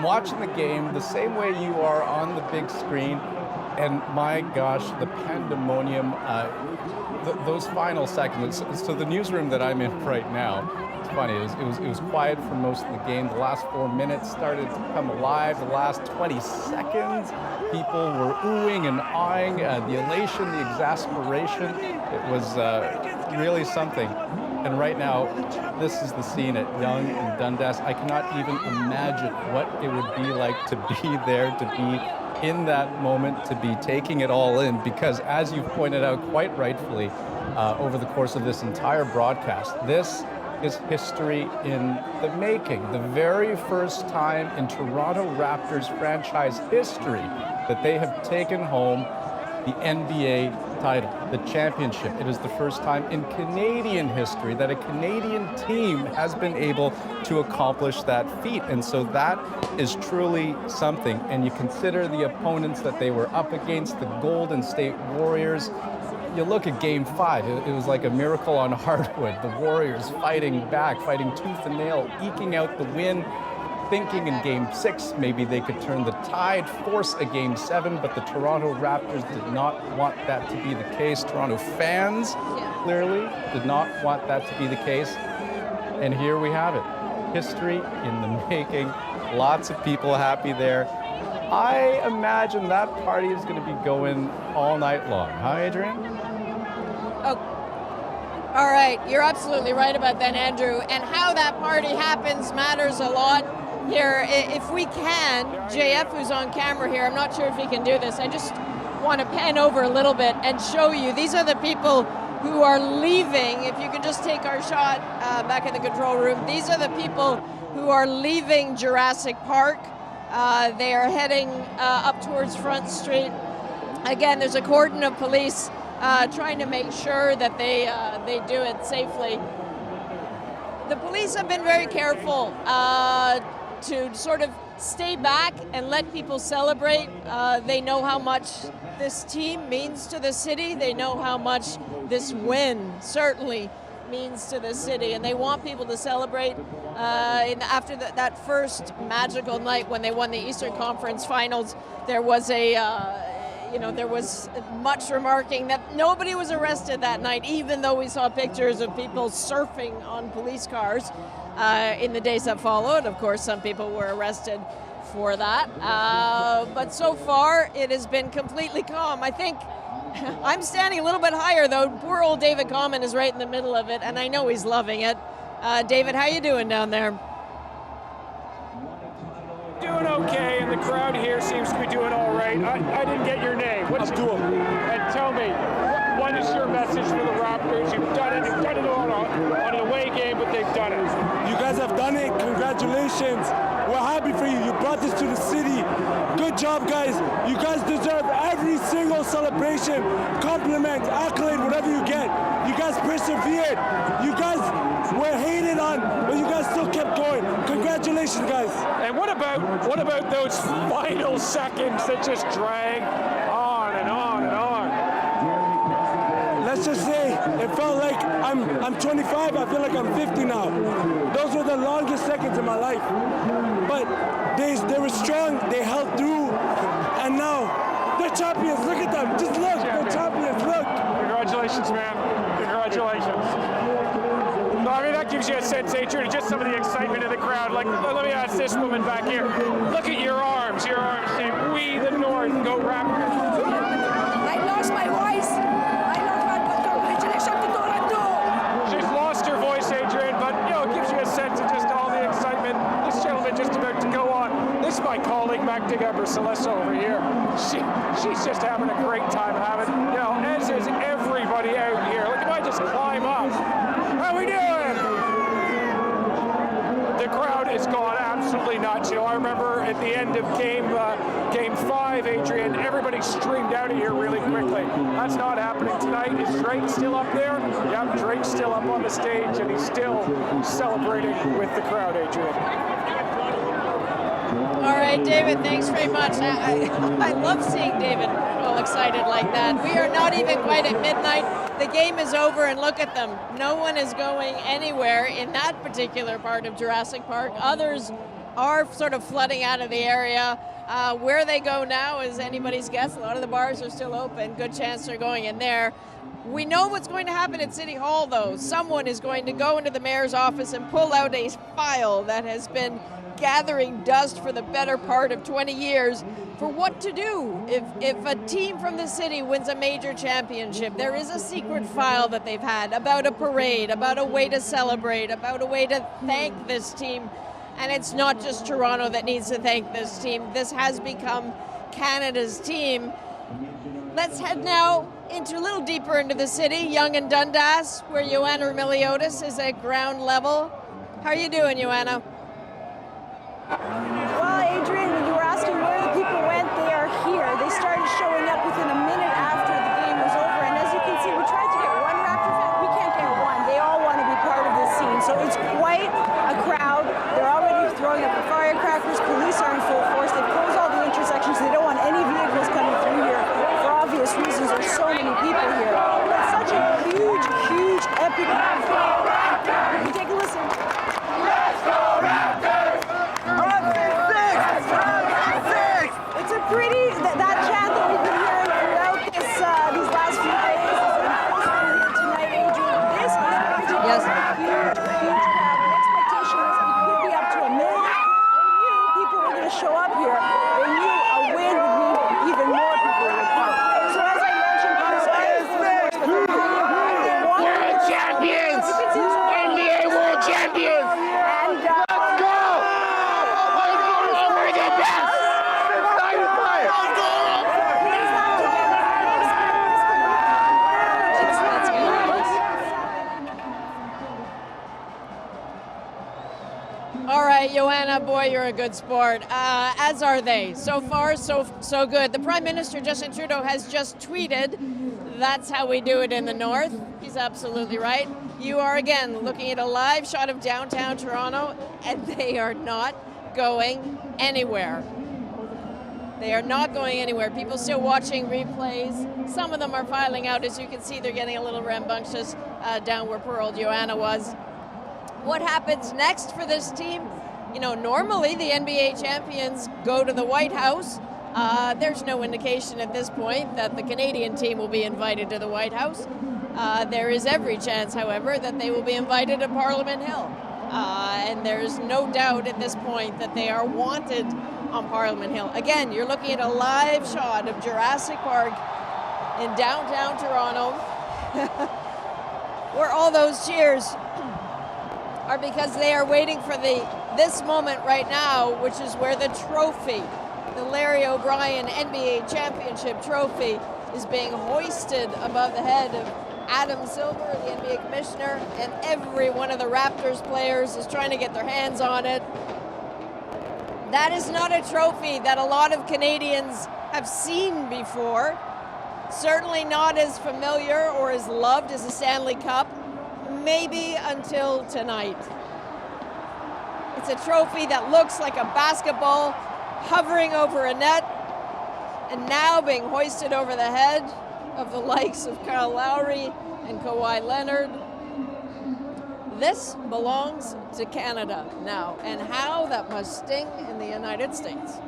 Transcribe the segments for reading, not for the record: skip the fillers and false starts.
watching the game the same way you are on the big screen, and my gosh, the pandemonium, those final seconds. So the newsroom that I'm in right now, it's funny, it was quiet for most of the game. The last 4 minutes started to come alive. The last 20 seconds, people were oohing and awing, the elation, the exasperation. It was really something. And right now, this is the scene at Yonge and Dundas. I cannot even imagine what it would be like to be there, to be in that moment, to be taking it all in, because as you've pointed out quite rightfully over the course of this entire broadcast, this is history in the making. The very first time in Toronto Raptors franchise history that they have taken home the NBA title, the championship. It is the first time in Canadian history that a Canadian team has been able to accomplish that feat. And so that is truly something. And you consider the opponents that they were up against, the Golden State Warriors. You look at Game 5, it was like a miracle on hardwood. The Warriors fighting back, fighting tooth and nail, eking out the win, thinking in Game 6 maybe they could turn the tide, force a Game 7, but the Toronto Raptors did not want that to be the case. Toronto fans clearly did not want that to be the case. And here we have it. History in the making. Lots of people happy there. I imagine that party is going to be going all night long. Huh, Adrian? Oh, all right. You're absolutely right about that, Andrew. And how that party happens matters a lot here. If we can, JF, who's on camera here, I'm not sure if he can do this. I just want to pan over a little bit and show you. These are the people who are leaving. If you can just take our shot back in the control room. These are the people who are leaving Jurassic Park. They are heading up towards Front Street. Again, there's a cordon of police trying to make sure that they do it safely. The police have been very careful to sort of stay back and let people celebrate. They know how much this team means to the city. They know how much this win certainly means to the city, and they want people to celebrate. After that first magical night when they won the Eastern Conference Finals, there was there was much remarking that nobody was arrested that night, even though we saw pictures of people surfing on police cars in the days that followed. Of course, some people were arrested for that, but so far it has been completely calm. I think I'm standing a little bit higher, though. Poor old David Common is right in the middle of it, and I know he's loving it. David, how you doing down there? Doing okay, and the crowd here seems to be doing all right. I didn't get your name. What's Abdul. And tell me, what is your message for the Raptors? You've done it on an away game, but they've done it. You guys have done it. Congratulations. We're happy for you. You brought this to the city. Good job, guys. You guys deserve every single celebration, compliment, accolade, whatever you get. You guys persevered. You guys were hated on, but you guys still kept going. Congratulations, guys. And what about those final seconds that just drag on and on and on? Let's just say it felt like I'm 25. I feel like I'm 50 now. Those were the longest seconds in my life. But they were strong. They held through, and now they're champions. Look at them. Just look. They're champions. Look. Congratulations, man. Congratulations. No, I mean, that gives you a sense, Adrian, just some of the excitement in the crowd. Like, let me ask this woman back here. Look at your arms say, "We the North, go Raptors." I lost my voice. Congratulations to Toronto. She's lost her voice, Adrian, but it gives you a sense of just all the excitement. This gentleman just about to go on. This is my colleague, Magdiga Brasilesso over here. She's just having a great time having, as is everybody out here. Look, if I just climb up. How we doing? The crowd has gone absolutely nuts. I remember at the end of game 5, Adrian, everybody streamed out of here really quickly. That's not happening tonight. Is Drake still up there? Yep, Drake's still up on the stage, and he's still celebrating with the crowd, Adrian. All right, David, thanks very much. I love seeing David all excited like that. We are not even quite at midnight. The game is over, and look at them. No one is going anywhere in that particular part of Jurassic Park. Others are sort of flooding out of the area. Where they go now is anybody's guess. A lot of the bars are still open. Good chance they're going in there. We know what's going to happen at City Hall, though. Someone is going to go into the mayor's office and pull out a file that has been gathering dust for the better part of 20 years for what to do if a team from the city wins a major championship. There is a secret file that they've had about a parade, about a way to celebrate, about a way to thank this team. And it's not just Toronto that needs to thank this team. This has become Canada's team. Let's head now a little deeper into the city, Yonge and Dundas, where Joanna Miliotis is at ground level. How are you doing, Joanna? Well, Adrian, you were asking where the people went. They are here. They started showing up within a minute after the game was over. And as you can see, we tried to get one Raptor fan. We can't get one. They all want to be part of this scene. So it's quite a crowd. They're already throwing up the firecrackers. Police are in full force. They've closed all the intersections. They don't want any vehicles coming through here for obvious reasons. There's so many people here. It's such a huge, huge, epic. You take a listen. Let's go Raptors! It's a pretty, that chant that we've been hearing throughout these last few days is unfortunately tonight, Adrian. This is going to be a huge, huge crowd. The expectation is it could be up to 1 million. They knew people were going to show up here. They knew a win would mean even more people would come. So as I mentioned, World champions! NBA world champions! And Let's go! We're the best! All right, Joanna, boy, you're a good sport, as are they. So far, so good. The Prime Minister, Justin Trudeau, has just tweeted, "That's how we do it in the North." He's absolutely right. You are, again, looking at a live shot of downtown Toronto, and they are not going anywhere. They are not going anywhere. People still watching replays. Some of them are filing out. As you can see, they're getting a little rambunctious down where poor old Joanna was. What happens next for this team? You know, normally the NBA champions go to the White House. There's no indication at this point that the Canadian team will be invited to the White House. There is every chance, however, that they will be invited to Parliament Hill. And there's no doubt at this point that they are wanted on Parliament Hill. Again, you're looking at a live shot of Jurassic Park in downtown Toronto, where all those cheers are because they are waiting for this moment right now, which is where the trophy, the Larry O'Brien NBA championship trophy, is being hoisted above the head of Adam Silver, the NBA commissioner, and every one of the Raptors players is trying to get their hands on it. That is not a trophy that a lot of Canadians have seen before. Certainly not as familiar or as loved as the Stanley Cup. Maybe until tonight. It's a trophy that looks like a basketball hovering over a net and now being hoisted over the head of the likes of Kyle Lowry and Kawhi Leonard. This belongs to Canada now, and how that must sting in the United States.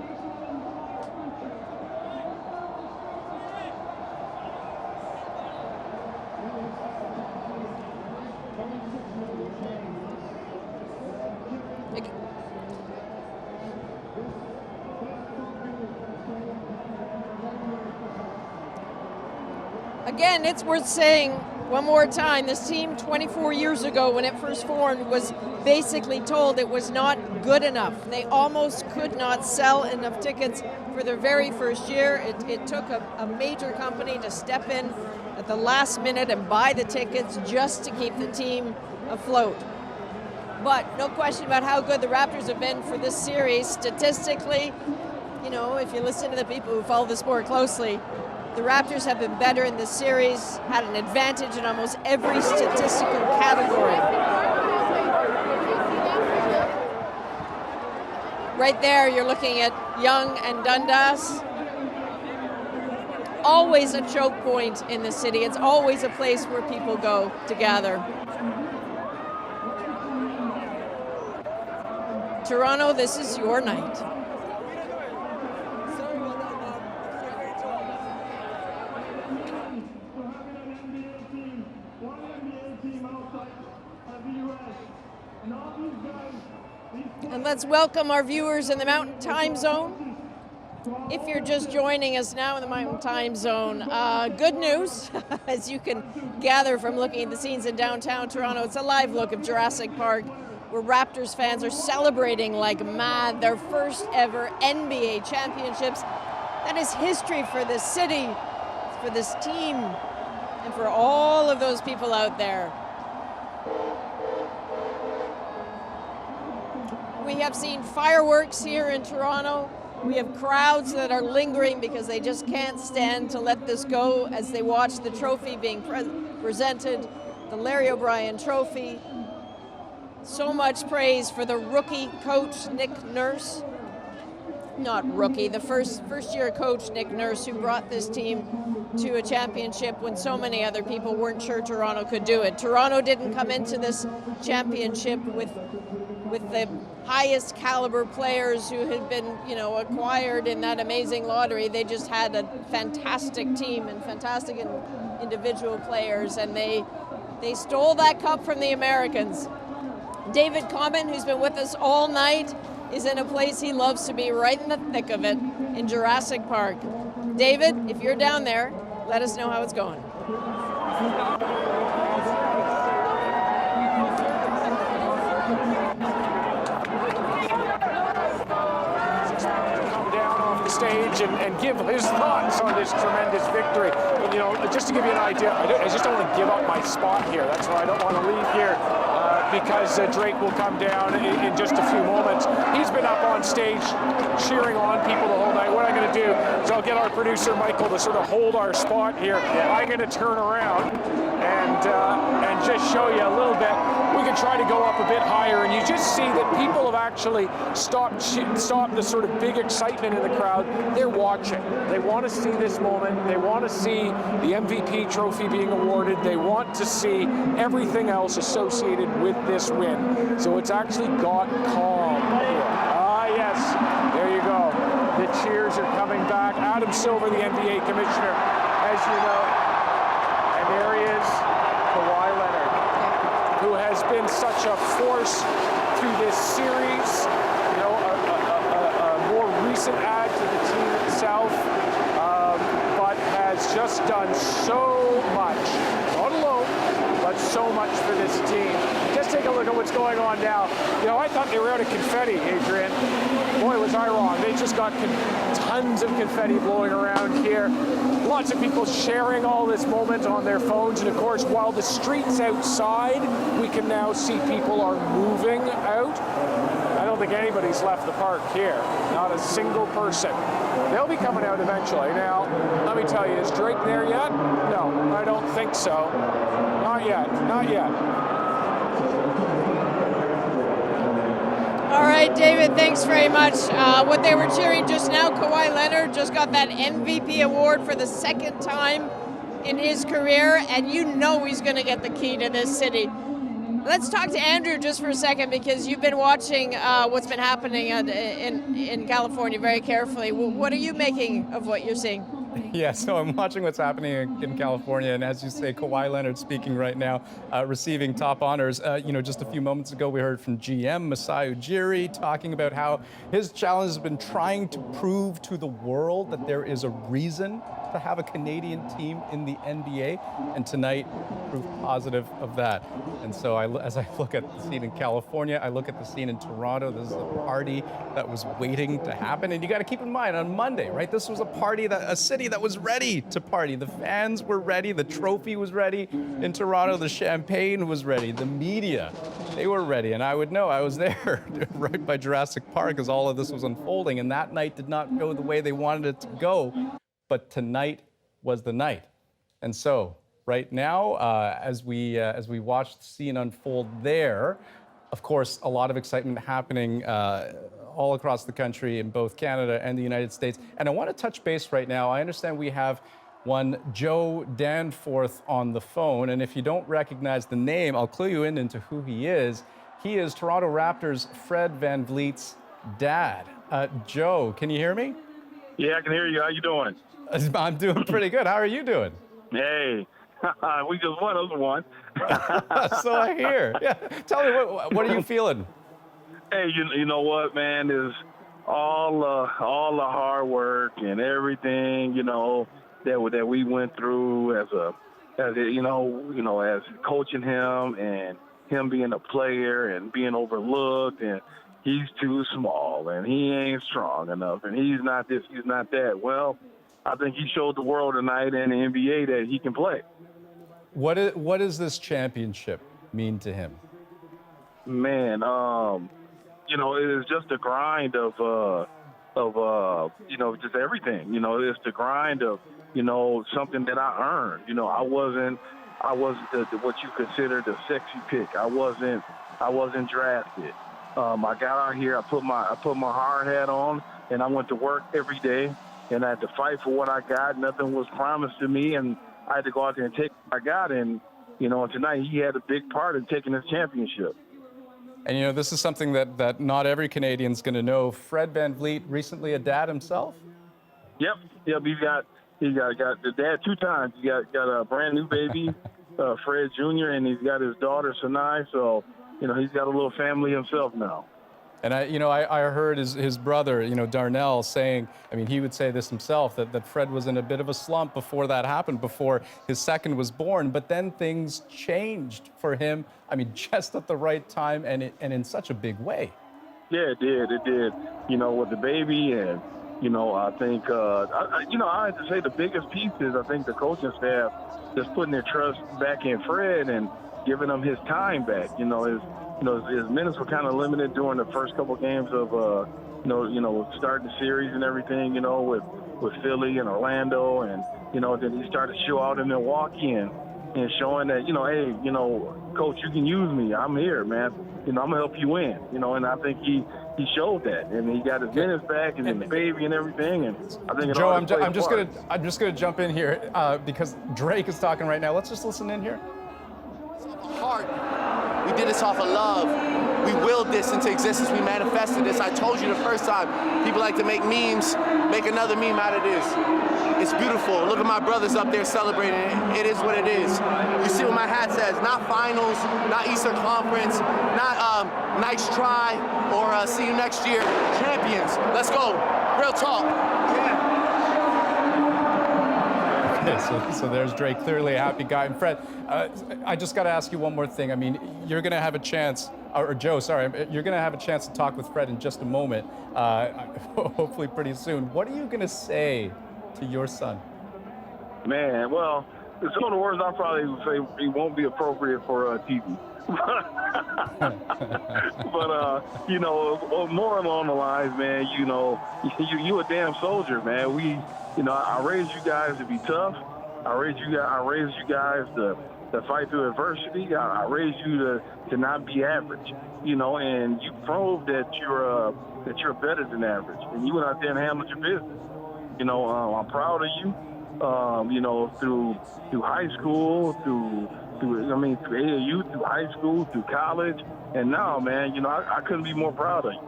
Again, it's worth saying one more time, this team 24 years ago when it first formed was basically told it was not good enough. They almost could not sell enough tickets for their very first year. It took a major company to step in at the last minute and buy the tickets just to keep the team afloat. But no question about how good the Raptors have been for this series. Statistically, you know, if you listen to the people who follow the sport closely, the Raptors have been better in this series, had an advantage in almost every statistical category. Right there, you're looking at Yonge and Dundas. Always a choke point in the city. It's always a place where people go to gather. Toronto, this is your night. And let's welcome our viewers in the Mountain Time Zone. If you're just joining us now in the Mountain Time Zone, good news, as you can gather from looking at the scenes in downtown Toronto. It's a live look of Jurassic Park, where Raptors fans are celebrating like mad their first ever NBA championships. That is history for this city, for this team, and for all of those people out there. We have seen fireworks here in Toronto. We have crowds that are lingering because they just can't stand to let this go as they watch the trophy being presented, the Larry O'Brien Trophy. So much praise for the rookie coach, Nick Nurse. Not rookie, the first-year coach, Nick Nurse, who brought this team to a championship when so many other people weren't sure Toronto could do it. Toronto didn't come into this championship with the highest caliber players who had been, acquired in that amazing lottery. They just had a fantastic team and fantastic individual players, and they stole that cup from the Americans. David Common, who's been with us all night, is in a place he loves to be, right in the thick of it, in Jurassic Park. David, if you're down there, let us know how it's going. Stage and give his thoughts on this tremendous victory. And, just to give you an idea, I just don't want to give up my spot here. That's why I don't want to leave here because Drake will come down in just a few moments. He's been up on stage cheering on people the whole night. What I'm going to do is I'll get our producer Michael to sort of hold our spot here. I'm going to turn around and just show you a little bit. We can try to go up a bit higher, and you just see that people have actually stopped the sort of big excitement in the crowd. They're watching. They want to see this moment. They want to see the MVP trophy being awarded. They want to see everything else associated with this win. So it's actually got calm here. Ah, yes. There you go. The cheers are coming back. Adam Silver, the NBA commissioner, as you know. And there he is, Kawhi Leonard, who has been such a force through this series. A more recent add to the team itself, but has just done so much, not alone, but so much for this team. Just take a look at what's going on now. I thought they were out of confetti, Adrian. Boy, was I wrong. They just got tons of confetti blowing around here. Lots of people sharing all this moment on their phones. And of course, while the streets outside, we can now see people are moving out. I don't think anybody's left the park here. Not a single person. They'll be coming out eventually. Now, let me tell you, is Drake there yet? No, I don't think so. Not yet. Not yet. All right, David, thanks very much. What they were cheering just now, Kawhi Leonard just got that MVP award for the second time in his career, and he's going to get the key to this city. Let's talk to Andrew just for a second, because you've been watching what's been happening in California very carefully. What are you making of what you're seeing? Yeah, so I'm watching what's happening in California, and as you say, Kawhi Leonard speaking right now, receiving top honors. Just a few moments ago, we heard from GM Masai Ujiri talking about how his challenge has been trying to prove to the world that there is a reason to have a Canadian team in the NBA, and tonight proved positive of that. And so as I look at the scene in California, I look at the scene in Toronto. This is a party that was waiting to happen, and you got to keep in mind on Monday, right? This was a city that was ready to party. The fans were ready. The trophy was ready in Toronto. The champagne was ready. The media, they were ready. And I would know, I was there right by Jurassic Park as all of this was unfolding. And that night did not go the way they wanted it to go. But tonight was the night. And so right now, as we watch the scene unfold there, of course, a lot of excitement happening all across the country in both Canada and the United States. And I want to touch base right now. I understand we have one Joe Danforth on the phone. And if you don't recognize the name, I'll clue you into who he is. He is Toronto Raptors Fred VanVleet's dad. Joe, can you hear me? Yeah, I can hear you. How you doing? I'm doing pretty good. How are you doing? Hey, we just won. Us one. So I hear. Yeah. Tell me, what are you feeling? Hey, you know what, man? Is all the hard work and everything, that we went through as coaching him and him being a player and being overlooked, and he's too small and he ain't strong enough and he's not this, he's not that. Well, I think he showed the world tonight in the NBA that he can play. What does this championship mean to him? Man, it is just a grind of just everything. It's the grind of, something that I earned. I wasn't what you consider the sexy pick. I wasn't drafted. I got out here, I put my hard hat on, and I went to work every day, and I had to fight for what I got. Nothing was promised to me, and I had to go out there and take what I got. And, tonight he had a big part in taking this championship. And, this is something that not every Canadian's going to know. Fred VanVleet, recently a dad himself? Yep. He got the dad 2 times. He got a brand new baby, Fred Jr., and he's got his daughter, Sanai. So, he's got a little family himself now. And I heard his brother, Darnell, saying, he would say this himself, that Fred was in a bit of a slump before that happened, before his second was born. But then things changed for him, just at the right time and in such a big way. Yeah, it did. With the baby, and, I think, I have to say the biggest piece is, I think, the coaching staff just putting their trust back in Fred and giving him his time back. His minutes were kind of limited during the first couple games of, starting the series and everything, with Philly and Orlando. And, then he started to show out in Milwaukee and showing that, hey, coach, you can use me. I'm here, man. I'm going to help you win, and I think he showed that. And he got his minutes back and then the baby and everthing. And I think Joe, I'm just going to jump in here because Drake is talking right now. Let's just listen in here. Heart. We did this off of love. We willed this into existence. We manifested this. I told you the first time, people like to make memes, make another meme out of this. It's beautiful. Look at my brothers up there celebrating it. It is what it is. You see what my hat says. Not finals, not Eastern Conference, not nice try, or see you next year. Champions. Let's go. Real talk. Yeah. So there's Drake, clearly a happy guy. And Fred, I just got to ask you one more thing. You're going to have a chance, or Joe, sorry, you're going to have a chance to talk with Fred in just a moment, hopefully pretty soon. What are you going to say to your son? Man, well, some of the words I probably would say it won't be appropriate for TV. But, more along the lines, man, you a damn soldier, man. I raised you guys to be tough. I raised you guys to fight through adversity. I raised you to not be average, and you proved that you're better than average. And you went out there and handled your business. I'm proud of you. Through high school, through AAU, through high school, through college, and now, man, I couldn't be more proud of you.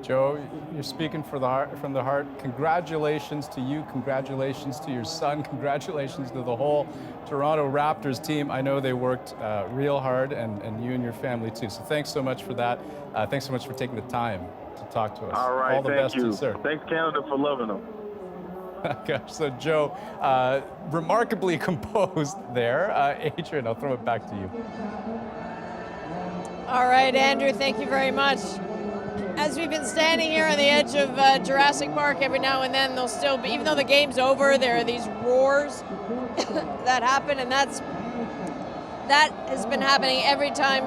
Joe, you're speaking from the heart. Congratulations to you. Congratulations to your son. Congratulations to the whole Toronto Raptors team. I know they worked real hard, and you and your family too. So thanks so much for that. Thanks so much for taking the time to talk to us. All right, all the best to you, sir. Thanks, Canada, for loving them. Gosh, so Joe, remarkably composed there. Adrian, I'll throw it back to you. All right, Andrew, thank you very much. As we've been standing here on the edge of Jurassic Park, every now and then there'll still be, even though the game's over, there are these roars that happen, and that has been happening every time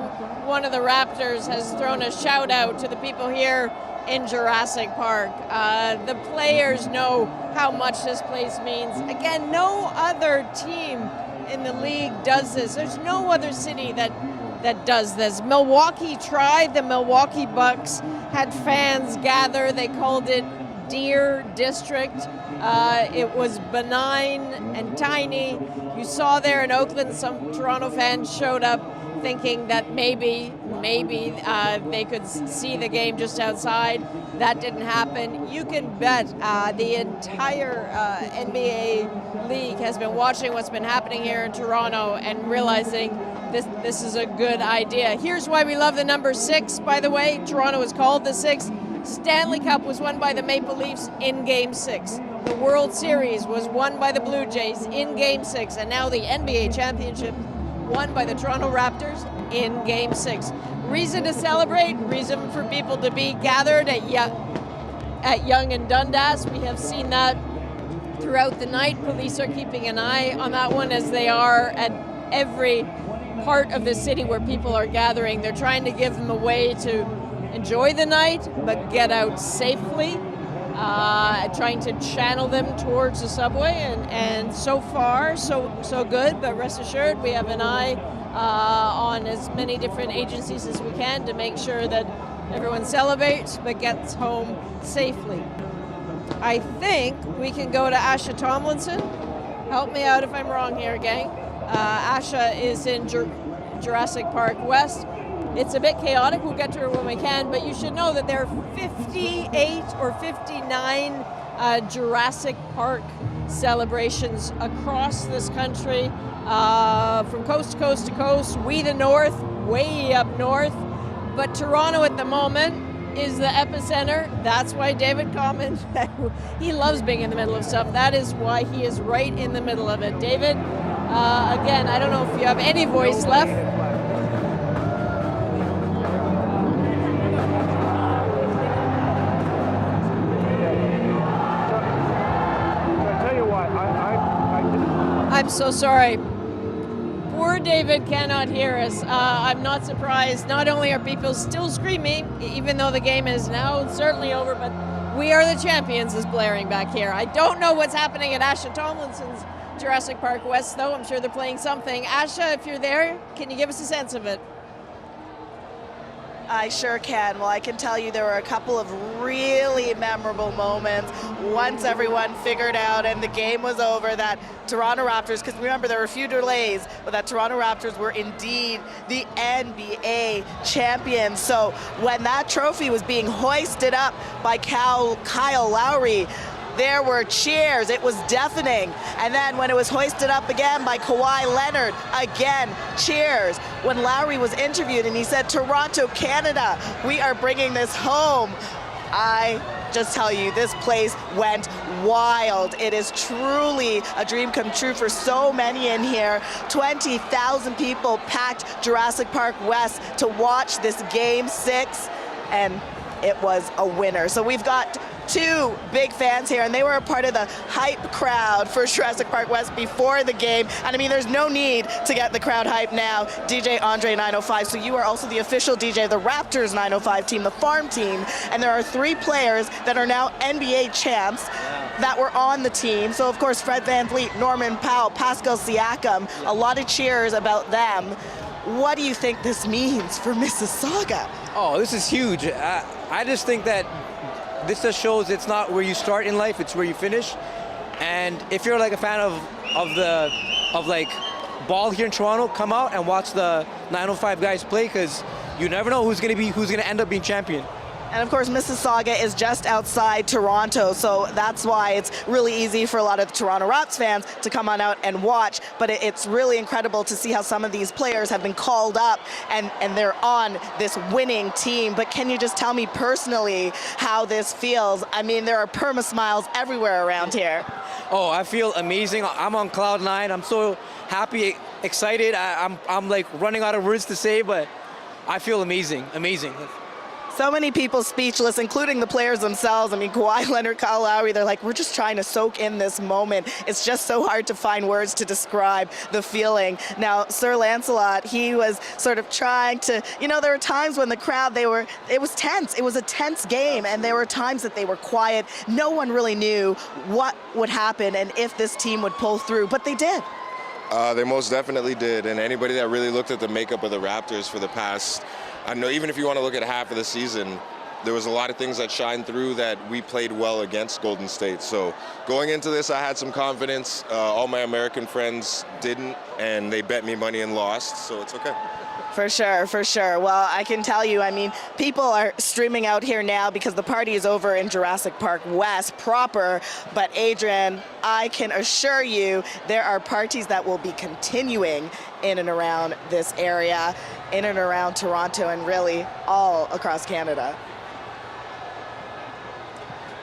one of the Raptors has thrown a shout out to the people here in Jurassic Park. The players know how much this place means. Again, no other team in the league does this. There's no other city that does this. Milwaukee tried. The Milwaukee Bucks had fans gather. They called it Deer District. It was benign and tiny. You saw there in Oakland, some Toronto fans showed up thinking that maybe they could see the game just outside. That didn't happen. You can bet the entire NBA league has been watching what's been happening here in Toronto and realizing this is a good idea. Here's why we love the number 6, by the way. Toronto is called the 6. Stanley Cup was won by the Maple Leafs in Game 6. The World Series was won by the Blue Jays in Game 6. And now the NBA Championship won by the Toronto Raptors in Game 6. Reason to celebrate, reason for people to be gathered at Yonge and Dundas. We have seen that throughout the night. Police are keeping an eye on that one, as they are at every part of the city where people are gathering. They're trying to give them a way to enjoy the night, but get out safely, trying to channel them towards the subway, and so far, so good, but rest assured we have an eye on as many different agencies as we can to make sure that everyone celebrates but gets home safely. I think we can go to Asha Tomlinson. Help me out if I'm wrong here, gang. Asha is in Jurassic Park West. It's a bit chaotic. We'll get to her when we can, but you should know that there are 58 or 59 Jurassic Park celebrations across this country, from coast to coast to coast, we the north, way up north. But Toronto at the moment is the epicenter. That's why David Common, he loves being in the middle of stuff. That is why he is right in the middle of it. David, again, I don't know if you have any voice left. I'm so sorry. Poor David cannot hear us. I'm not surprised. Not only are people still screaming, even though the game is now certainly over, but "We Are the Champions" is blaring back here. I don't know what's happening at Asha Tomlinson's Jurassic Park West, though. I'm sure they're playing something. Asha, if you're there, can you give us a sense of it? I sure can. Well, I can tell you there were a couple of really memorable moments once everyone figured out and the game was over that Toronto Raptors, because remember there were a few delays, but that Toronto Raptors were indeed the NBA champions. So when that trophy was being hoisted up by Kyle Lowry, there were cheers. It was deafening. And then when it was hoisted up again by Kawhi Leonard, again, cheers. When Lowry was interviewed and he said, "Toronto, Canada, we are bringing this home," I just tell you, this place went wild. It is truly a dream come true for so many in here. 20,000 people packed Jurassic Park West to watch this Game 6, and it was a winner. So we've got two big fans here, and they were a part of the hype crowd for Jurassic Park West before the game. And I mean, there's no need to get the crowd hype now. DJ Andre 905, so you are also the official DJ of the Raptors 905 team, the farm team, and there are 3 players that are now NBA champs that were on the team. So of course, Fred VanVleet, Norman Powell, Pascal Siakam, a lot of cheers about them. What do you think this means for Mississauga? Oh, this is huge. I just think that this just shows it's not where you start in life, it's where you finish. And if you're like a fan of like ball here in Toronto, come out and watch the 905 guys play, because you never know who's gonna end up being champion. And of course, Mississauga is just outside Toronto, so that's why it's really easy for a lot of the Toronto Raps fans to come on out and watch. But it's really incredible to see how some of these players have been called up and they're on this winning team. But can you just tell me personally how this feels? I mean, there are perma smiles everywhere around here. Oh, I feel amazing. I'm on cloud 9. I'm so happy, excited. I'm like running out of words to say, but I feel amazing. So many people speechless, including the players themselves. I mean, Kawhi Leonard, Kyle Lowry, they're like, we're just trying to soak in this moment. It's just so hard to find words to describe the feeling. Now, Sir Lancelot, he was sort of trying to, you know, there were times when the crowd, it was tense. It was a tense game, and there were times that they were quiet. No one really knew what would happen and if this team would pull through, but they did. They most definitely did, and anybody that really looked at the makeup of the Raptors for the past, I know even if you want to look at half of the season, there was a lot of things that shined through that we played well against Golden State. So going into this, I had some confidence. All my American friends didn't, and they bet me money and lost, so it's okay. For sure, for sure. Well, I can tell you, I mean, people are streaming out here now because the party is over in Jurassic Park West proper. But Adrian, I can assure you there are parties that will be continuing in and around this area, in and around Toronto, and really all across Canada.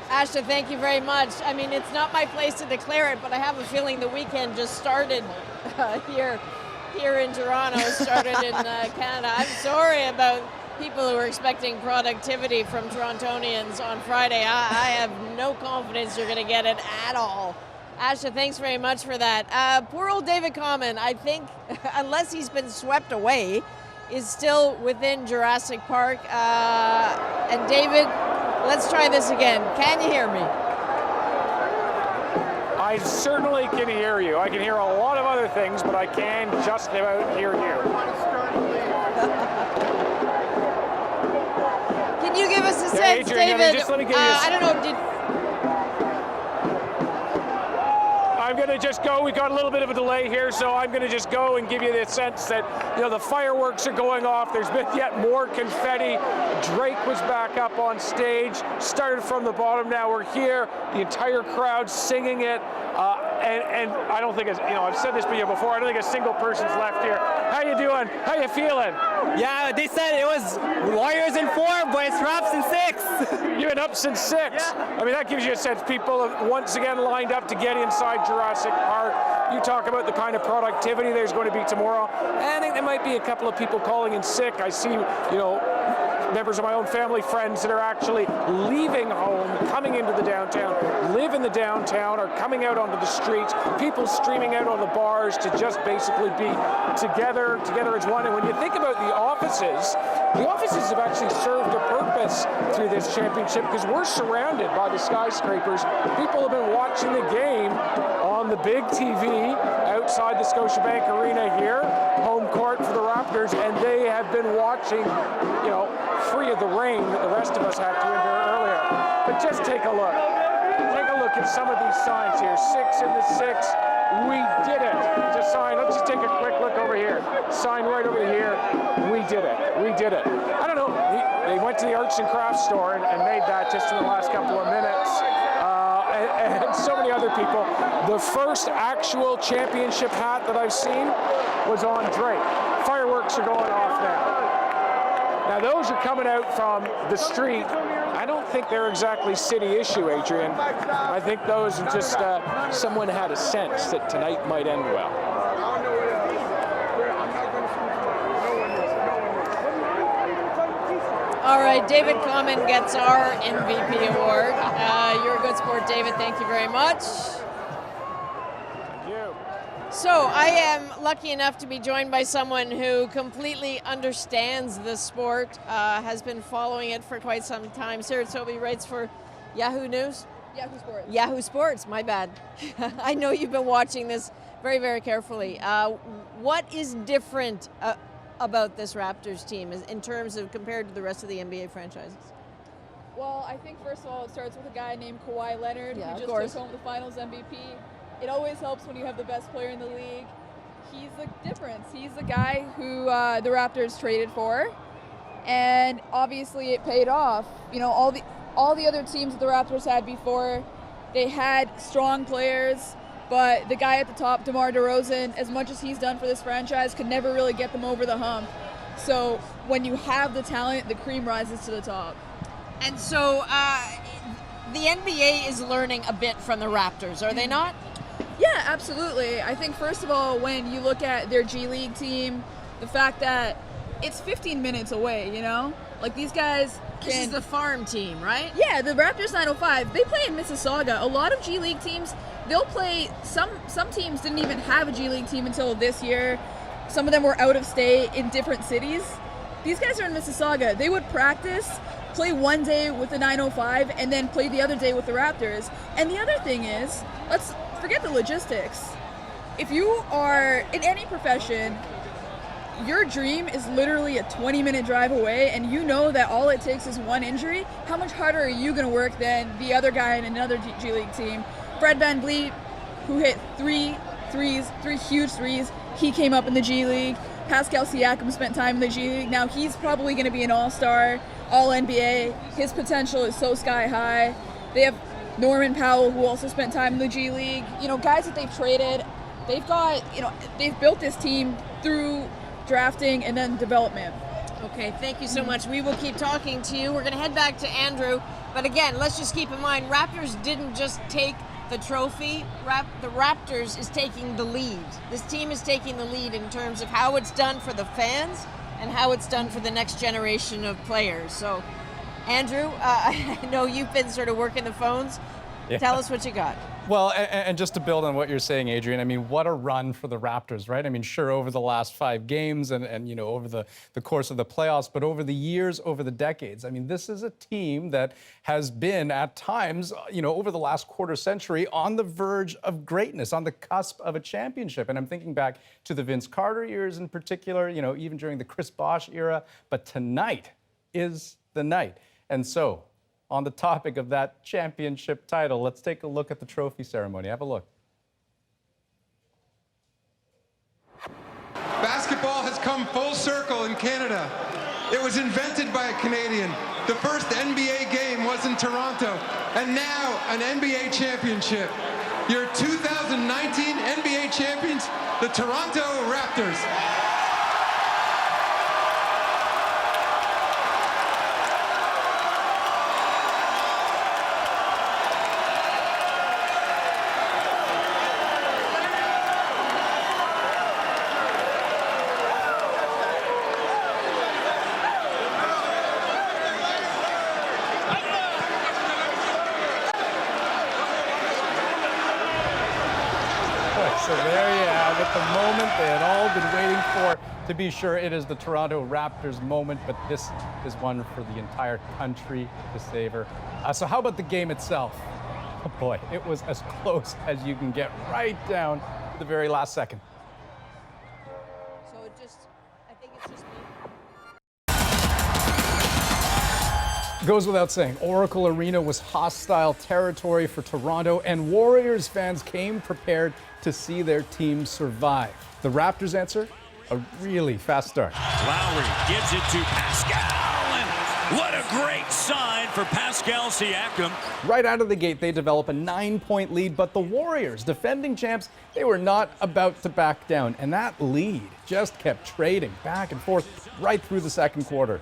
Ashta, thank you very much. I mean, it's not my place to declare it, but I have a feeling the weekend just started here in Toronto, started in Canada. I'm sorry about people who are expecting productivity from Torontonians on Friday. I have no confidence you're going to get it at all. Ashta, thanks very much for that. Poor old David Common, I think, unless he's been swept away, is still within Jurassic Park. And David, let's try this again. Can you hear me? I certainly can hear you. I can hear a lot of other things, but I can just about hear you. Can you give us a sense, Adrian, David? just let me give you I don't know. I'm going to just go. We got a little bit of a delay here, so I'm going to just go and give you the sense that, you know, the fireworks are going off. There's been yet more confetti. Drake was back up on stage, started from the bottom. Now we're here. The entire crowd singing it. And I don't think, I've said this to you before, I don't think a single person's left here. How you doing? How you feeling? Yeah, they said it was Warriors in 4, but it's Raps in 6. You've been up since 6. Yeah. I mean, that gives you a sense. People have once again lined up to get inside Jurassic Park. You talk about the kind of productivity there's going to be tomorrow. I think there might be a couple of people calling in sick. I see, members of my own family, friends that are actually leaving home, coming into the downtown, live in the downtown, are coming out onto the streets, people streaming out on the bars to just basically be together as one. And when you think about the offices have actually served a purpose through this championship because we're surrounded by the skyscrapers. People have been watching the game on the big TV outside the Scotiabank Arena here, home court for the Raptors, and they have been watching, free of the rain that the rest of us had to endure earlier. But just take a look. Take a look at some of these signs here. 6 in the 6. We did it. It's a sign. Let's just take a quick look over here. Sign right over here. We did it. We did it. I don't know. They went to the arts and crafts store and made that just in the last couple of minutes. And so many other people. The first actual championship hat that I've seen was on Drake. Fireworks are going off now. Now those are coming out from the street. I don't think they're exactly city issue, Adrian. I think those are just someone had a sense that tonight might end well. All right, David Common gets our MVP award. You're a good sport, David. Thank you very much. So I am lucky enough to be joined by someone who completely understands the sport, has been following it for quite some time. Sarah Toby writes for Yahoo News? Yahoo Sports. Yahoo Sports, my bad. I know you've been watching this very, very carefully. What is different about this Raptors team in terms of compared to the rest of the NBA franchises? Well, I think first of all it starts with a guy named Kawhi Leonard who just took home the Finals MVP. It always helps when you have the best player in the league. He's the difference. He's the guy who the Raptors traded for, and obviously it paid off. All the other teams that the Raptors had before, they had strong players, but the guy at the top, DeMar DeRozan, as much as he's done for this franchise, could never really get them over the hump. So when you have the talent, the cream rises to the top. And so the NBA is learning a bit from the Raptors, are they not? Yeah, absolutely. I think first of all, when you look at their G League team, the fact that it's 15 minutes away, like these guys This is the farm team, right? Yeah, the Raptors 905, they play in Mississauga. A lot of G League teams, they'll play, some teams didn't even have a G League team until this year. Some of them were out of state in different cities. These guys are in Mississauga. They would practice, play one day with the 905, and then play the other day with the Raptors. And the other thing is, let's forget the logistics. If you are in any profession, your dream is literally a 20-minute drive away, and you know that all it takes is one injury. How much harder are you going to work than the other guy in another G League team? Fred VanVleet, who hit three huge threes, he came up in the G League. Pascal Siakam spent time in the G League. Now he's probably going to be an all-star, all-NBA. His potential is so sky high. They have Norman Powell, who also spent time in the G League. You know, guys that they've traded. They've got, you know, they've built this team through drafting and then development. Okay, thank you so much. We will keep talking to you. We're going to head back to Andrew. But again, let's just keep in mind, Raptors didn't just take the trophy. The Raptors is taking the lead. This team is taking the lead in terms of how it's done for the fans and how it's done for the next generation of players. So, Andrew, I know you've been sort of working the phones. Yeah. Tell us what you got. Well, and just to build on what you're saying, Adrian, I mean, what a run for the Raptors, right? I mean, sure, over the last 5 games and you know, over the course of the playoffs, but over the years, over the decades. I mean, this is a team that has been, at times, you know, over the last quarter century, on the verge of greatness, on the cusp of a championship. And I'm thinking back to the Vince Carter years in particular, you know, even during the Chris Bosh era. But tonight is the night. And so, on the topic of that championship title, let's take a look at the trophy ceremony. Have a look. Basketball has come full circle in Canada. It was invented by a Canadian. The first NBA game was in Toronto, and now an NBA championship. Your 2019 NBA champions, the Toronto Raptors. So there you have it, the moment they had all been waiting for. To be sure, it is the Toronto Raptors moment, but this is one for the entire country to savor. So how about the game itself? Oh boy, it was as close as you can get, right down to the very last second. So I think it's just Goes without saying, Oracle Arena was hostile territory for Toronto, and Warriors fans came prepared to see their team survive. The Raptors answer? A really fast start. Lowry gives it to Pascal, and what a great sign for Pascal Siakam. Right out of the gate, they develop a 9-point lead, but the Warriors, defending champs, they were not about to back down, and that lead just kept trading back and forth right through the second quarter.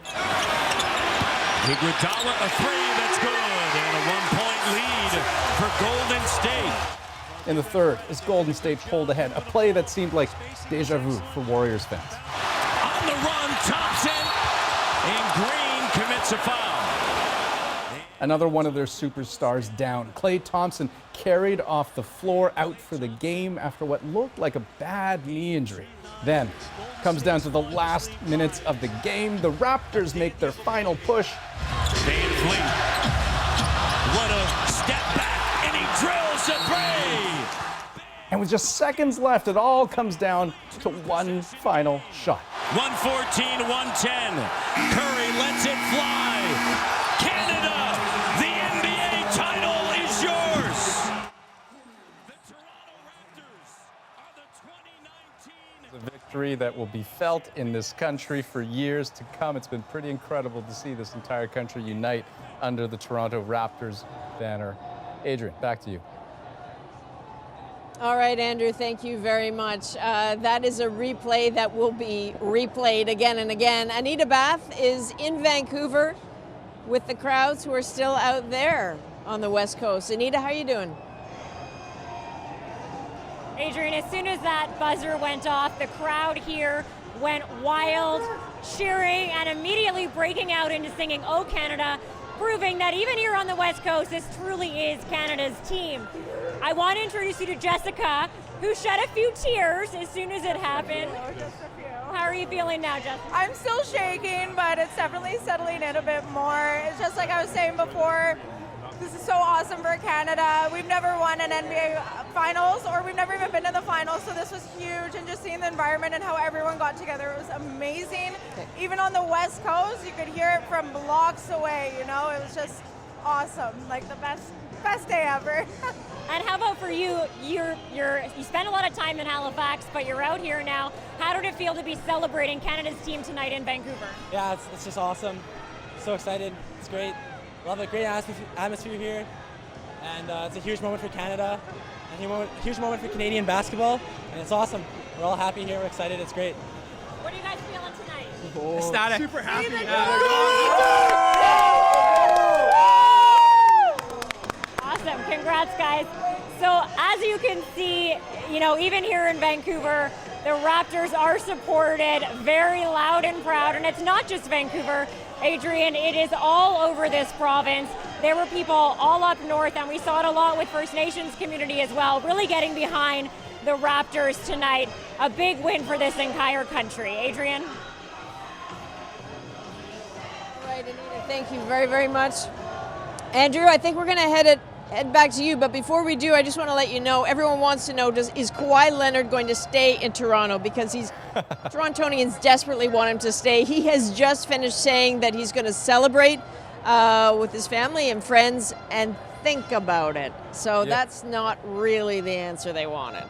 Iguodala, a three that's good, and a 1-point lead for Golden State. In the third, as Golden State pulled ahead, a play that seemed like deja vu for Warriors fans. On the run, Thompson, and Green commits a foul. Another one of their superstars down. Klay Thompson carried off the floor, out for the game after what looked like a bad knee injury. Then, comes down to the last minutes of the game. The Raptors make their final push. Van Vliet, what a step back, and he drills a three. And with just seconds left, it all comes down to one final shot. 114 to 110. Curry lets it fly. Canada, the NBA title is yours. The Toronto Raptors are the 2019. A victory that will be felt in this country for years to come. It's been pretty incredible to see this entire country unite under the Toronto Raptors banner. Adrian, back to you. All right, Andrew, thank you very much. That is a replay that will be replayed again and again. Anita Bath is in Vancouver with the crowds who are still out there on the West Coast. Anita, how are you doing? Adrian, as soon as that buzzer went off, the crowd here went wild, cheering, and immediately breaking out into singing "Oh Canada," proving that even here on the West Coast, this truly is Canada's team. I want to introduce you to Jessica, who shed a few tears as soon as it happened. Just a few. How are you feeling now, Jessica? I'm still shaking, but it's definitely settling in a bit more. It's just like I was saying before, this is so awesome for Canada. We've never won an NBA Finals, or we've never even been to the Finals, so this was huge. And just seeing the environment and how everyone got together, it was amazing. Even on the West Coast, you could hear it from blocks away, you know? It was just awesome, like the best day ever. And how about for you? You spent a lot of time in Halifax, but you're out here now. How did it feel to be celebrating Canada's team tonight in Vancouver? Yeah, it's just awesome. So excited. It's great. Love it. Great atmosphere here. And it's a huge moment for Canada, a huge moment for Canadian basketball, and it's awesome. We're all happy here. We're excited. It's great. What are you guys feeling tonight? Ecstatic. Super happy. Awesome. Congrats, guys. So as you can see, even here in Vancouver, the Raptors are supported very loud and proud. And it's not just Vancouver, Adrian, it is all over this province. There were people all up north, and we saw it a lot with First Nations community as well, really getting behind the Raptors tonight. A big win for this entire country. Adrian? All right, Anita, thank you very, very much. Andrew, I think we're going to head back to you, but before we do, I just want to let you know, everyone wants to know, is Kawhi Leonard going to stay in Toronto? Because Torontonians desperately want him to stay. He has just finished saying that he's going to celebrate with his family and friends and think about it. So that's not really the answer they wanted.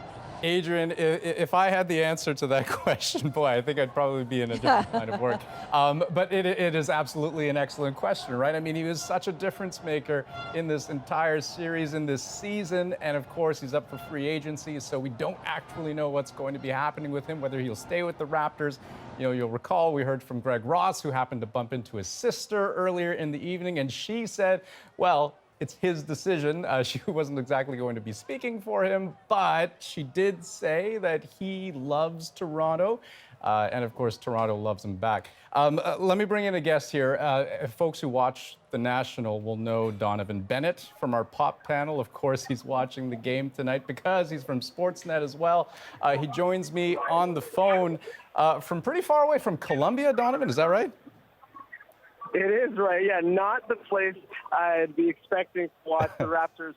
Adrian, if I had the answer to that question, boy, I think I'd probably be in a different line of work. But it is absolutely an excellent question, right? I mean, he was such a difference maker in this entire series, in this season, and of course, he's up for free agency, so we don't actually know what's going to be happening with him, whether he'll stay with the Raptors. You'll recall we heard from Greg Ross, who happened to bump into his sister earlier in the evening, and she said, well, it's his decision. She wasn't exactly going to be speaking for him, but she did say that he loves Toronto. And of course, Toronto loves him back. Let me bring in a guest here. Folks who watch The National will know Donovan Bennett from our pop panel. Of course, he's watching the game tonight because he's from Sportsnet as well. He joins me on the phone from pretty far away from Columbia, Donovan, is that right? It is right, yeah. Not the place I'd be expecting to watch the Raptors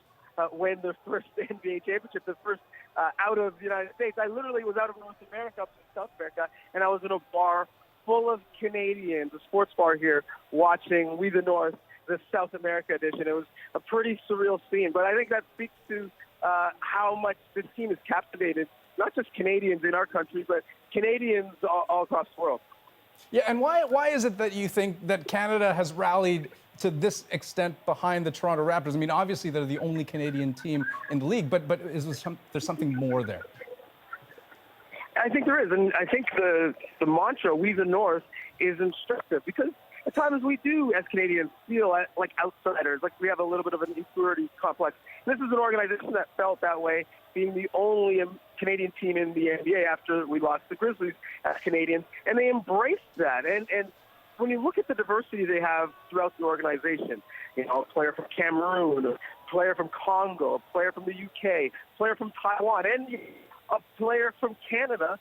win their first NBA championship, the first out of the United States. I literally was out of North America up to South America, and I was in a bar full of Canadians, a sports bar here, watching We the North, the South America edition. It was a pretty surreal scene, but I think that speaks to how much this team has captivated not just Canadians in our country, but Canadians all across the world. Yeah, and why is it that you think that Canada has rallied to this extent behind the Toronto Raptors? I mean, obviously they're the only Canadian team in the league, but there's something more there? I think there is, and I think the mantra, We the North, is instructive because at times we do, as Canadians, feel like outsiders, like we have a little bit of an inferiority complex. And this is an organization that felt that way, being the only Canadian team in the NBA after we lost the Grizzlies as Canadians, and they embraced that. And when you look at the diversity they have throughout the organization, a player from Cameroon, a player from Congo, a player from the UK, a player from Taiwan, and a player from Canada,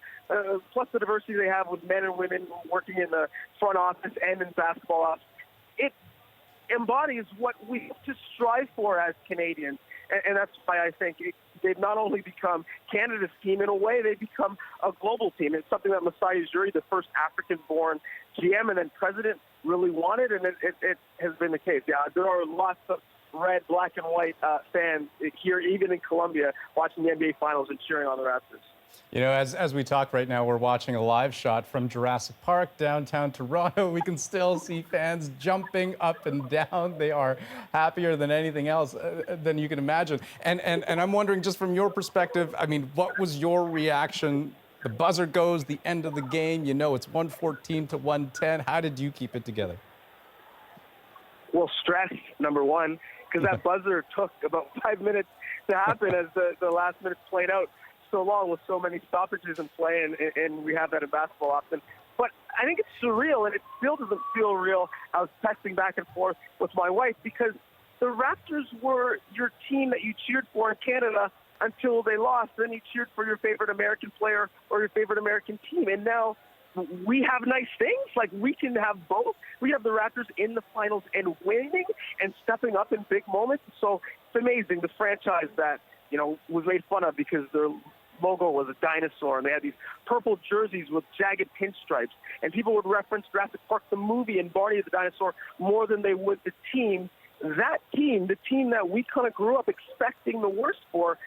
plus the diversity they have with men and women working in the front office and in basketball ops, it embodies what we have to strive for as Canadians. And that's why I think they've not only become Canada's team, in a way, they've become a global team. It's something that Masai Ujiri, the first African-born GM and then president, really wanted, and it has been the case. Yeah, there are lots of red, black, and white fans here, even in Colombia, watching the NBA Finals and cheering on the Raptors. As we talk right now, we're watching a live shot from Jurassic Park, downtown Toronto. We can still see fans jumping up and down. They are happier than anything else than you can imagine. And I'm wondering, just from your perspective, I mean, what was your reaction? The buzzer goes, the end of the game. It's 114 to 110. How did you keep it together? Well, stress, number one, because that buzzer took about 5 minutes to happen as the last minutes played out so long with so many stoppages in play, and we have that in basketball often. But I think it's surreal, and it still doesn't feel real. I was texting back and forth with my wife because the Raptors were your team that you cheered for in Canada until they lost. Then you cheered for your favorite American player or your favorite American team. And now we have nice things. Like, we can have both. We have the Raptors in the finals and winning and stepping up in big moments. So it's amazing. The franchise that, was made fun of because their logo was a dinosaur, and they had these purple jerseys with jagged pinstripes, and people would reference Jurassic Park, the movie, and Barney the dinosaur more than they would the team. that team, the team that we kind of grew up expecting the worst for,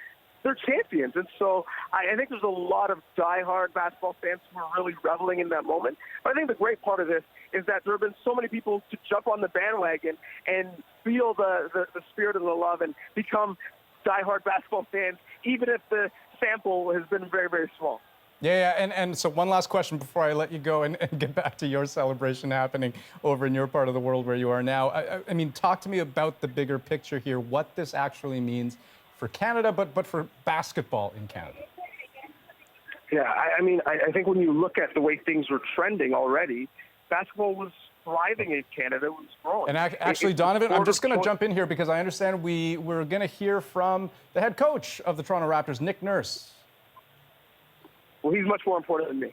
they're champions. And so I think there's a lot of diehard basketball fans who are really reveling in that moment. But I think the great part of this is that there have been so many people to jump on the bandwagon and feel the spirit of the love and become diehard basketball fans, even if the sample has been very, very small. Yeah, and so one last question before I let you go and get back to your celebration happening over in your part of the world where you are now. I mean, talk to me about the bigger picture here, what this actually means for Canada, but for basketball in Canada. Yeah, I think when you look at the way things were trending already, basketball was thriving in Canada, it was growing. And actually, Donovan, I'm just going to jump in here because I understand we're going to hear from the head coach of the Toronto Raptors, Nick Nurse. Well, he's much more important than me.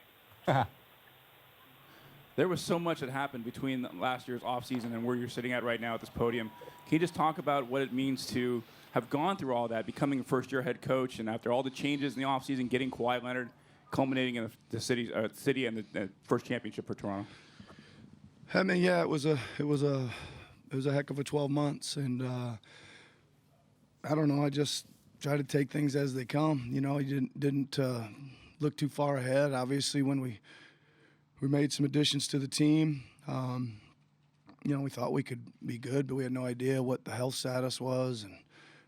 There was so much that happened between last year's offseason and where you're sitting at right now at this podium. Can you just talk about what it means to have gone through all that, becoming a first-year head coach, and after all the changes in the offseason, getting Kawhi Leonard, culminating in the city and the first championship for Toronto? I mean, yeah, it was a heck of a 12 months, and I don't know. I just try to take things as they come. You know, you didn't look too far ahead. Obviously, when we made some additions to the team, you know, we thought we could be good, but we had no idea what the health status was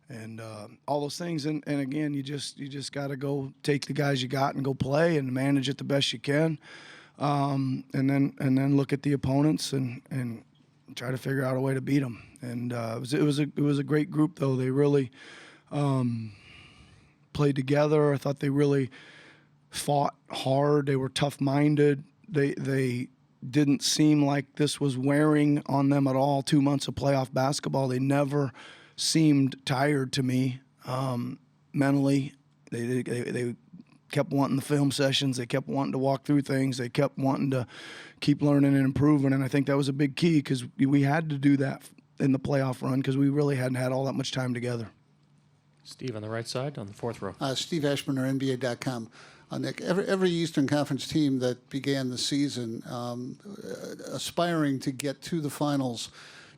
and all those things. And again, you just got to go take the guys you got and go play and manage it the best you can. And then look at the opponents and try to figure out a way to beat them. And it was a great group, though. They really played together. I thought they really fought hard. They were tough-minded. They didn't seem like this was wearing on them at all. 2 months of playoff basketball. They never seemed tired to me mentally. They kept wanting the film sessions. They kept wanting to walk through things. They kept wanting to keep learning and improving. And I think that was a big key because we had to do that in the playoff run because we really hadn't had all that much time together. Steve on the right side on the fourth row. Steve Ashburner, NBA.com. Nick, every Eastern Conference team that began the season aspiring to get to the finals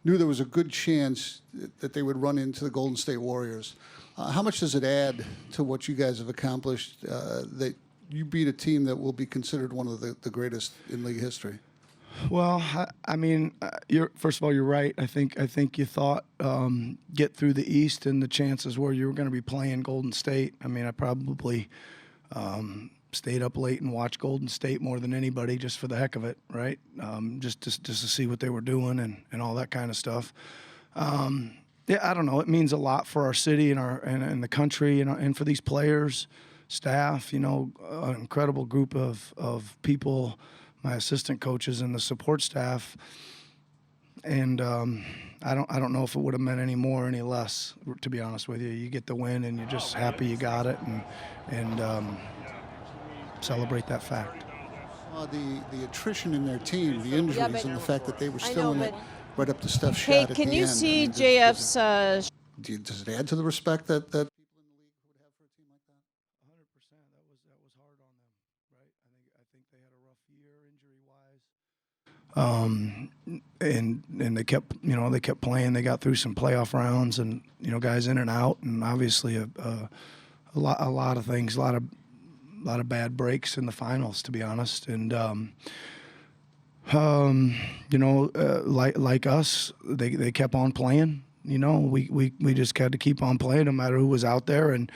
knew there was a good chance that they would run into the Golden State Warriors. How much does it add to what you guys have accomplished that you beat a team that will be considered one of the greatest in league history? Well, I mean, first of all, you're right. I think you thought get through the East and the chances were you were going to be playing Golden State. I mean, I probably stayed up late and watched Golden State more than anybody just for the heck of it, right? Just to see what they were doing and all that kind of stuff. Yeah, I don't know. It means a lot for our city and the country and for these players, staff. You know, an incredible group of people, my assistant coaches and the support staff. And I don't know if it would have meant any more or any less, to be honest with you. You get the win and you're just happy you got it and celebrate that fact. The attrition in their team, the injuries, and the fact that they were still in it right up to Steph's shot at the end. Hey, can you see JF's... does it add to the respect that people in the league would have for a team like that? 100%. That was hard on them, right? I think they had a rough year injury-wise. And they kept playing. They got through some playoff rounds and, you know, guys in and out, and obviously a lot of things, a lot of bad breaks in the finals, to be honest. And you know, like us, they kept on playing. You know, we just had to keep on playing no matter who was out there, and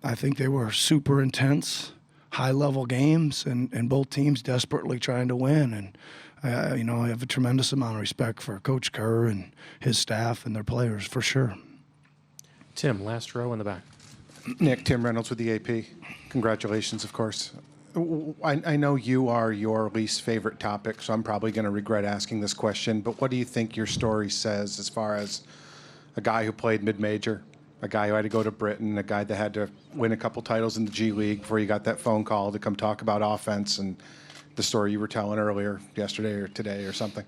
I think they were super intense, high-level games, and both teams desperately trying to win. And you know, I have a tremendous amount of respect for Coach Kerr and his staff and their players, for sure. Tim, last row in the back. Nick, Tim Reynolds with the AP. Congratulations, of course. I know you are your least favorite topic, so I'm probably going to regret asking this question, but what do you think your story says as far as a guy who played mid-major, a guy who had to go to Britain, a guy that had to win a couple titles in the G League before you got that phone call to come talk about offense and the story you were telling earlier, yesterday or today or something?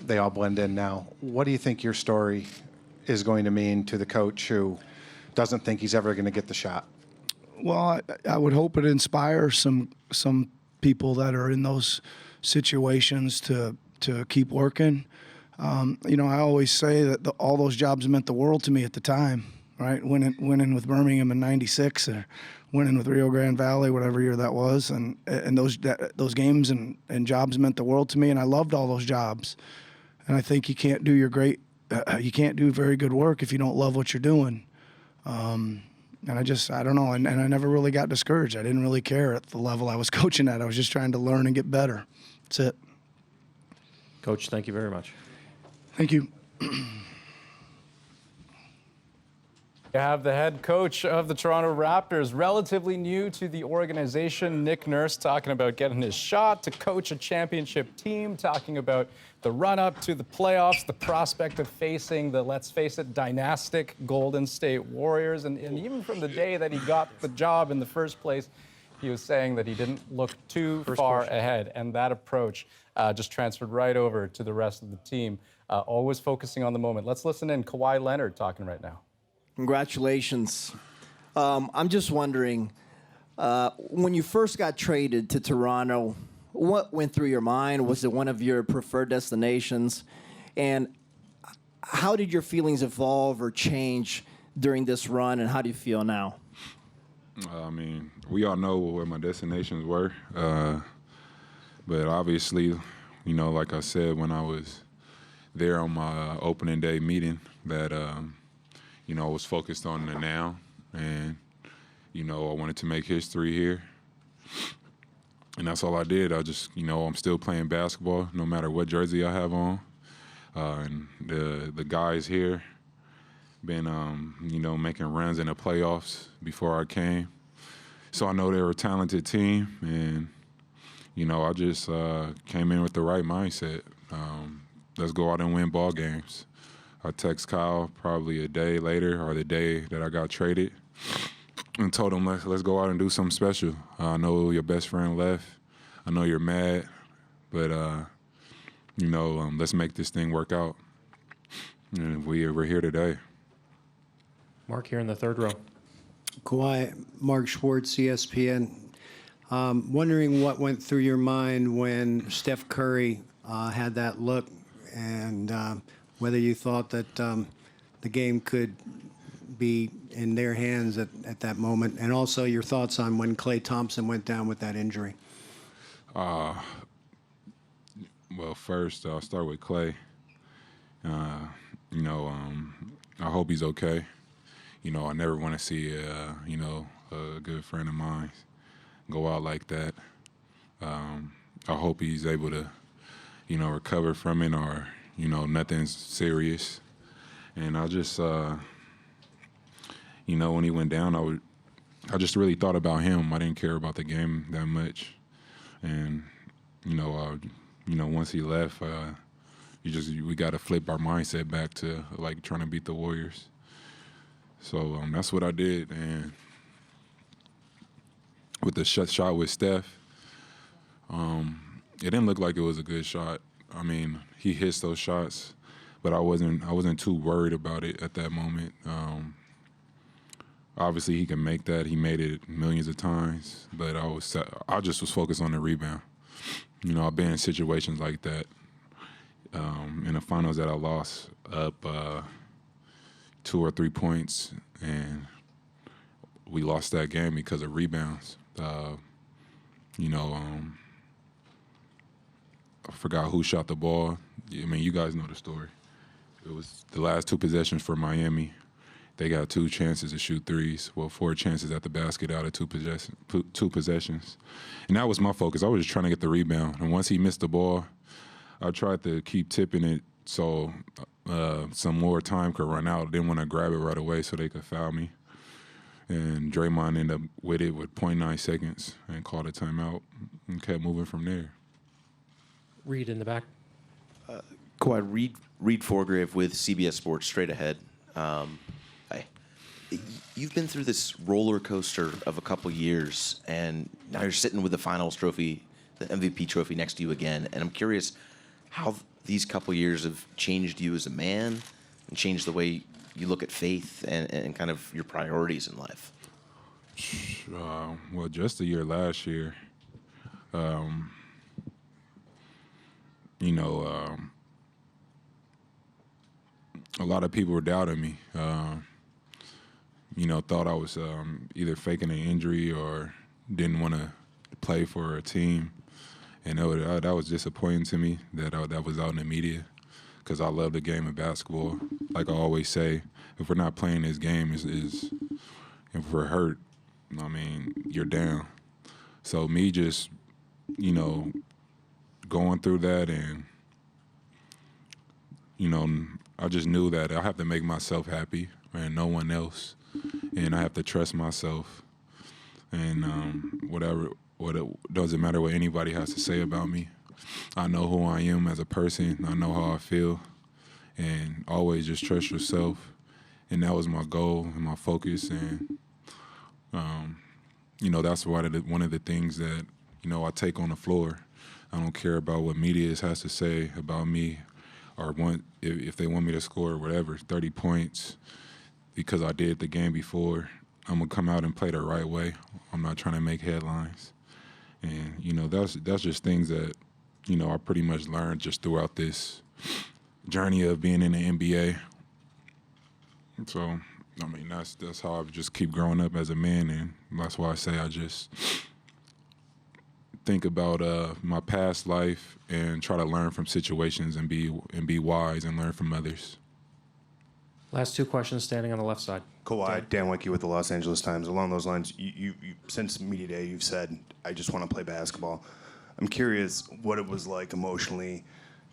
They all blend in now. What do you think your story is going to mean to the coach who doesn't think he's ever going to get the shot? Well, I would hope it inspires some people that are in those situations to keep working. I always say that all those jobs meant the world to me at the time, right? Winning with Birmingham in '96, or winning with Rio Grande Valley, whatever year that was, and those games and jobs meant the world to me, and I loved all those jobs. And I think you can't do very good work if you don't love what you're doing. And I don't know, and I never really got discouraged. I didn't really care at the level I was coaching at. I was just trying to learn and get better. That's it. Coach, thank you very much. Thank you. You have the head coach of the Toronto Raptors, relatively new to the organization, Nick Nurse, talking about getting his shot to coach a championship team, talking about the run-up to the playoffs, the prospect of facing the, let's face it, dynastic Golden State Warriors. And even from the day that he got the job in the first place, he was saying that he didn't look too far ahead. And that approach just transferred right over to the rest of the team, always focusing on the moment. Let's listen in. Kawhi Leonard talking right now. Congratulations. I'm just wondering, when you first got traded to Toronto, what went through your mind? Was it one of your preferred destinations? And how did your feelings evolve or change during this run, and how do you feel now? I mean, we all know where my destinations were. But obviously, like I said, when I was there on my opening day meeting, that I was focused on the now, and, I wanted to make history here. And that's all I did. I just, I'm still playing basketball no matter what jersey I have on. And the guys here been, making runs in the playoffs before I came. So I know they're a talented team, and, I just came in with the right mindset. Let's go out and win ball games. I text Kyle probably a day later or the day that I got traded and told him, let's go out and do something special. I know your best friend left. I know you're mad, but, let's make this thing work out. And we're here today. Mark here in the third row. Kawhi, Mark Schwartz, ESPN. Wondering what went through your mind when Steph Curry had that look, and whether you thought that the game could be in their hands at that moment, and also your thoughts on when Klay Thompson went down with that injury. Well, first, I'll start with Klay. I hope he's okay. I never want to see, a good friend of mine go out like that. I hope he's able to, recover from it, or, nothing's serious. And I just, when he went down, I just really thought about him. I didn't care about the game that much. And, once he left, we got to flip our mindset back to, trying to beat the Warriors. So that's what I did. And with the shot with Steph, it didn't look like it was a good shot. I mean, he hits those shots, but I wasn't too worried about it at that moment. Obviously, he can make that. He made it millions of times, but I just was focused on the rebound. I've been in situations like that in the finals that I lost up 2 or 3 points, and we lost that game because of rebounds. I forgot who shot the ball. I mean, you guys know the story. It was the last 2 possessions for Miami. They got 2 chances to shoot threes. Well, 4 chances at the basket out of 2 possessions. And that was my focus. I was just trying to get the rebound. And once he missed the ball, I tried to keep tipping it so some more time could run out. I didn't want to grab it right away so they could foul me. And Draymond ended up with it with 0.9 seconds and called a timeout and kept moving from there. Reed in the back. Kawhi, Reed Forgrave with CBS Sports Straight Ahead. You've been through this roller coaster of a couple years, and now you're sitting with the finals trophy, the MVP trophy next to you again. And I'm curious how these couple years have changed you as a man and changed the way you look at faith and kind of your priorities in life. Well, just the year last year, a lot of people were doubting me. Thought I was either faking an injury or didn't want to play for a team. And that was disappointing to me that was out in the media, because I love the game of basketball. Like I always say, if we're not playing this game, if we're hurt, you're down. So me just, going through that, and, I just knew that I have to make myself happy and no one else. And I have to trust myself. And it doesn't matter what anybody has to say about me. I know who I am as a person. I know how I feel. And always just trust yourself. And that was my goal and my focus. And, that's one of the things that, I take on the floor. I don't care about what media has to say about me, or if they want me to score whatever, 30 points, because I did the game before. I'm going to come out and play the right way. I'm not trying to make headlines. And, that's just things that, I pretty much learned just throughout this journey of being in the NBA. So, that's how I just keep growing up as a man, and that's why I say I just think about my past life and try to learn from situations and be wise and learn from others. Last two questions, standing on the left side. Kawhi, Dan Wicke with the Los Angeles Times. Along those lines, you since media day, you've said, I just want to play basketball. I'm curious what it was like emotionally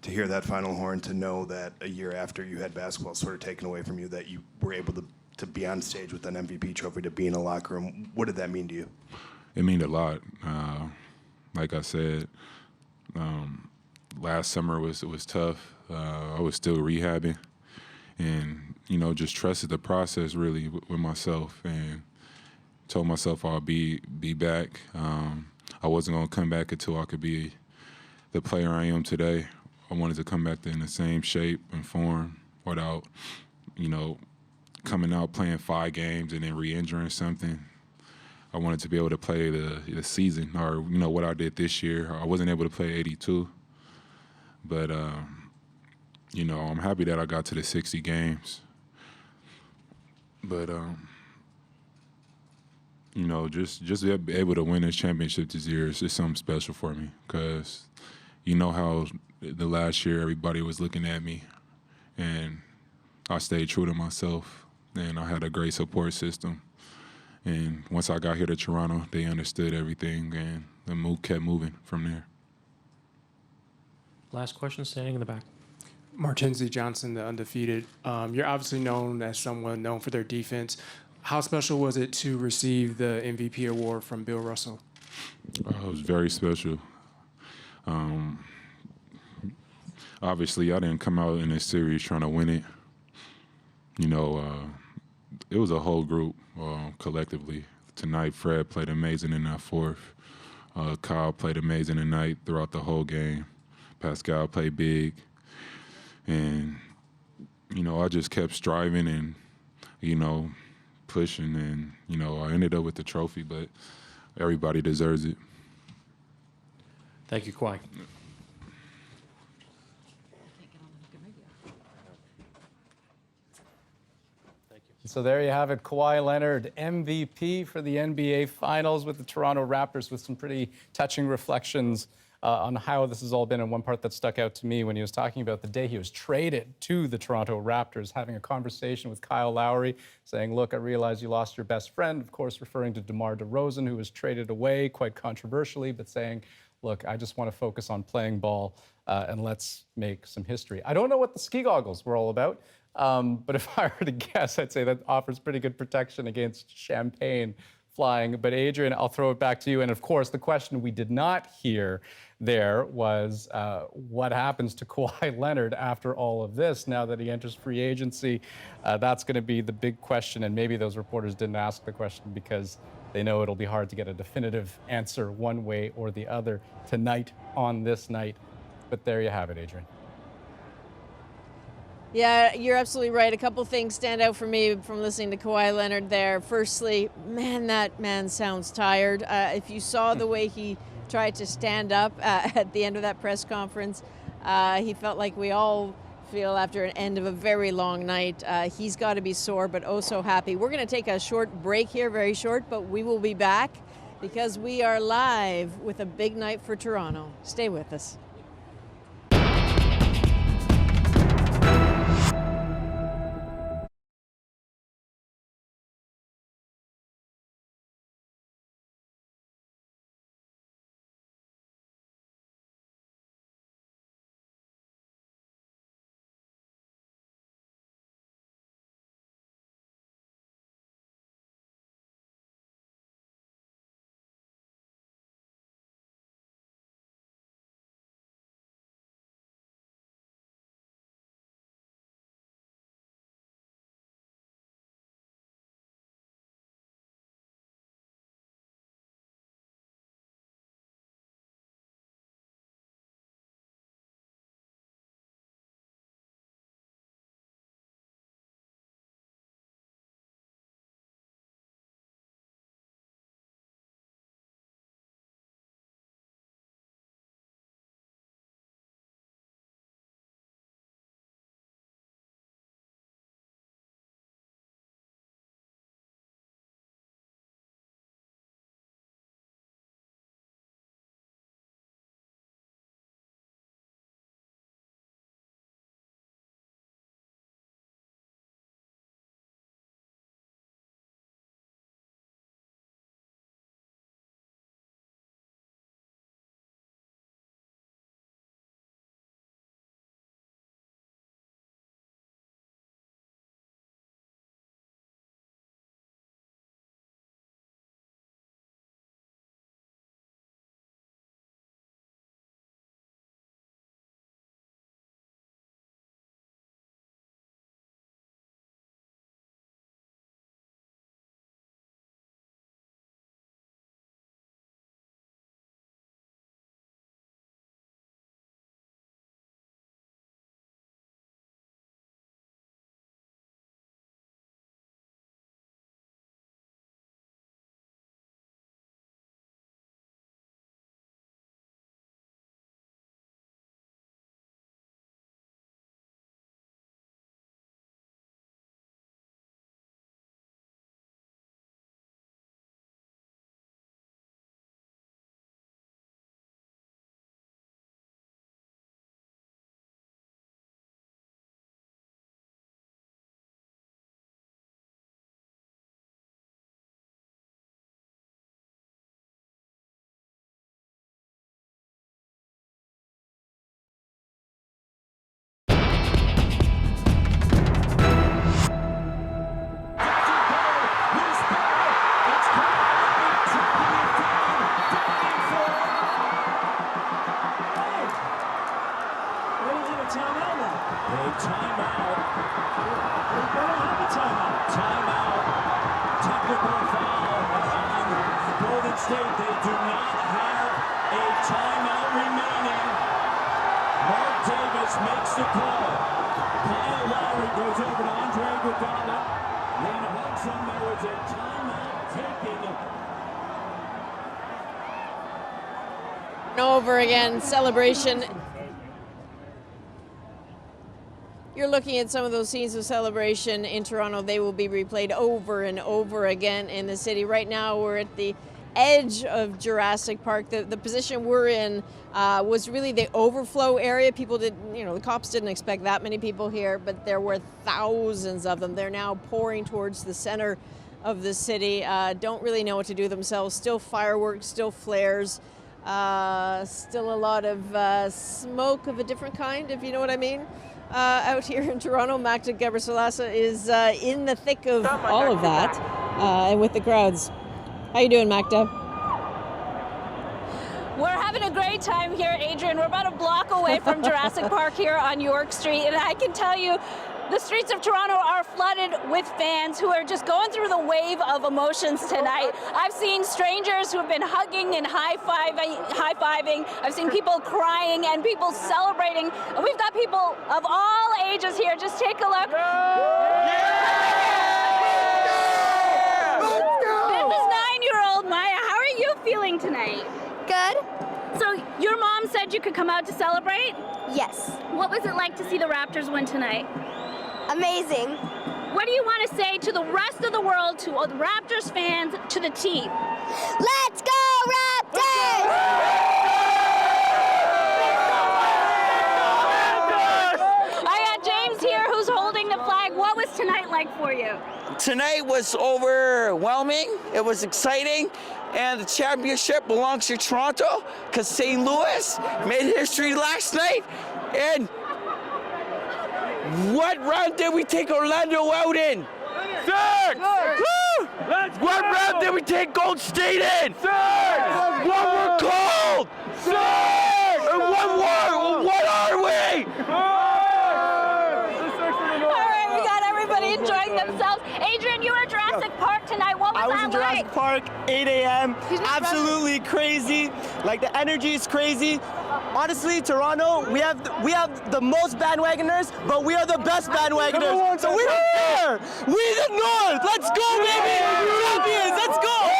to hear that final horn, to know that a year after you had basketball sort of taken away from you, that you were able to be on stage with an MVP trophy, to be in a locker room. What did that mean to you? It meant a lot. Like I said, last summer was tough. I was still rehabbing, and just trusted the process really with myself, and told myself I'll be back. I wasn't going to come back until I could be the player I am today. I wanted to come back in the same shape and form without, coming out playing 5 games and then re-injuring something. I wanted to be able to play the season, or, what I did this year. I wasn't able to play 82, but, I'm happy that I got to the 60 games. But, just be able to win this championship this year is just something special for me, because how the last year everybody was looking at me, and I stayed true to myself, and I had a great support system. And once I got here to Toronto, they understood everything, and the move kept moving from there. Last question, standing in the back. Martenzie Johnson, the undefeated. You're obviously known as someone known for their defense. How special was it to receive the MVP award from Bill Russell? It was very special. Obviously, I didn't come out in this series trying to win it. It was a whole group collectively. Tonight, Fred played amazing in that fourth. Kyle played amazing tonight throughout the whole game. Pascal played big. And, I just kept striving and, pushing. And, I ended up with the trophy, but everybody deserves it. Thank you, Kawhi. So there you have it, Kawhi Leonard, MVP for the NBA Finals with the Toronto Raptors, with some pretty touching reflections on how this has all been. And one part that stuck out to me when he was talking about the day he was traded to the Toronto Raptors, having a conversation with Kyle Lowry, saying, look, I realize you lost your best friend, of course, referring to DeMar DeRozan, who was traded away quite controversially, but saying, look, I just want to focus on playing ball and let's make some history. I don't know what the ski goggles were all about. But if I were to guess, I'd say that offers pretty good protection against champagne flying. But Adrian, I'll throw it back to you. And of course, the question we did not hear there was what happens to Kawhi Leonard after all of this, now that he enters free agency? That's going to be the big question. And maybe those reporters didn't ask the question because they know it'll be hard to get a definitive answer one way or the other tonight on this night. But there you have it, Adrian. Yeah, you're absolutely right. A couple things stand out for me from listening to Kawhi Leonard there. Firstly, man, that man sounds tired. If you saw the way he tried to stand up at the end of that press conference, he felt like we all feel after an end of a very long night. He's got to be sore, but oh so happy. We're going to take a short break here, very short, but we will be back because we are live with a big night for Toronto. Stay with us. Over again, celebration. You're looking at some of those scenes of celebration in Toronto. They will be replayed over and over again in the city. Right now, we're at the edge of Jurassic Park. The position we're in was really the overflow area. People didn't, the cops didn't expect that many people here, but there were thousands of them. They're now pouring towards the center of the city. Don't really know what to do themselves. Still fireworks, still flares. Still a lot of smoke of a different kind, if you know what I mean. Out here in Toronto, Magda Gebrselassie is in the thick of all of that and with the crowds. How you doing, Magda? We're having a great time here, Adrian. We're about a block away from Jurassic Park here on York Street, and I can tell you, the streets of Toronto are flooded with fans who are just going through the wave of emotions tonight. I've seen strangers who have been hugging and high-fiving. I've seen people crying and people celebrating. And we've got people of all ages here. Just take a look. This is 9-year-old Maya. How are you feeling tonight? Good. So your mom said you could come out to celebrate? Yes. What was it like to see the Raptors win tonight? Amazing. What do you want to say to the rest of the world, to all the Raptors fans, to the team? Let's go, Raptors! I got James here who's holding the flag. What was tonight like for you? Tonight was overwhelming. It was exciting. And the championship belongs to Toronto because St. Louis made history last night. And what round did we take Orlando out in? Third! Woo! What round did we take Gold State in? Third! What we're called? Third! And what are we? All right, we got everybody enjoying themselves. Adrian, you were at Jurassic Park tonight. What was I was that in Jurassic like? Park, 8 a.m. Absolutely crazy. Like the energy is crazy. Honestly, Toronto, we have the most bandwagoners, but we are the best bandwagoners. So we're here. We the North. Let's go, baby. Champions. Let's go.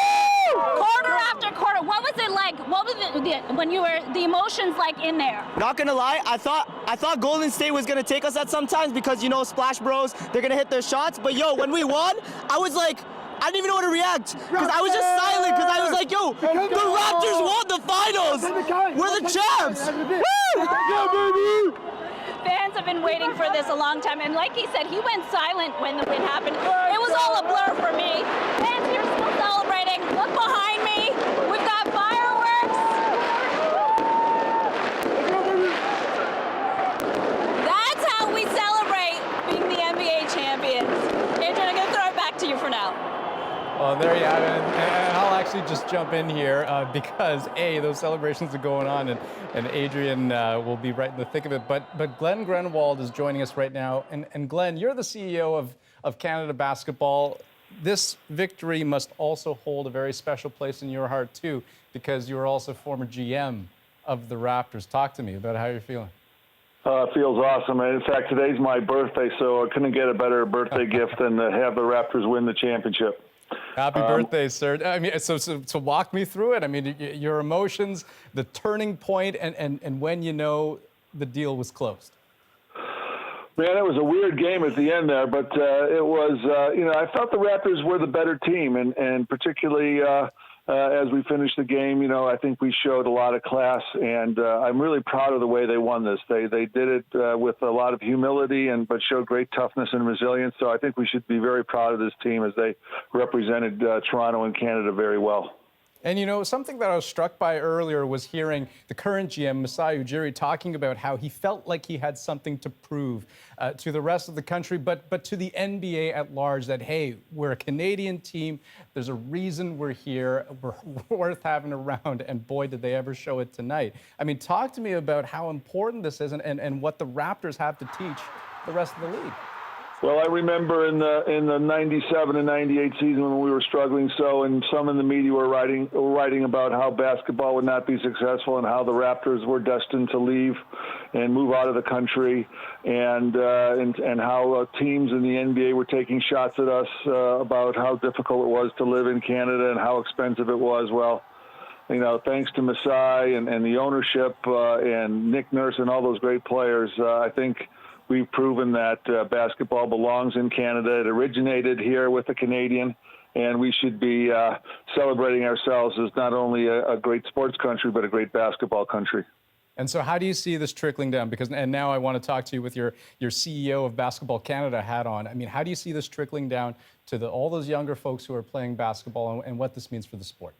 Quarter after quarter, what was it like? What was the emotions like in there? Not gonna lie, I thought Golden State was gonna take us at some times because you know Splash Bros, they're gonna hit their shots. But yo, when we won, I was like, I didn't even know how to react because I was just silent because I was like, yo, the Raptors won the finals. We're the champs. Woo! Fans have been waiting for this a long time, and like he said, he went silent when the win happened. It was all a blur for me. Fans here still celebrating. Look behind me. We've got fireworks. That's how we celebrate being the NBA champions. Adrian, I'm going to throw it back to you for now. Well, there you have it. And I'll actually just jump in here because, A, those celebrations are going on, and Adrian will be right in the thick of it. But Glenn Grunwald is joining us right now. And Glenn, you're the CEO of Canada Basketball. This victory must also hold a very special place in your heart, too, because you were also former GM of the Raptors. Talk to me about how you're feeling. It feels awesome. In fact, today's my birthday, so I couldn't get a better birthday gift than to have the Raptors win the championship. Happy birthday, sir. I mean, so walk me through it. I mean, your emotions, the turning point, and when you know the deal was closed. Man, it was a weird game at the end there, but it was, I thought the Raptors were the better team, and particularly as we finished the game, I think we showed a lot of class, and I'm really proud of the way they won this. They did it with a lot of humility, but showed great toughness and resilience. So I think we should be very proud of this team as they represented Toronto and Canada very well. And something that I was struck by earlier was hearing the current GM, Masai Ujiri, talking about how he felt like he had something to prove to the rest of the country, but to the NBA at large, that, hey, we're a Canadian team. There's a reason we're here. We're worth having around. And boy, did they ever show it tonight. I mean, talk to me about how important this is and what the Raptors have to teach the rest of the league. Well, I remember in the 97 and 98 season when we were struggling so, and some in the media were writing about how basketball would not be successful and how the Raptors were destined to leave and move out of the country, and how teams in the NBA were taking shots at us about how difficult it was to live in Canada and how expensive it was. Well, thanks to Masai and the ownership and Nick Nurse and all those great players, I think we've proven that basketball belongs in Canada. It originated here with a Canadian, and we should be celebrating ourselves as not only a great sports country, but a great basketball country. And so how do you see this trickling down? And now I want to talk to you with your CEO of Basketball Canada hat on. I mean, how do you see this trickling down to all those younger folks who are playing basketball and what this means for the sport?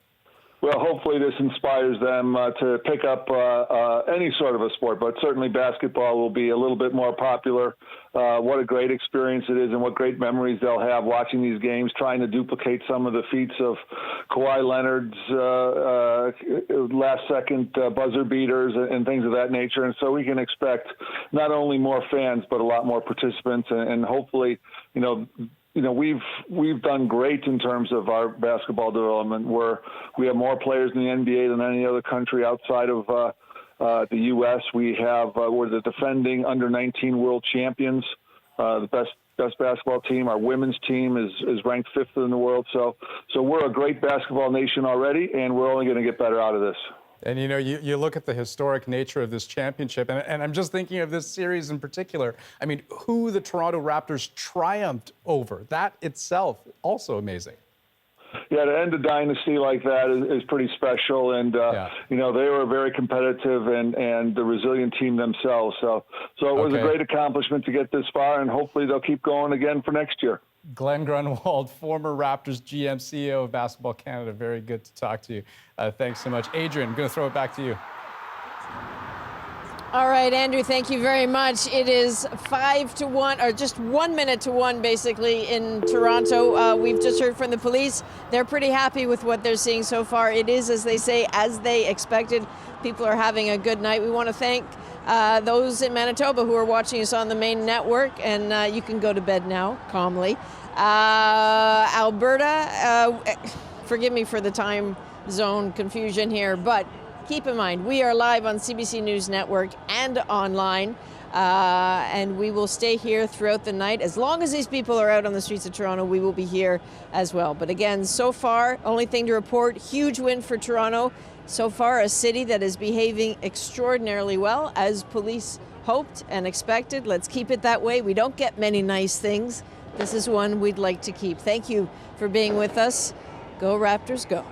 Well, hopefully this inspires them to pick up any sort of a sport, but certainly basketball will be a little bit more popular. What a great experience it is and what great memories they'll have watching these games, trying to duplicate some of the feats of Kawhi Leonard's last-second buzzer beaters and things of that nature. And so we can expect not only more fans, but a lot more participants, and hopefully, we've done great in terms of our basketball development, where we have more players in the NBA than any other country outside of the U.S. We're the defending under-19 world champions, the best basketball team. Our women's team is ranked 5th in the world. So we're a great basketball nation already, and we're only going to get better out of this. And you look at the historic nature of this championship, and I'm just thinking of this series in particular. I mean, who the Toronto Raptors triumphed over, that itself also amazing. Yeah, to end a dynasty like that is pretty special, and they were very competitive and the resilient team themselves. So it was a great accomplishment to get this far, and hopefully they'll keep going again for next year. Glenn Grunwald, former Raptors GM, CEO of Basketball Canada. Very good to talk to you. Thanks so much. Adrian, I'm going to throw it back to you. All right, Andrew, thank you very much. It is 5-1, or just 1 minute to 1, basically, in Toronto. We've just heard from the police. They're pretty happy with what they're seeing so far. It is, as they say, as they expected. People are having a good night. We want to thank those in Manitoba who are watching us on the main network, and you can go to bed now, calmly. Alberta, forgive me for the time zone confusion here, but keep in mind, we are live on CBC News Network and online, and we will stay here throughout the night. As long as these people are out on the streets of Toronto, we will be here as well. But again, so far, only thing to report, huge win for Toronto. So far, a city that is behaving extraordinarily well, as police hoped and expected. Let's keep it that way. We don't get many nice things. This is one we'd like to keep. Thank you for being with us. Go Raptors, go.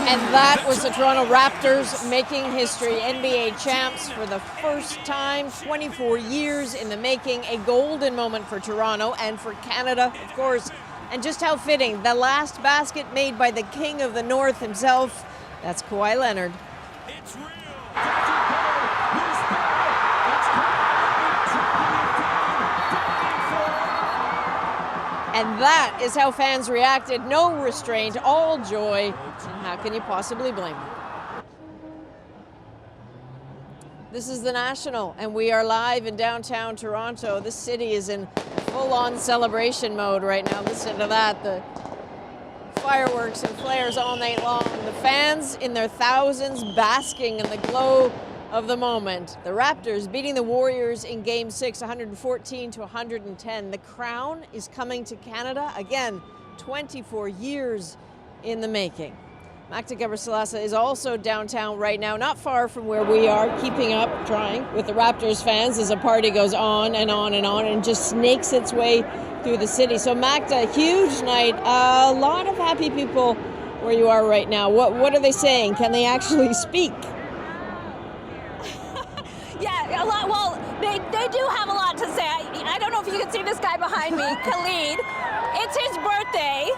And that was the Toronto Raptors making history, NBA champs for the first time, 24 years in the making, a golden moment for Toronto and for Canada, of course. And just how fitting, the last basket made by the king of the North himself, that's Kawhi Leonard. And that is how fans reacted. No restraint, all joy. And how can you possibly blame them? This is the National, and we are live in downtown Toronto. This city is in full-on celebration mode right now. Listen to that. The fireworks and flares all night long. The fans in their thousands basking in the glow of the moment. The Raptors beating the Warriors in Game 6, 114-110. The crown is coming to Canada. Again, 24 years in the making. Magda Gebrselassie is also downtown right now, not far from where we are, keeping up, trying, with the Raptors fans as a party goes on and on and on and just snakes its way through the city. So Magda, huge night, a lot of happy people where you are right now. What are they saying? Can they actually speak? Yeah, a lot. Well, they do have a lot to say. I don't know if you can see this guy behind me, Khalid. It's his birthday,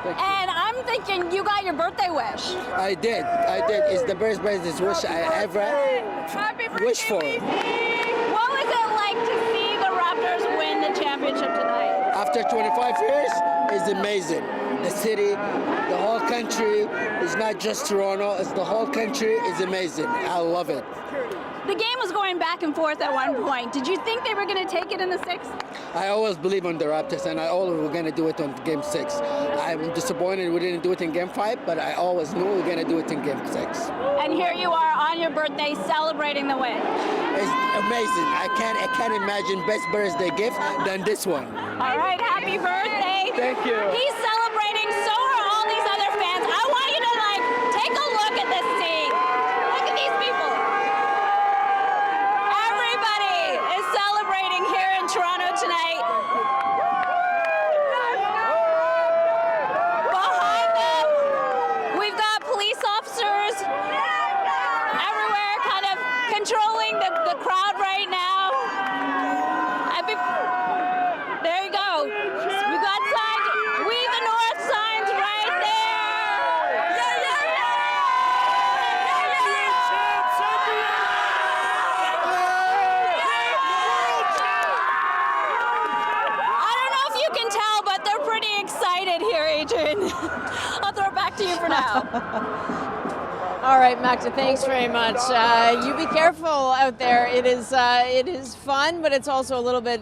and I'm thinking you got your birthday wish. I did. It's the best birthday wish I ever wished for. What was it like to see the Raptors win the championship tonight? After 25 years, it's amazing. The city, the whole country, it's not just Toronto, it's the whole country. It's amazing. I love it. The game was going back and forth at one point. Did you think they were going to take it in the sixth? I always believe in the Raptors, and I always were going to do it on Game 6. I'm disappointed we didn't do it in Game 5, but I always knew we were going to do it in Game 6. And here you are on your birthday celebrating the win. It's amazing. I can't imagine best birthday gift than this one. All right, happy birthday. Thank you. He's celebrating, so are all these other fans. I want you to take a look at this scene. Look at these people. Everybody is celebrating here in Toronto tonight. Behind them, we've got police officers everywhere kind of controlling the crowd right now. There you go. We've got signs, We the North signs right there. I don't know if you can tell, but they're pretty excited here, Adrian. I'll throw it back to you for now. All right, Magda, thanks very much. You be careful out there. It is fun, but it's also a little bit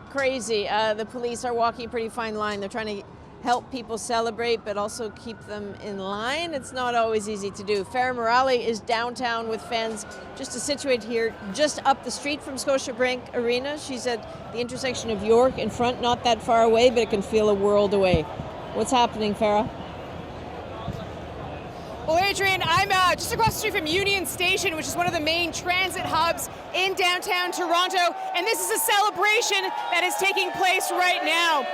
crazy. The police are walking a pretty fine line. They're trying to help people celebrate, but also keep them in line. It's not always easy to do. Farah Morali is downtown with fans just to situate here, just up the street from Scotiabank Arena. She's at the intersection of York in front, not that far away, but it can feel a world away. What's happening, Farah? Well, Adrian, I'm just across the street from Union Station, which is one of the main transit hubs in downtown Toronto, and this is a celebration that is taking place right now.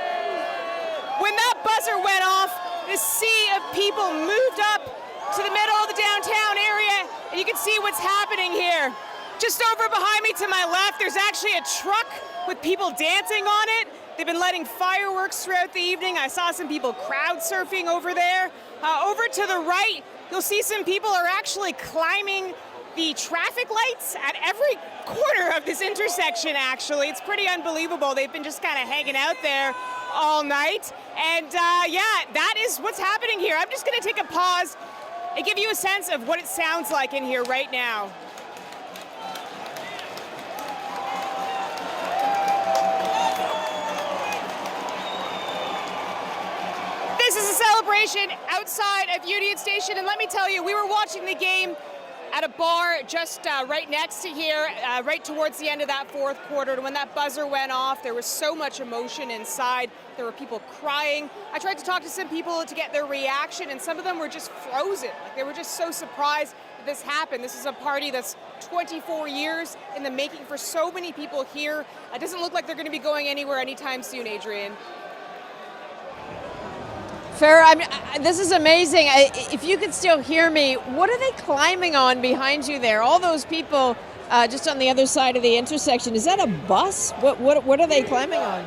When that buzzer went off, the sea of people moved up to the middle of the downtown area, and you can see what's happening here. Just over behind me to my left, there's actually a truck with people dancing on it. They've been lighting fireworks throughout the evening. I saw some people crowd surfing over there. Over to the right, you'll see some people are actually climbing the traffic lights at every corner of this intersection, actually. It's pretty unbelievable. They've been just kind of hanging out there all night. And yeah, that is what's happening here. I'm just going to take a pause and give you a sense of what it sounds like in here right now. This is a celebration outside of Union Station, and let me tell you, we were watching the game at a bar just right next to here, right towards the end of that fourth quarter. And when that buzzer went off, there was so much emotion inside. There were people crying. I tried to talk to some people to get their reaction, and some of them were just frozen. Like, they were just so surprised that this happened. This is a party that's 24 years in the making for so many people here. It doesn't look like they're going to be going anywhere anytime soon, Adrian. Farrah, this is amazing. If you could still hear me, what are they climbing on behind you there? All those people just on the other side of the intersection. Is that a bus? What are they climbing on?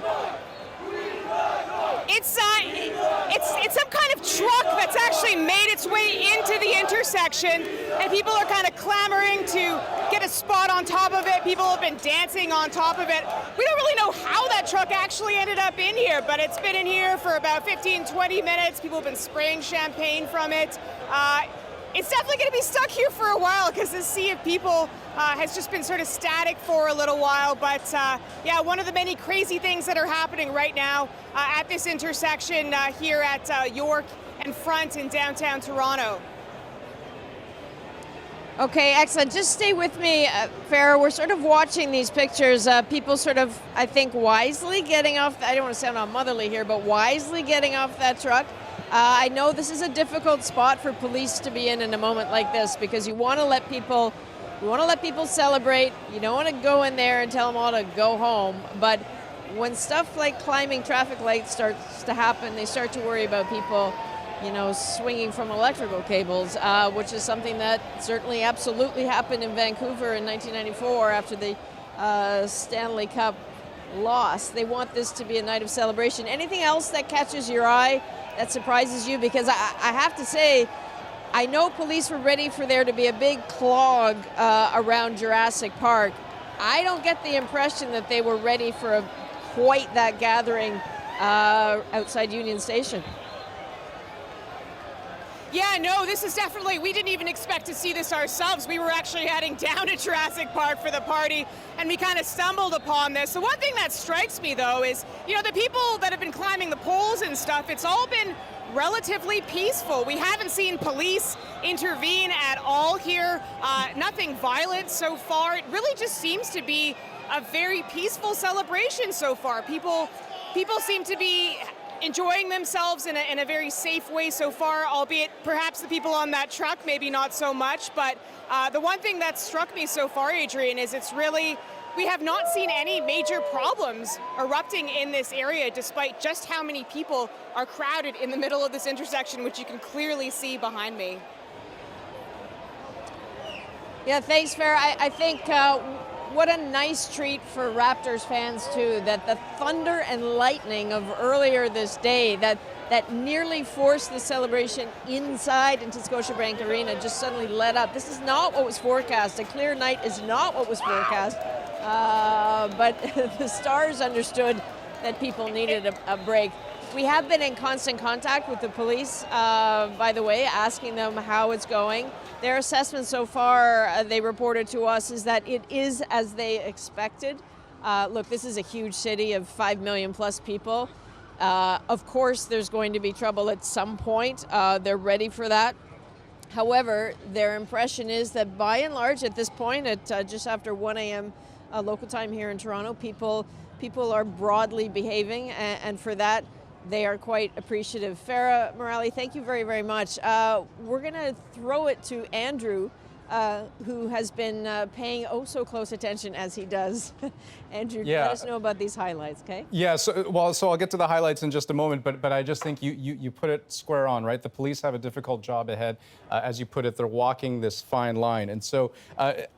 It's some kind of truck that's actually made its way into the intersection, and people are kind of clamoring to get a spot on top of it. People have been dancing on top of it. We don't really know how that truck actually ended up in here, but it's been in here for about 15, 20 minutes. People have been spraying champagne from it. It's definitely going to be stuck here for a while because this sea of people has just been sort of static for a little while. But yeah, one of the many crazy things that are happening right now at this intersection here at York and Front in downtown Toronto. Okay, excellent. Just stay with me, Farrah. We're sort of watching these pictures. People sort of, I think, wisely getting off, I don't want to sound unmotherly here, but wisely getting off that truck. I know this is a difficult spot for police to be in a moment like this because you want to let people celebrate. You don't want to go in there and tell them all to go home. But when stuff like climbing traffic lights starts to happen, they start to worry about people, swinging from electrical cables, which is something that certainly absolutely happened in Vancouver in 1994 after the Stanley Cup loss. They want this to be a night of celebration. Anything else that catches your eye that surprises you? Because I have to say, I know police were ready for there to be a big clog around Jurassic Park. I don't get the impression that they were ready for quite that gathering outside Union Station. Yeah, no, this is definitely, we didn't even expect to see this ourselves. We were actually heading down to Jurassic Park for the party, and we kind of stumbled upon this. So one thing that strikes me, though, is, the people that have been climbing the poles and stuff, it's all been relatively peaceful. We haven't seen police intervene at all here, nothing violent so far. It really just seems to be a very peaceful celebration so far. People seem to be enjoying themselves in a very safe way so far, albeit perhaps the people on that truck maybe not so much. But the one thing that struck me so far, Adrian, is we have not seen any major problems erupting in this area despite just how many people are crowded in the middle of this intersection, which you can clearly see behind me. Yeah, thanks, Farrah. I think what a nice treat for Raptors fans, too, that the thunder and lightning of earlier this day that nearly forced the celebration inside into Scotiabank Arena just suddenly let up. This is not what was forecast. A clear night is not what was forecast. But the Stars understood that people needed a break. We have been in constant contact with the police, by the way, asking them how it's going. Their assessment so far, they reported to us, is that it is as they expected. Look, this is a huge city of 5 million plus people. Of course, there's going to be trouble at some point. They're ready for that. However, their impression is that by and large at this point, at just after 1 a.m. Local time here in Toronto, people are broadly behaving, and for that, they are quite appreciative. Farrah Morali, thank you very, very much. We're going to throw it to Andrew, who has been paying so close attention as he does. Andrew, let us know about these highlights, okay? Yeah, so I'll get to the highlights in just a moment, but I just think you put it square on, right? The police have a difficult job ahead. As you put it, they're walking this fine line. And so,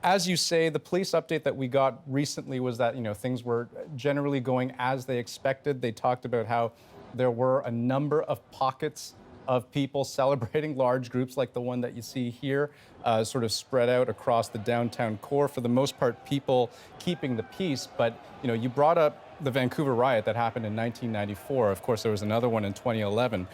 as you say, the police update that we got recently was that, things were generally going as they expected. They talked about how there were a number of pockets of people celebrating, large groups like the one that you see here, sort of spread out across the downtown core. For the most part, people keeping the peace. But, you brought up the Vancouver riot that happened in 1994. Of course, there was another one in 2011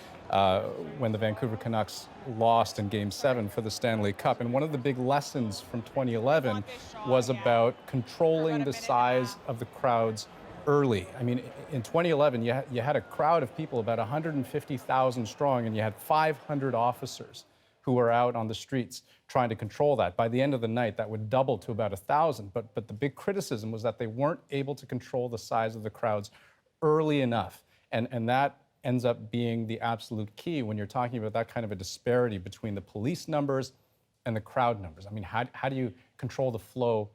when the Vancouver Canucks lost in Game 7 for the Stanley Cup. And one of the big lessons from 2011 was about controlling the size of the crowds early. I mean, in 2011, you had a crowd of people about 150,000 strong, and you had 500 officers who were out on the streets trying to control that. By the end of the night, that would double to about 1,000. But the big criticism was that they weren't able to control the size of the crowds early enough. And that ends up being the absolute key when you're talking about that kind of a disparity between the police numbers and the crowd numbers. I mean, how do you control the flow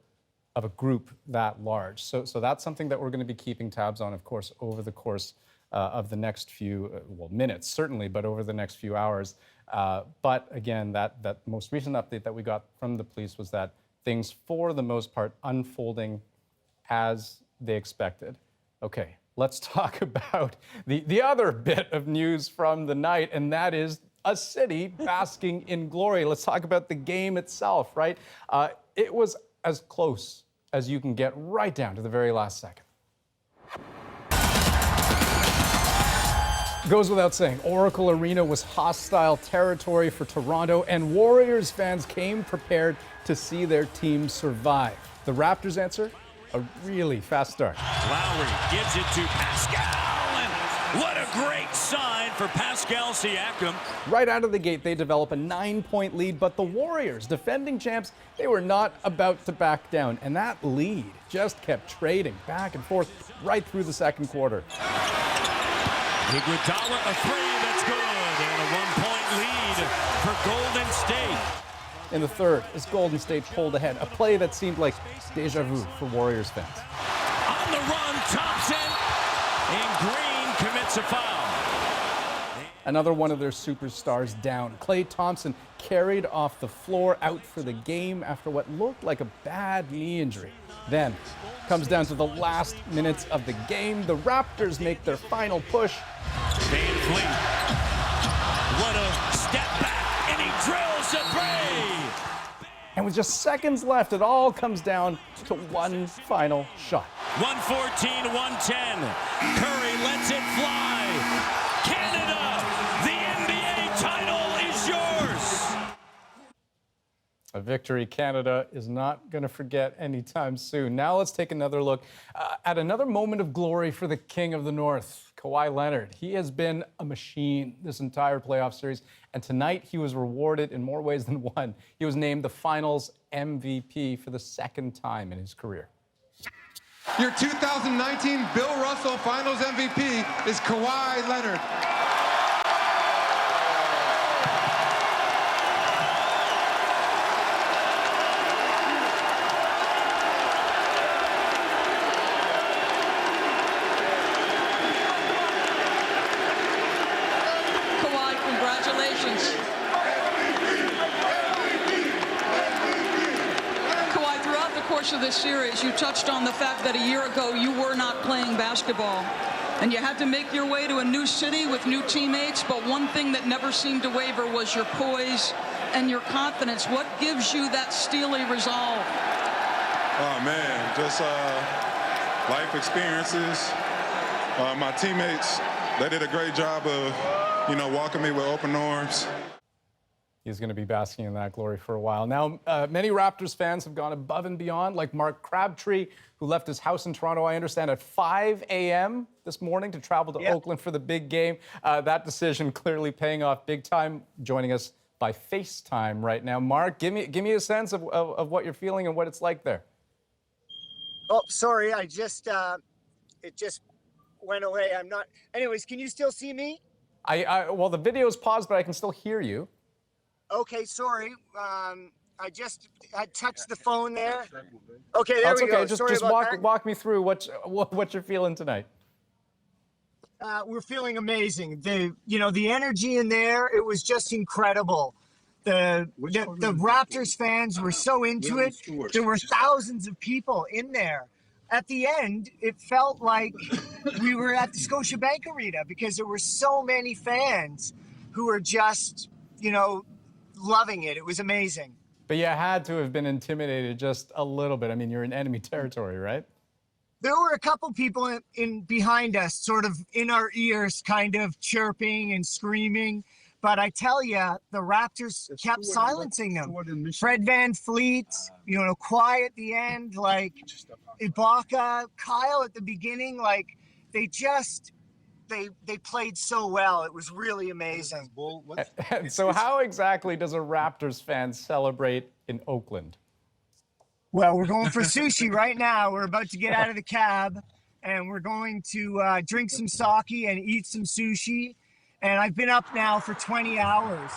of a group that large? So that's something that we're going to be keeping tabs on, of course, over the course of the next few, minutes certainly, but over the next few hours. But again, that most recent update that we got from the police was that things, for the most part, unfolding as they expected. Okay, let's talk about the other bit of news from the night, and that is a city basking in glory. Let's talk about the game itself, right? It was as close as you can get, right down to the very last second. Goes without saying, Oracle Arena was hostile territory for Toronto, and Warriors fans came prepared to see their team survive. The Raptors answer? A really fast start. Lowry gives it to Pascal, and what a great sign for Pascal Siakam. Right out of the gate, they develop a 9-point lead, but the Warriors, defending champs, they were not about to back down, and that lead just kept trading back and forth right through the second quarter. Iguodala, a three that's good, and a 1-point lead for Golden State. In the third, as Golden State pulled ahead, a play that seemed like deja vu for Warriors fans. On the run, Thompson, and Green commits a foul. Another one of their superstars down. Klay Thompson carried off the floor, out for the game after what looked like a bad knee injury. Then comes down to the last minutes of the game. The Raptors make their final push. Van Fleet, what a step back, and he drills a three. And with just seconds left, it all comes down to one final shot. 114, 110. Curry lets it fly. Canada, the NBA title is yours. A victory Canada is not going to forget anytime soon. Now let's take another look at another moment of glory for the King of the North, Kawhi Leonard. He has been a machine this entire playoff series, and tonight he was rewarded in more ways than one. He was named the Finals MVP for the second time in his career. Your 2019 Bill Russell Finals MVP is Kawhi Leonard. Of this series, you touched on the fact that a year ago you were not playing basketball and you had to make your way to a new city with new teammates, but one thing that never seemed to waver was your poise and your confidence. What gives you that steely resolve? Oh man, just life experiences. My teammates, they did a great job of, welcoming me with open arms. He's going to be basking in that glory for a while. Now, many Raptors fans have gone above and beyond, like Mark Crabtree, who left his house in Toronto, I understand, at 5 a.m. this morning to travel to Oakland for the big game. That decision clearly paying off big time. Joining us by FaceTime right now. Mark, give me a sense of what you're feeling and what it's like there. Oh, sorry, I just it just went away. I'm not. Anyways, can you still see me? Well, the video's paused, but I can still hear you. Okay, sorry. I touched the phone there. Okay, there we go. Just Sorry about that. walk me through what you're feeling tonight. We're feeling amazing. The energy in there, it was just incredible. The Raptors fans were so into it. There were thousands of people in there. At the end, it felt like we were at the Scotiabank Arena because there were so many fans who were just, loving it. It was amazing. But you had to have been intimidated just a little bit. I mean, you're in enemy territory, right? There were a couple people in behind us, sort of in our ears, kind of chirping and screaming. But I tell you, the Raptors kept silencing them. Fred Van Fleet, Kawhi at the end, like Ibaka, Kyle at the beginning, like they played so well. It was really amazing. So how exactly does a Raptors fan celebrate in Oakland? Well, we're going for sushi right now. We're about to get out of the cab, and we're going to drink some sake and eat some sushi. And I've been up now for 20 hours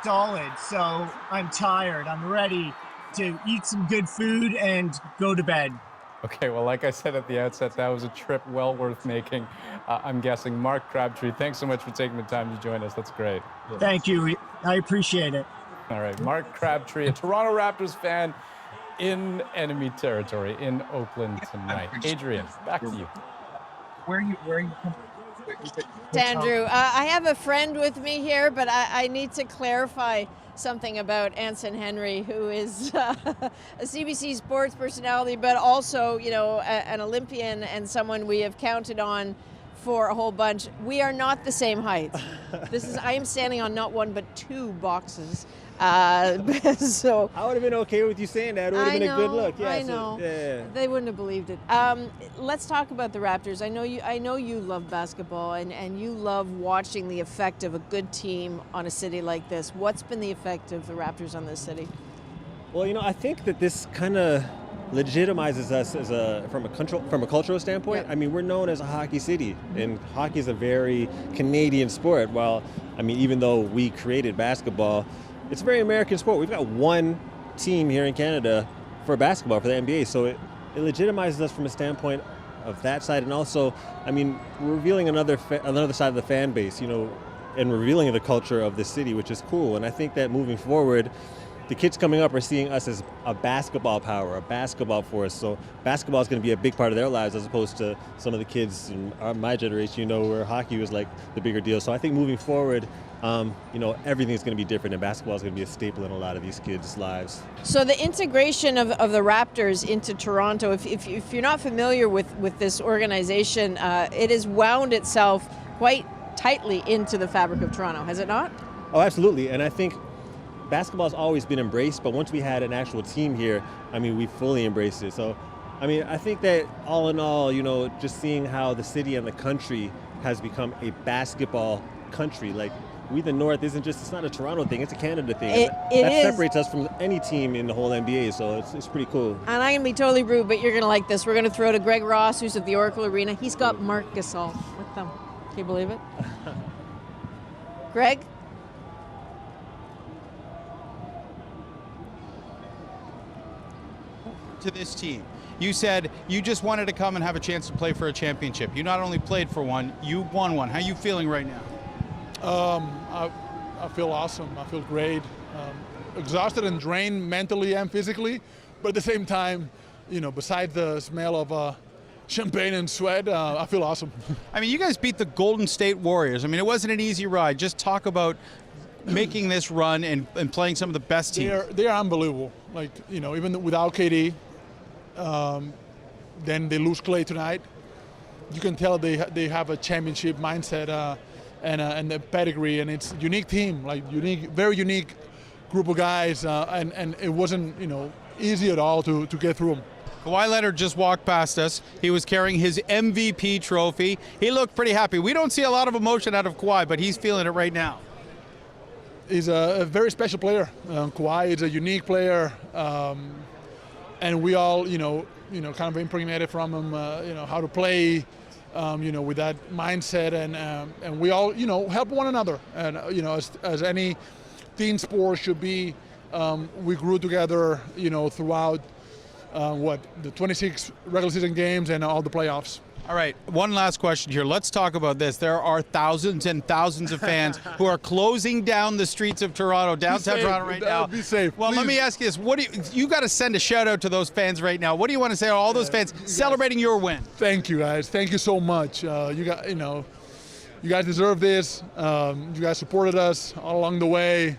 solid, so I'm tired. I'm ready to eat some good food and go to bed. Okay, well, like I said at the outset, that was a trip well worth making. I'm guessing. Mark Crabtree, thanks so much for taking the time to join us. That's great. Thank you. I appreciate it. All right, Mark Crabtree, a Toronto Raptors fan in enemy territory in Oakland tonight. Adrian, back to you. Where are you Andrew, I have a friend with me here, but I need to clarify something about Anson Henry, who is a CBC sports personality, but also, you know, an Olympian and someone we have counted on for a whole bunch. We are not the same height. I am standing on not one, but two boxes. So I would have been okay with you saying that. It would have been a good look. Yeah, I know. They wouldn't have believed it. Let's talk about the Raptors. I know you love basketball and you love watching the effect of a good team on a city like this. What's been the effect of the Raptors on this city? Well, you know, I think that this kind of legitimizes us as from a cultural standpoint. Yeah. I mean, we're known as a hockey city, and hockey is a very Canadian sport. While, I mean, even though we created basketball, it's a very American sport. We've got one team here in Canada for basketball, for the NBA, so it legitimizes us from a standpoint of that side. And also, I mean, we're revealing another side of the fan base, you know, and revealing the culture of the city, which is cool. And I think that moving forward, the kids coming up are seeing us as a basketball power, a basketball force. So basketball is going to be a big part of their lives, as opposed to some of the kids in my generation, you know, where hockey was like the bigger deal. So I think moving forward, you know, everything's going to be different, and basketball is going to be a staple in a lot of these kids' lives. So the integration of the Raptors into Toronto, if you're not familiar with this organization, it has wound itself quite tightly into the fabric of Toronto, has it not? Oh, absolutely. And I think basketball has always been embraced, but once we had an actual team here, I mean, we fully embraced it. So, I mean, I think that all in all, you know, just seeing how the city and the country has become a basketball country, like, we the North it's not a Toronto thing, it's a Canada thing. That separates us from any team in the whole NBA, so it's pretty cool. And I'm going to be totally rude, but you're going to like this. We're going to throw to Greg Ross, who's at the Oracle Arena. He's got Marc Gasol with them. Can you believe it? Greg? To this team. You said you just wanted to come and have a chance to play for a championship. You not only played for one, you won one. How are you feeling right now? I feel awesome. I feel great. Exhausted and drained mentally and physically, but at the same time, you know, besides the smell of champagne and sweat, I feel awesome. I mean, you guys beat the Golden State Warriors. I mean, it wasn't an easy ride. Just talk about making this run and playing some of the best teams. They are unbelievable. Like, you know, even without KD, then they lose Clay tonight. You can tell they have a championship mindset and the pedigree, and it's a unique team, like very unique group of guys, and it wasn't, you know, easy at all to get through them. Kawhi Leonard just walked past us. He was carrying his MVP trophy. He looked pretty happy. We don't see a lot of emotion out of Kawhi, but he's feeling it right now. He's a very special player. Kawhi is a unique player, and we all, you know, kind of impregnated from him, you know, how to play, you know, with that mindset, and we all, you know, help one another, and you know, as any team sport should be. We grew together, you know, throughout the 26 regular season games and all the playoffs. All right, one last question here. Let's talk about this. There are thousands and thousands of fans who are closing down the streets of Toronto, downtown Toronto right now. Be safe. Well, please. Let me ask you this. You got to send a shout out to those fans right now. What do you want to say to all those fans celebrating your win? Thank you, guys. Thank you so much. You guys deserve this. You guys supported us all along the way.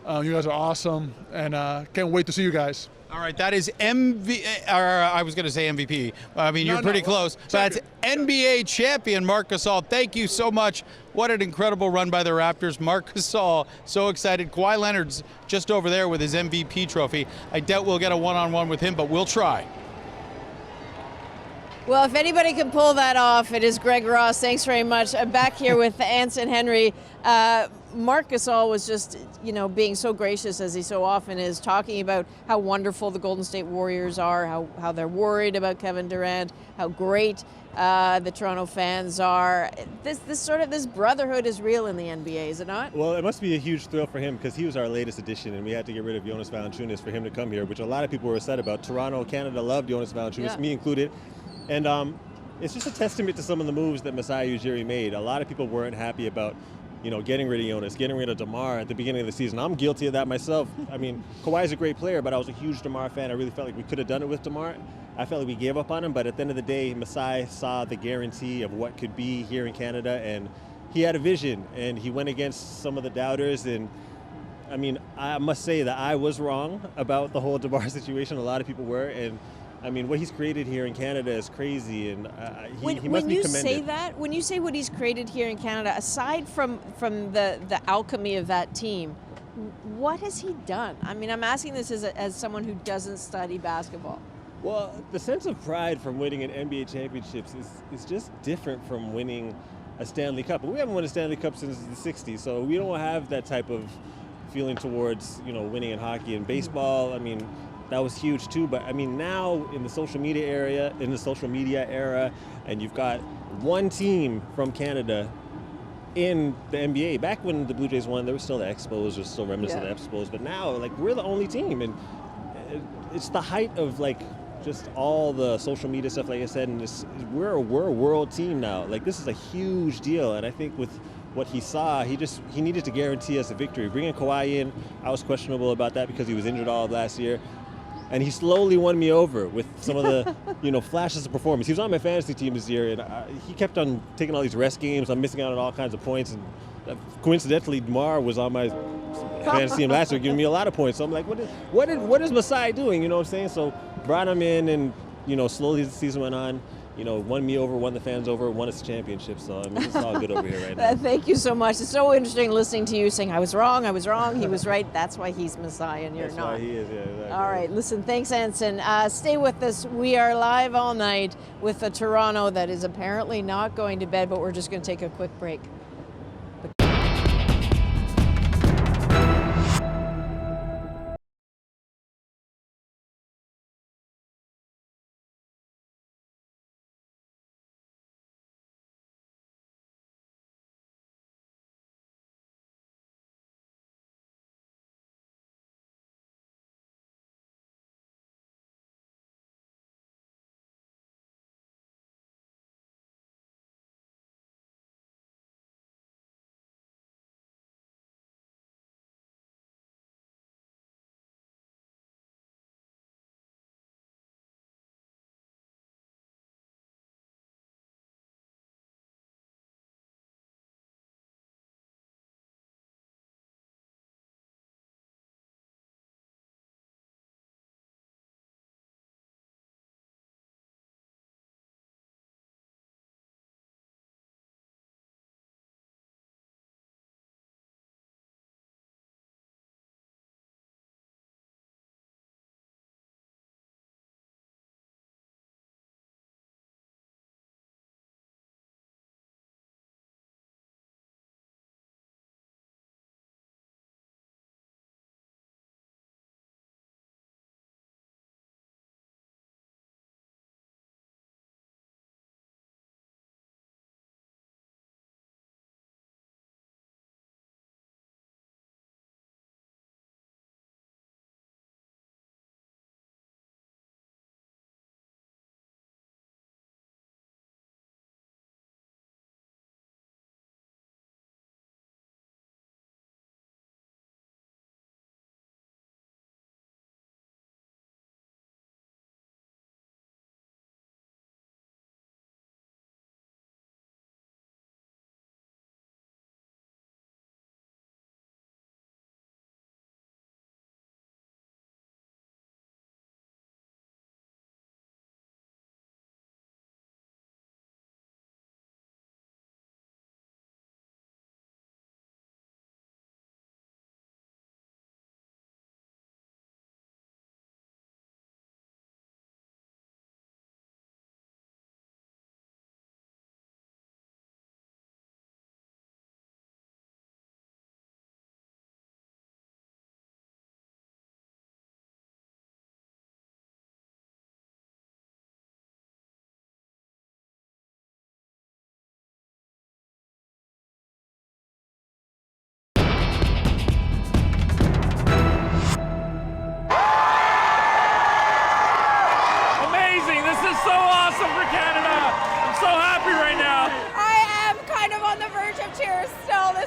You guys are awesome, and can't wait to see you guys. All right, that is I was going to say MVP. I mean, you're pretty close. So that's NBA champion Marc Gasol. Thank you so much. What an incredible run by the Raptors. Marc Gasol, so excited. Kawhi Leonard's just over there with his MVP trophy. I doubt we'll get a one-on-one with him, but we'll try. Well, if anybody can pull that off, it is Greg Ross. Thanks very much. I'm back here with Anson Henry. Marc Gasol was just, being so gracious as he so often is, talking about how wonderful the Golden State Warriors are, how they're worried about Kevin Durant, how great the Toronto fans are. This brotherhood is real in the NBA, is it not? Well, it must be a huge thrill for him because he was our latest addition, and we had to get rid of Jonas Valanciunas for him to come here, which a lot of people were upset about. Toronto, Canada loved Jonas Valanciunas, me included, and it's just a testament to some of the moves that Masai Ujiri made. A lot of people weren't happy about, getting rid of Jonas, getting rid of DeMar at the beginning of the season. I'm guilty of that myself. I mean, Kawhi's a great player, but I was a huge DeMar fan. I really felt like we could have done it with DeMar. I felt like we gave up on him, but at the end of the day, Masai saw the guarantee of what could be here in Canada, and he had a vision, and he went against some of the doubters. And I mean, I must say that I was wrong about the whole DeMar situation. A lot of people were, and I mean, what he's created here in Canada is crazy, and he must be commended. When you say that, when you say what he's created here in Canada, aside from the alchemy of that team, what has he done? I mean, I'm asking this as someone who doesn't study basketball. Well, the sense of pride from winning an NBA championships is just different from winning a Stanley Cup. We haven't won a Stanley Cup since the 60s, so we don't have that type of feeling towards, winning in hockey and baseball. I mean, that was huge too, but I mean, now in the social media era, and you've got one team from Canada in the NBA. Back when the Blue Jays won, there was still the Expos, there's still remnants of the Expos, but now, like, we're the only team, and it's the height of, like, just all the social media stuff, like I said, and we're a world team now. Like, this is a huge deal, and I think with what he saw, he needed to guarantee us a victory. Bringing Kawhi in, I was questionable about that because he was injured all of last year. And he slowly won me over with some of the, flashes of performance. He was on my fantasy team this year, and he kept on taking all these rest games. I'm missing out on all kinds of points. And coincidentally, DeMar was on my fantasy team last year, giving me a lot of points. So I'm like, what is Masai doing? You know what I'm saying? So brought him in, and slowly as the season went on, won me over, won the fans over, won us the championship. So I mean, it's all good over here right now. Thank you so much. It's so interesting listening to you saying, I was wrong, he was right. That's why he's Masai and you're not. That's why he is, yeah, exactly. All right, listen, thanks, Anson. Stay with us. We are live all night with the Toronto that is apparently not going to bed, but we're just going to take a quick break.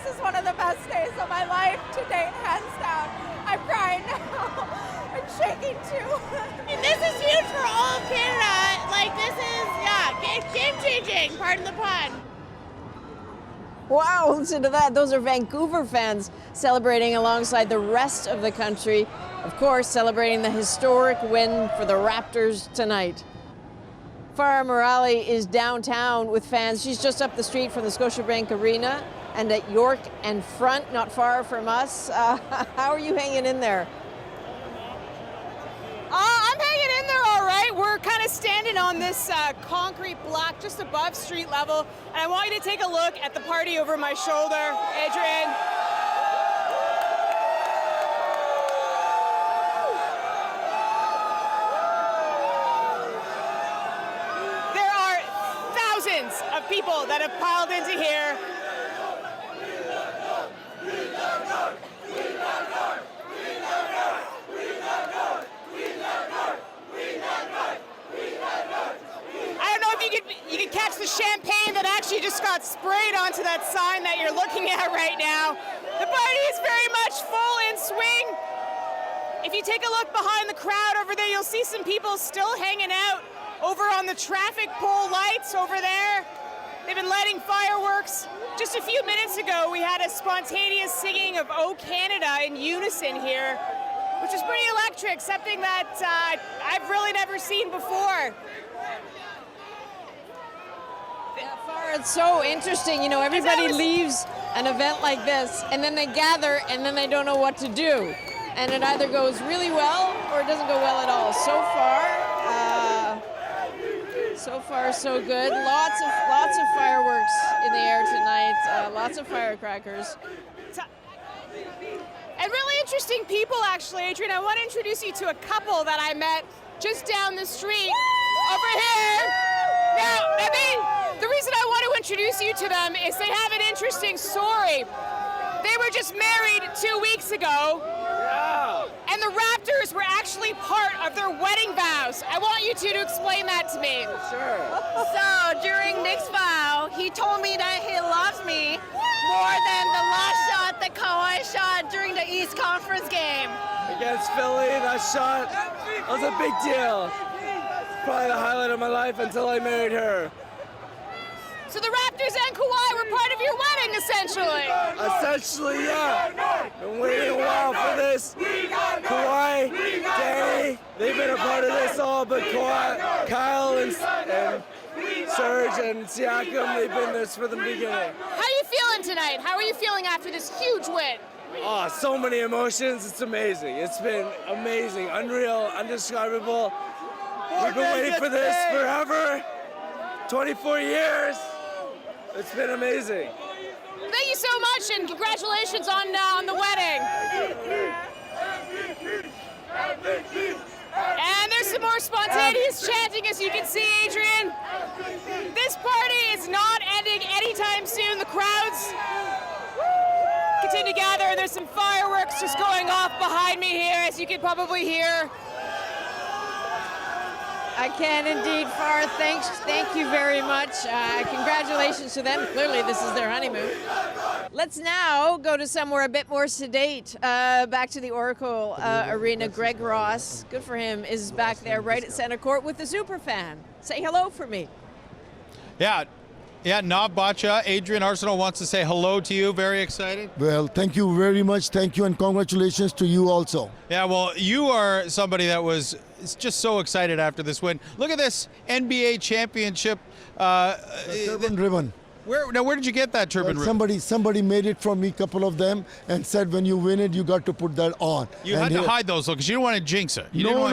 is one of the best days of my life to date, hands down. I'm crying now. I'm shaking too. And this is huge for all of Canada. Like, this is, yeah, game-changing, pardon the pun. Wow, listen to that. Those are Vancouver fans celebrating alongside the rest of the country. Of course, celebrating the historic win for the Raptors tonight. Farah Morali is downtown with fans. She's just up the street from the Scotiabank Arena and at York and Front, not far from us. How are you hanging in there? I'm hanging in there all right. We're kind of standing on this concrete block just above street level. And I want you to take a look at the party over my shoulder, Adrian. There are thousands of people that have piled into here. You can catch the champagne that actually just got sprayed onto that sign that you're looking at right now. The party is very much full in swing. If you take a look behind the crowd over there, you'll see some people still hanging out over on the traffic pole lights over there. They've been lighting fireworks. Just a few minutes ago, we had a spontaneous singing of "O Canada" in unison here, which is pretty electric, something that I've really never seen before. It's so interesting, you know, everybody leaves an event like this and then they gather and then they don't know what to do. And it either goes really well or it doesn't go well at all. So far, so good. Lots of fireworks in the air tonight, lots of firecrackers. And really interesting people, actually, Adrian. I want to introduce you to a couple that I met just down the street over here. Now, I mean, the reason I want to introduce you to them is they have an interesting story. They were just married 2 weeks ago, and the Raptors were actually part of their wedding vows. I want you two to explain that to me. Sure. So during Nick's vow, he told me that he loves me more than the last shot that Kawhi shot during the East Conference game. Against Philly, that shot was a big deal. Probably the highlight of my life until I married her. So the Raptors and Kawhi were part of your wedding, essentially. Essentially, yeah. Been waiting a while for this. Kawhi, Danny, they've been a part of this all, but Kawhi, Kyle and Serge and Siakam, they've been this for the beginning. How are you feeling tonight? How are you feeling after this huge win? Oh, so many emotions. It's amazing. It's been amazing, unreal, undescribable. We've been waiting for this forever. 24 years. It's been amazing. Thank you so much, and congratulations on the wedding. And there's some more spontaneous chanting, as you can see, Adrian. This party is not ending anytime soon. The crowds continue to gather, and there's some fireworks just going off behind me here, as you can probably hear. I can indeed, Farah. Thank you very much. Congratulations to them. Clearly, this is their honeymoon. Let's now go to somewhere a bit more sedate. Back to the Oracle Arena. Greg Ross, good for him, is back there right at center court with the Superfan. Say hello for me. Yeah, Nav Bacha, Adrian Arsenal wants to say hello to you. Very excited. Well, thank you very much. Thank you, and congratulations to you also. Yeah, well, you are somebody that was just so excited after this win. Look at this NBA championship. Turban ribbon. Where did you get that turban ribbon? Somebody made it for me, couple of them, and said when you win it, you got to put that on. You had to hide those, though, because you didn't want to jinx it. No.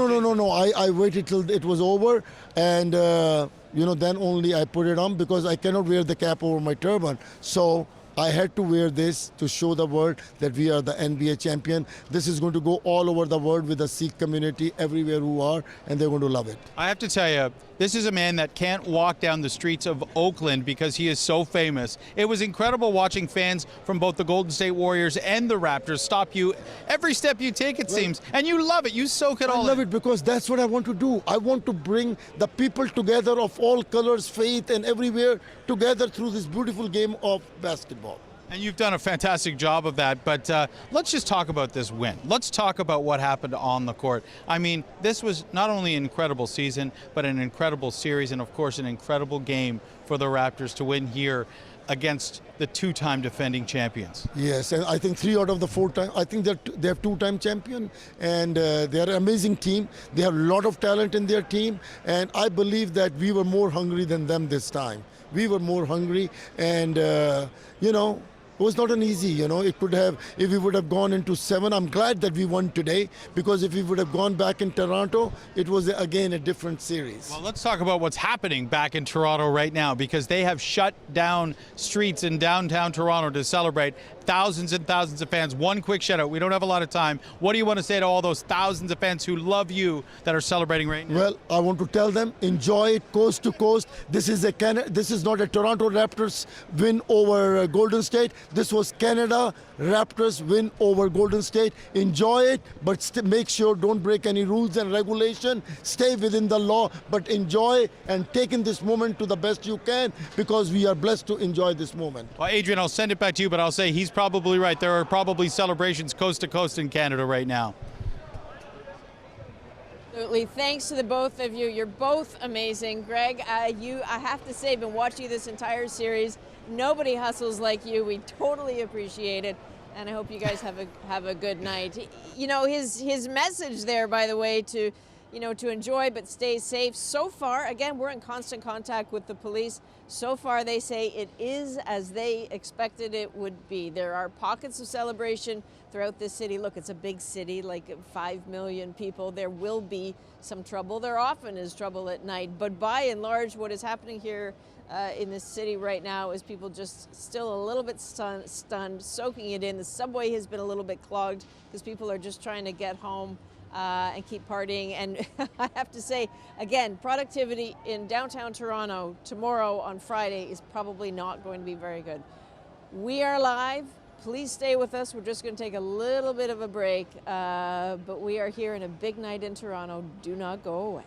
I waited till it was over, and then only I put it on because I cannot wear the cap over my turban. So I had to wear this to show the world that we are the NBA champion. This is going to go all over the world with the Sikh community everywhere who are, and they're going to love it. I have to tell you, this is a man that can't walk down the streets of Oakland because he is so famous. It was incredible watching fans from both the Golden State Warriors and the Raptors stop you every step you take, it seems. And you love it. You soak it all in. I love it because that's what I want to do. I want to bring the people together of all colors, faith, and everywhere together through this beautiful game of basketball. And you've done a fantastic job of that, but let's just talk about this win. Let's talk about what happened on the court. I mean, this was not only an incredible season, but an incredible series, and of course an incredible game for the Raptors to win here against the two-time defending champions. Yes, and I think 3 out of the 4 times, I think they have 2-time champion, and they're an amazing team. They have a lot of talent in their team, and I believe that we were more hungry than them this time. We were more hungry, and you know, it was not an easy, you know, it could have, if we would have gone into 7, I'm glad that we won today, because if we would have gone back in Toronto, it was again a different series. Well, let's talk about what's happening back in Toronto right now, because they have shut down streets in downtown Toronto to celebrate. Thousands and thousands of fans. One quick shout out. We don't have a lot of time. What do you want to say to all those thousands of fans who love you that are celebrating right now? Well, I want to tell them, enjoy it coast to coast. This is not a Toronto Raptors win over Golden State. This was Canada Raptors win over Golden State. Enjoy it, but make sure don't break any rules and regulation. Stay within the law, but enjoy and take in this moment to the best you can, because we are blessed to enjoy this moment. Well, Adrian, I'll send it back to you, but I'll say he's probably right. There are probably celebrations coast to coast in Canada right now. Absolutely. Thanks to the both of you. You're both amazing. Greg, I have to say, I've been watching you this entire series. Nobody hustles like you. We totally appreciate it. And I hope you guys have a good night. You know, his message there, by the way, to enjoy but stay safe. So far, again, we're in constant contact with the police. So far, they say it is as they expected it would be. There are pockets of celebration throughout this city. Look, it's a big city, like 5 million people. There will be some trouble. There often is trouble at night. But by and large, what is happening here in this city right now is people just still a little bit stunned, soaking it in. The subway has been a little bit clogged because people are just trying to get home and keep partying. And I have to say, again, productivity in downtown Toronto tomorrow on Friday is probably not going to be very good. We are live. Please stay with us. We're just going to take a little bit of a break, but we are here in a big night in Toronto. Do not go away.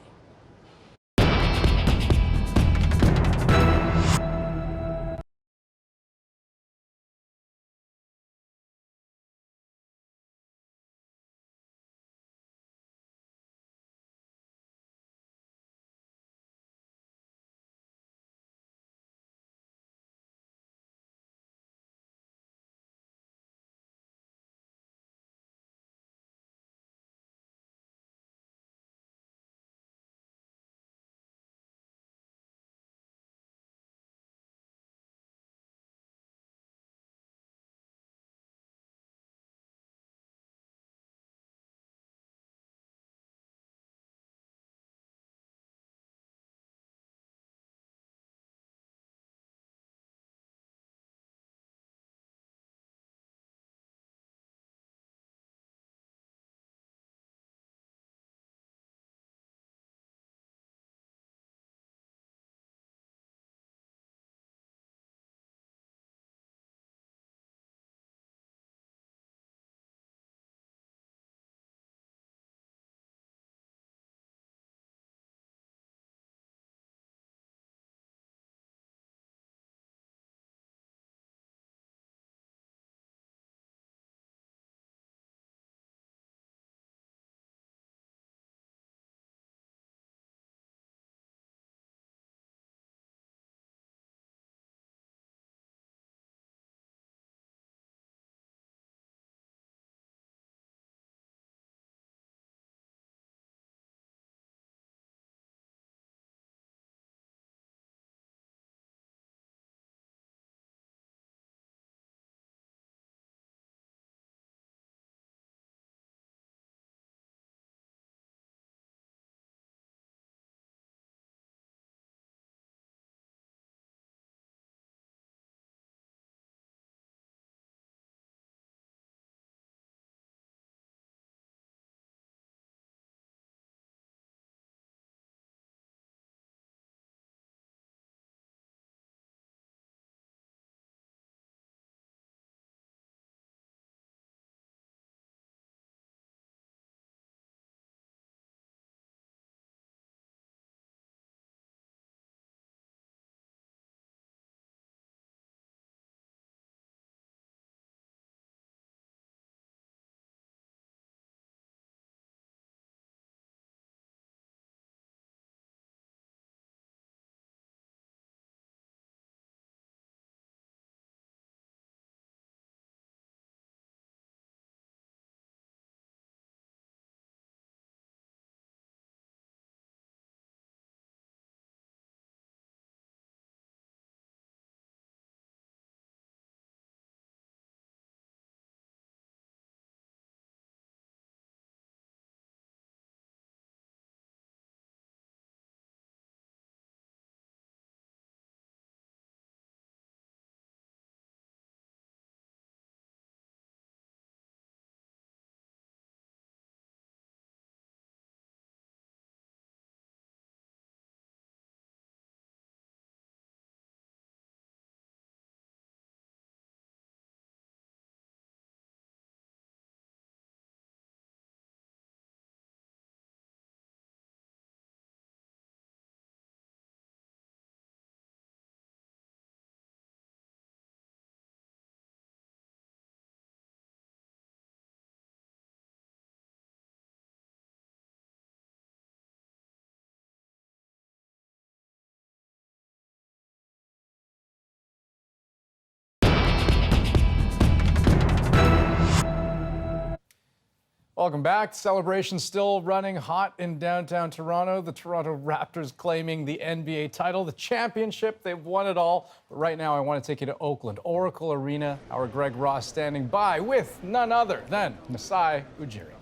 Welcome back. Celebration still running hot in downtown Toronto. The Toronto Raptors claiming the NBA title, the championship. They've won it all. But right now, I want to take you to Oakland, Oracle Arena. Our Greg Ross standing by with none other than Masai Ujiri.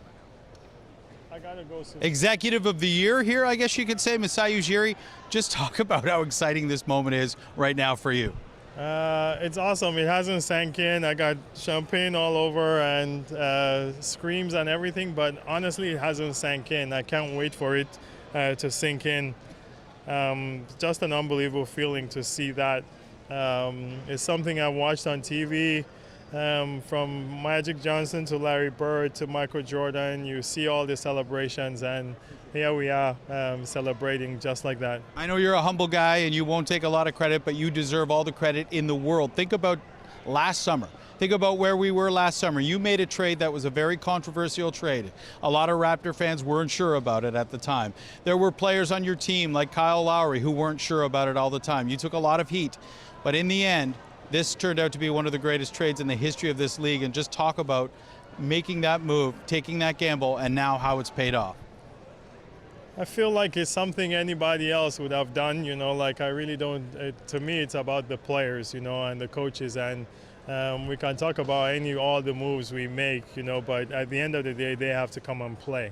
I gotta go soon. Executive of the Year here, I guess you could say, Masai Ujiri. Just talk about how exciting this moment is right now for you. It's awesome. It hasn't sank in. I got champagne all over and screams and everything, but honestly, it hasn't sank in. I can't wait for it to sink in. Just an unbelievable feeling to see that. It's something I watched on TV. From Magic Johnson to Larry Bird to Michael Jordan, you see all the celebrations, and here we are celebrating just like that. I know you're a humble guy and you won't take a lot of credit, but you deserve all the credit in the world. Think about last summer. Think about where we were last summer. You made a trade that was a very controversial trade. A lot of Raptor fans weren't sure about it at the time. There were players on your team like Kyle Lowry who weren't sure about it all the time. You took a lot of heat, but in the end, this turned out to be one of the greatest trades in the history of this league. And just talk about making that move, taking that gamble, and now how it's paid off. I feel like it's something anybody else would have done, like I really don't, to me it's about the players, and the coaches, and we can talk about all the moves we make, but at the end of the day, they have to come and play.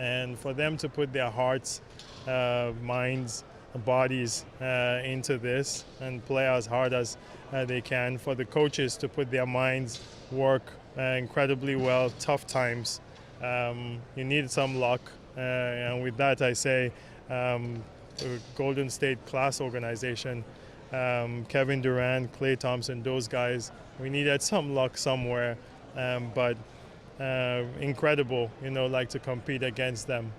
And for them to put their hearts, minds, bodies into this and play as hard as they can, for the coaches to put their minds, work incredibly well, tough times. You need some luck. And with that, I say Golden State class organization, Kevin Durant, Klay Thompson, those guys, we needed some luck somewhere, but incredible, like to compete against them.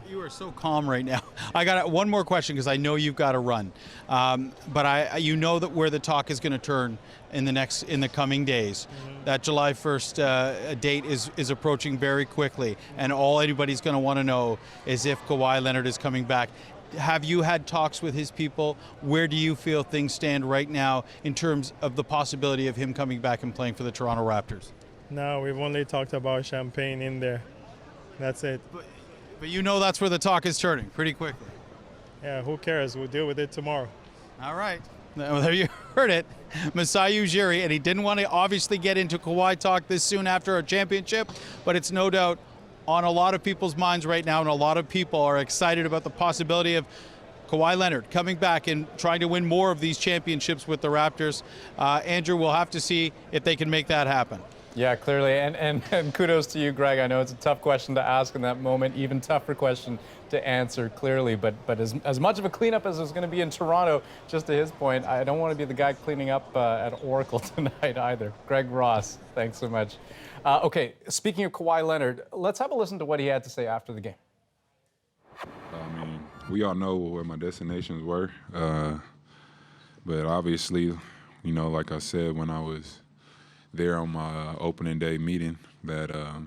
You are so calm right now. I got one more question because I know you've got to run, but you know that where the talk is going to turn in the coming days. Mm-hmm. That July 1st date is approaching very quickly, and all anybody's going to want to know is if Kawhi Leonard is coming back. Have you had talks with his people? Where do you feel things stand right now in terms of the possibility of him coming back and playing for the Toronto Raptors? No, we've only talked about champagne in there. That's it. But you know that's where the talk is turning pretty quickly. Yeah, who cares? We'll deal with it tomorrow. All right. Well, there you heard it. Masai Ujiri, and he didn't want to obviously get into Kawhi talk this soon after a championship, but it's no doubt on a lot of people's minds right now, and a lot of people are excited about the possibility of Kawhi Leonard coming back and trying to win more of these championships with the Raptors. Andrew, we'll have to see if they can make that happen. Yeah, clearly, and kudos to you, Greg. I know it's a tough question to ask in that moment, even tougher question to answer clearly, but as much of a cleanup as there's going to be in Toronto, just to his point, I don't want to be the guy cleaning up at Oracle tonight either. Greg Ross, thanks so much. Okay, speaking of Kawhi Leonard, let's have a listen to what he had to say after the game. I mean, we all know where my destinations were, but obviously, like I said, when I was there on my opening day meeting, that I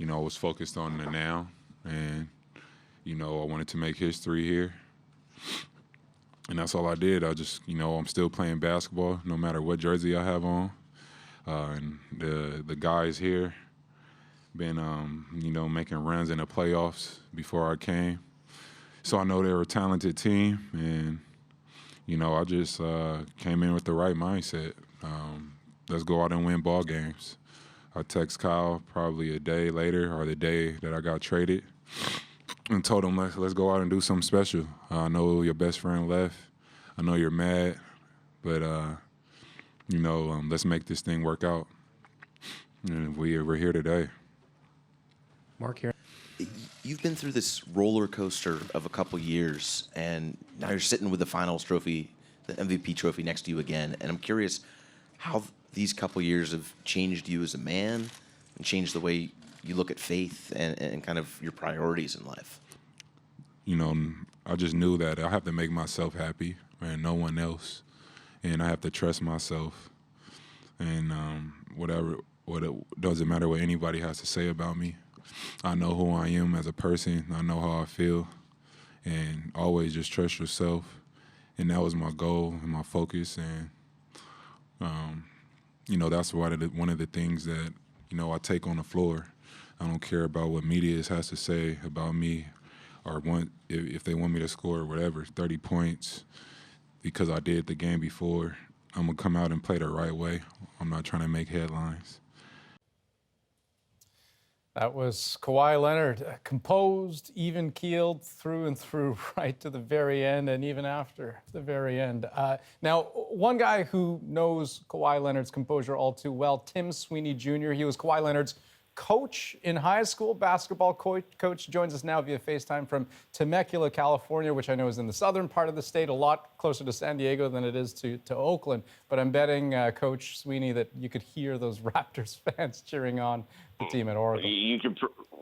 was focused on the now, and I wanted to make history here, and that's all I did. I just I'm still playing basketball no matter what jersey I have on, and the guys here been making runs in the playoffs before I came, so I know they're a talented team, and I just came in with the right mindset. Let's go out and win ball games. I text Kyle probably a day later or the day that I got traded and told him, let's go out and do something special. I know your best friend left. I know you're mad, but, let's make this thing work out. And we're here today. Mark here. You've been through this roller coaster of a couple years, and now you're sitting with the finals trophy, the MVP trophy next to you again. And I'm curious how these couple years have changed you as a man and changed the way you look at faith and kind of your priorities in life. I just knew that I have to make myself happy and no one else. And I have to trust myself. And it doesn't matter what anybody has to say about me. I know who I am as a person. I know how I feel. And always just trust yourself. And that was my goal and my focus. And that's one of the things that I take on the floor. I don't care about what media has to say about me, or if they want me to score whatever, 30 points, because I did the game before. I'm going to come out and play the right way. I'm not trying to make headlines. That was Kawhi Leonard, composed, even-keeled through and through, right to the very end, and even after the very end. Now, one guy who knows Kawhi Leonard's composure all too well, Tim Sweeney Jr. He was Kawhi Leonard's coach in high school, basketball coach, joins us now via FaceTime from Temecula, California, which I know is in the southern part of the state, a lot closer to San Diego than it is to Oakland. But I'm betting, Coach Sweeney, that you could hear those Raptors fans cheering on the team at Oracle.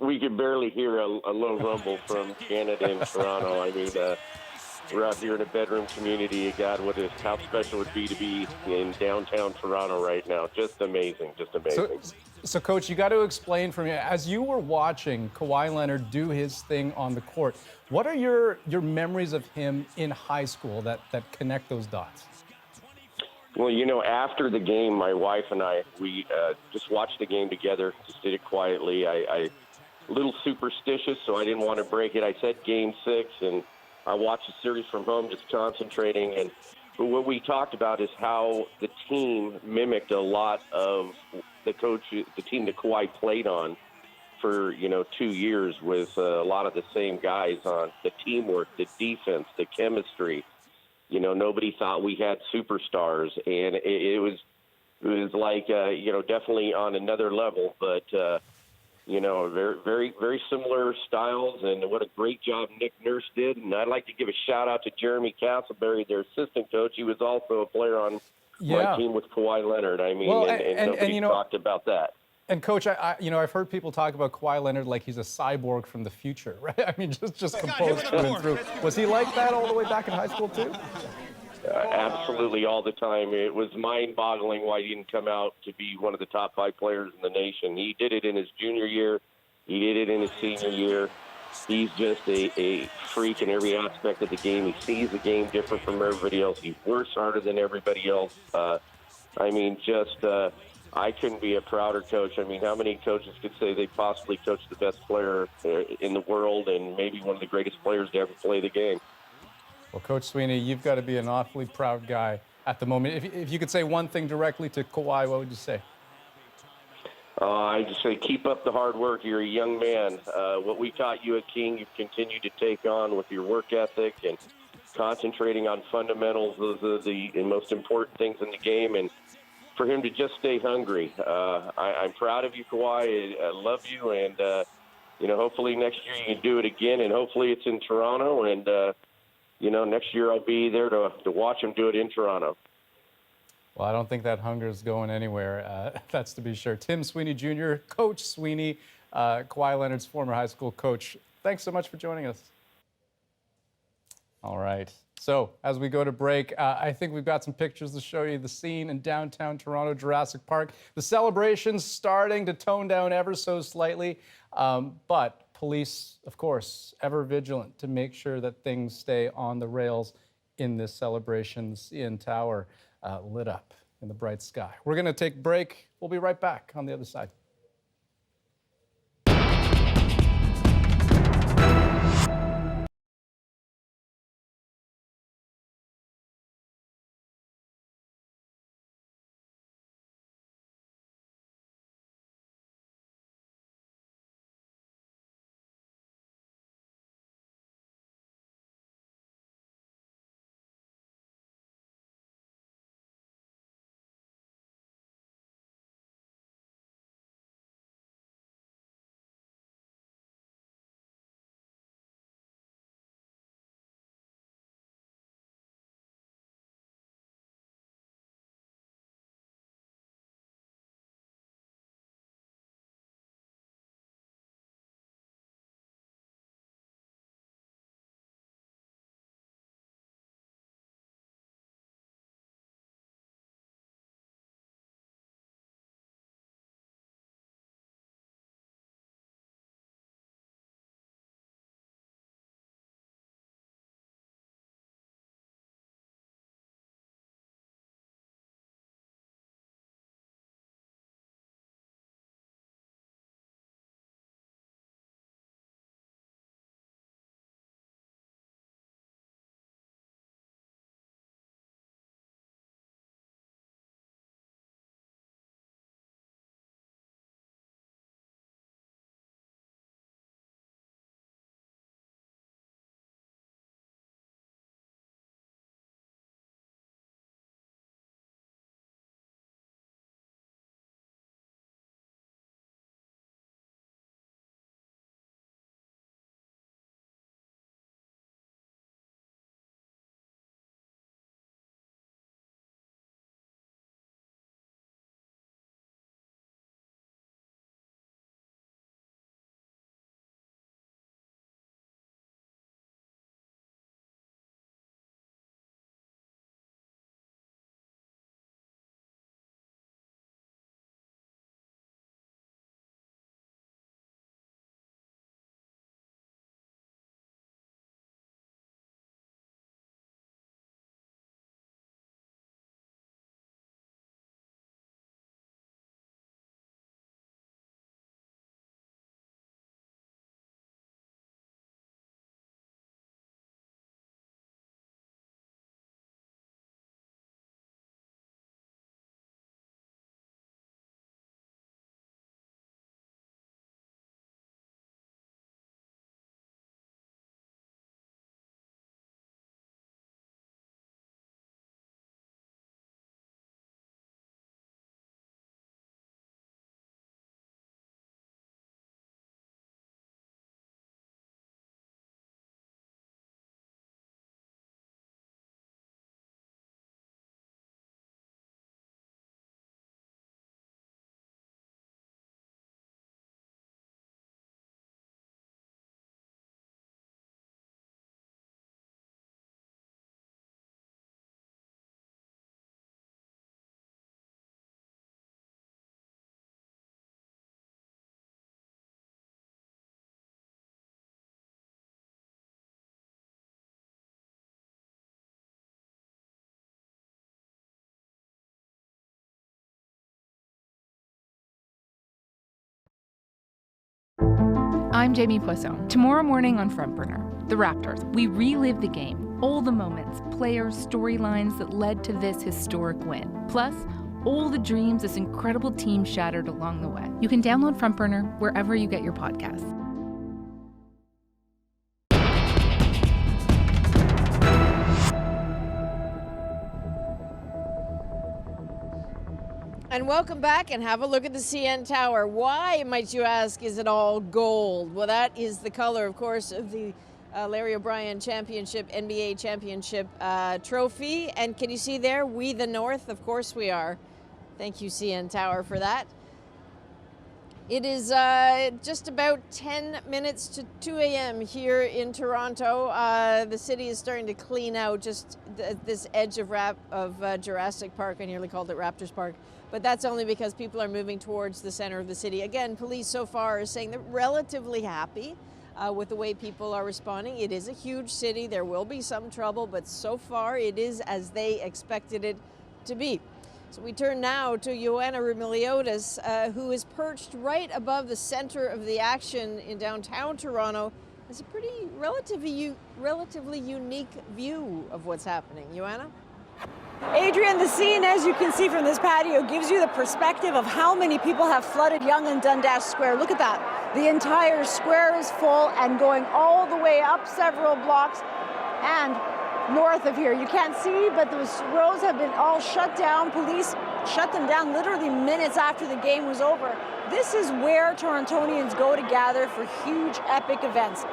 We could barely hear a low rumble from Canada and Toronto. I mean, we're out here in a bedroom community. God, how special it would be to be in downtown Toronto right now. Just amazing, just amazing. So, Coach, you got to explain for me, as you were watching Kawhi Leonard do his thing on the court, what are your memories of him in high school that connect those dots? Well, you know, after the game, my wife and I, we just watched the game together, just did it quietly. I a little superstitious, so I didn't want to break it. I said Game 6, and I watched the series from home, just concentrating. But what we talked about is how the team mimicked a lot of the team that Kawhi played on for, 2 years, with a lot of the same guys on the teamwork, the defense, the chemistry. Nobody thought we had superstars, and it was like, definitely on another level, but, very, very, very similar styles, and what a great job Nick Nurse did. And I'd like to give a shout out to Jeremy Castleberry, their assistant coach. He was also a player on my team with Kawhi Leonard. I mean, well, and nobody talked about that. And Coach, I've heard people talk about Kawhi Leonard like he's a cyborg from the future, right? I mean, just composed through and through. Was he like that all the way back in high school too? Absolutely, all the time. It was mind-boggling why he didn't come out to be one of the top 5 players in the nation. He did it in his junior year. He did it in his senior year. He's just a freak in every aspect of the game. He sees the game different from everybody else. He works harder than everybody else. I couldn't be a prouder coach. I mean, how many coaches could say they possibly coached the best player in the world and maybe one of the greatest players to ever play the game? Well, Coach Sweeney, you've got to be an awfully proud guy at the moment. If you could say one thing directly to Kawhi, what would you say? I just say keep up the hard work. You're a young man. What we taught you at King, you've continued to take on with your work ethic and concentrating on fundamentals. Those are the most important things in the game. And for him to just stay hungry. I'm proud of you, Kawhi. I love you. And, hopefully next year you can do it again. And hopefully it's in Toronto. And, next year I'll be there to watch him do it in Toronto. Well, I don't think that hunger is going anywhere. That's to be sure. Tim Sweeney Jr., Coach Sweeney, Kawhi Leonard's former high school coach. Thanks so much for joining us. All right. So as we go to break, I think we've got some pictures to show you the scene in downtown Toronto, Jurassic Park. The celebration's starting to tone down ever so slightly, but police, of course, ever vigilant to make sure that things stay on the rails in this celebration. The CN Tower lit up in the bright sky. We're going to take a break. We'll be right back on the other side. I'm Jamie Poisson. Tomorrow morning on Front Burner, the Raptors. We relive the game, all the moments, players, storylines that led to this historic win. Plus, all the dreams this incredible team shattered along the way. You can download Front Burner wherever you get your podcasts. And welcome back, and have a look at the CN Tower. Why, might you ask, is it all gold? Well, that is the color, of course, of the Larry O'Brien Championship, NBA Championship trophy. And can you see there, we the North? Of course we are. Thank you, CN Tower, for that. It is just about 10 minutes to 2 a.m. here in Toronto. The city is starting to clean out just this edge of Jurassic Park. I nearly called it Raptors Park. But that's only because people are moving towards the center of the city. Again, police so far are saying they're relatively happy with the way people are responding. It is a huge city. There will be some trouble, but so far it is as they expected it to be. So we turn now to Ioana Roumeliotis, who is perched right above the center of the action in downtown Toronto. It's a pretty relatively unique view of what's happening. Ioana? Adrian, the scene, as you can see from this patio, gives you the perspective of how many people have flooded Yonge and Dundas Square. Look at that. The entire square is full and going all the way up several blocks and north of here. You can't see, but those roads have been all shut down. Police shut them down literally minutes after the game was over. This is where Torontonians go to gather for huge, epic events.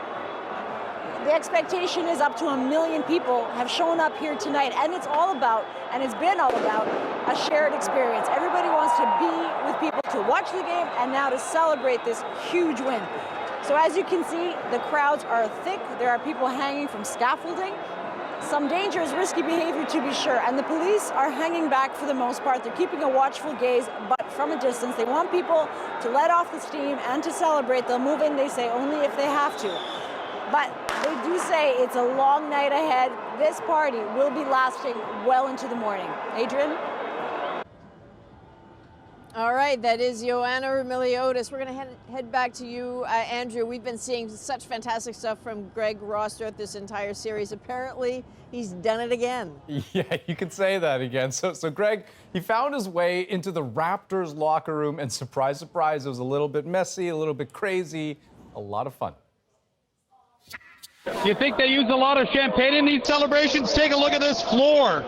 The expectation is up to 1 million people have shown up here tonight, and it's all about, and it's been all about, a shared experience. Everybody wants to be with people to watch the game and now to celebrate this huge win. So as you can see, the crowds are thick. There are people hanging from scaffolding. Some dangerous, risky behavior to be sure, and the police are hanging back for the most part. They're keeping a watchful gaze, but from a distance. They want people to let off the steam and to celebrate. They'll move in, they say, only if they have to. But they do say it's a long night ahead. This party will be lasting well into the morning. Adrian? All right, that is Ioana Roumeliotis. We're going to head back to you, Andrew. We've been seeing such fantastic stuff from Greg Ross throughout this entire series. Apparently, he's done it again. Yeah, you could say that again. So Greg, he found his way into the Raptors locker room, and surprise, surprise, it was a little bit messy, a little bit crazy, a lot of fun. You think they use a lot of champagne in these celebrations? Take a look at this floor.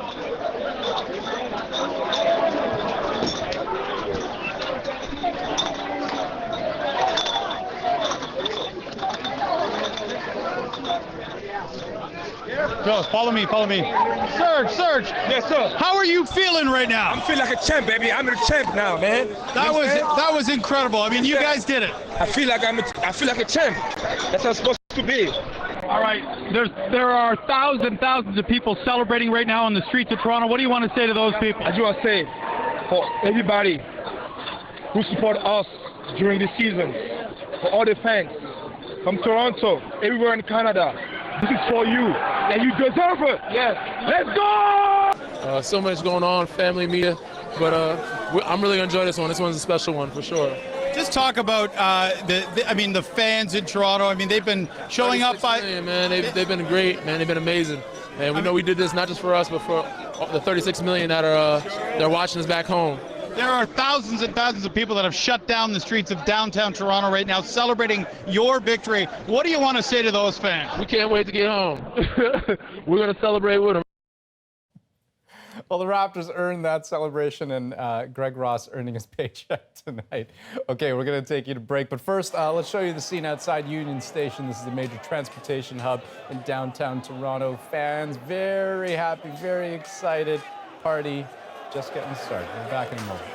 Go, follow me. Serge. Yes, sir. How are you feeling right now? I'm feeling like a champ, baby. I'm a champ now, man. That was incredible. I mean, you guys did it. I feel like a champ. That's how it's supposed to be. All right, there are thousands of people celebrating right now on the streets of Toronto. What do you want to say to those people? I just want to say, for everybody who support us during this season, for all the fans from Toronto, everywhere in Canada, this is for you, and you deserve it. Yes, let's go! So much going on, family, media, but I'm really enjoying this one. This one's a special one for sure. Just talk about the fans in Toronto. I mean, they've been showing up by man. They've been great, man. They've been amazing, and we know we did this not just for us, but for the 36 million that are they're watching us back home. There are thousands and thousands of people that have shut down the streets of downtown Toronto right now, celebrating your victory. What do you want to say to those fans? We can't wait to get home. We're gonna celebrate with them. Well, the Raptors earned that celebration, and Greg Ross earning his paycheck tonight. Okay, we're going to take you to break, but first, let's show you the scene outside Union Station. This is the major transportation hub in downtown Toronto. Fans very happy, very excited. Party just getting started. We'll be back in a moment.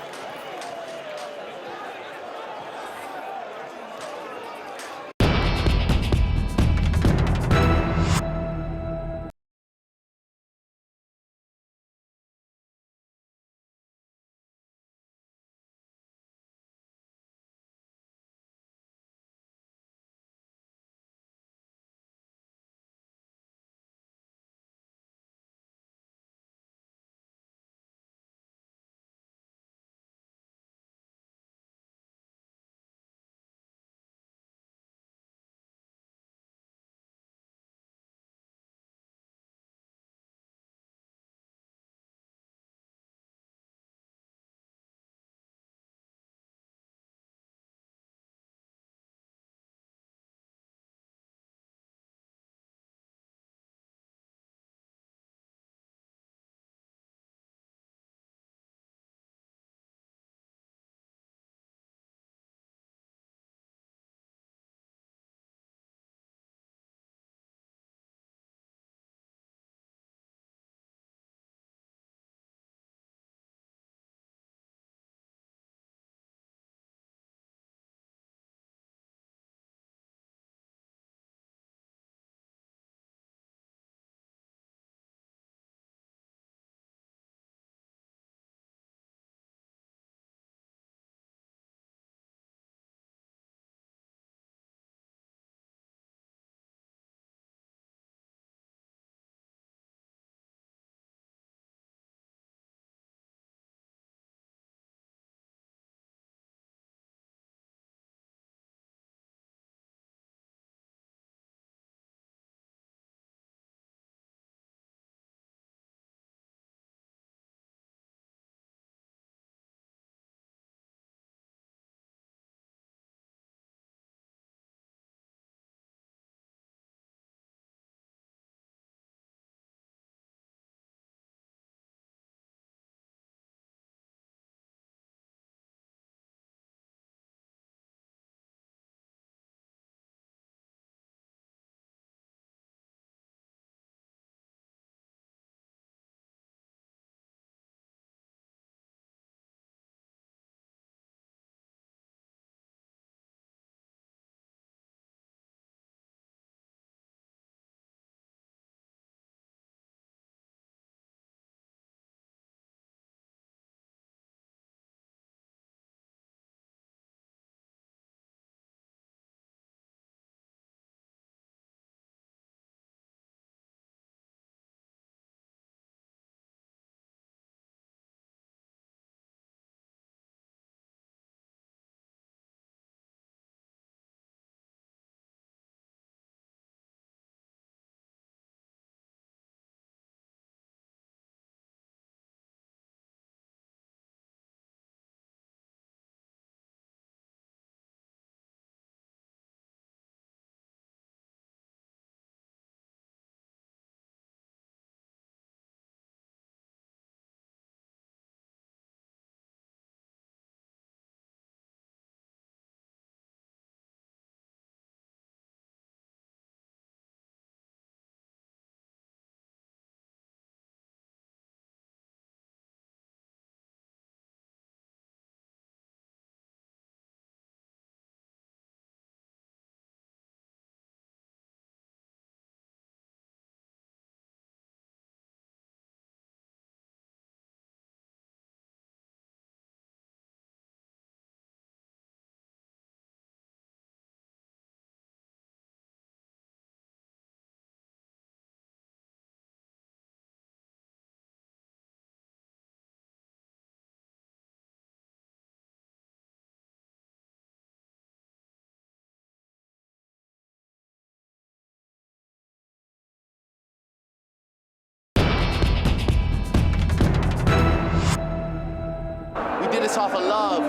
this off of love.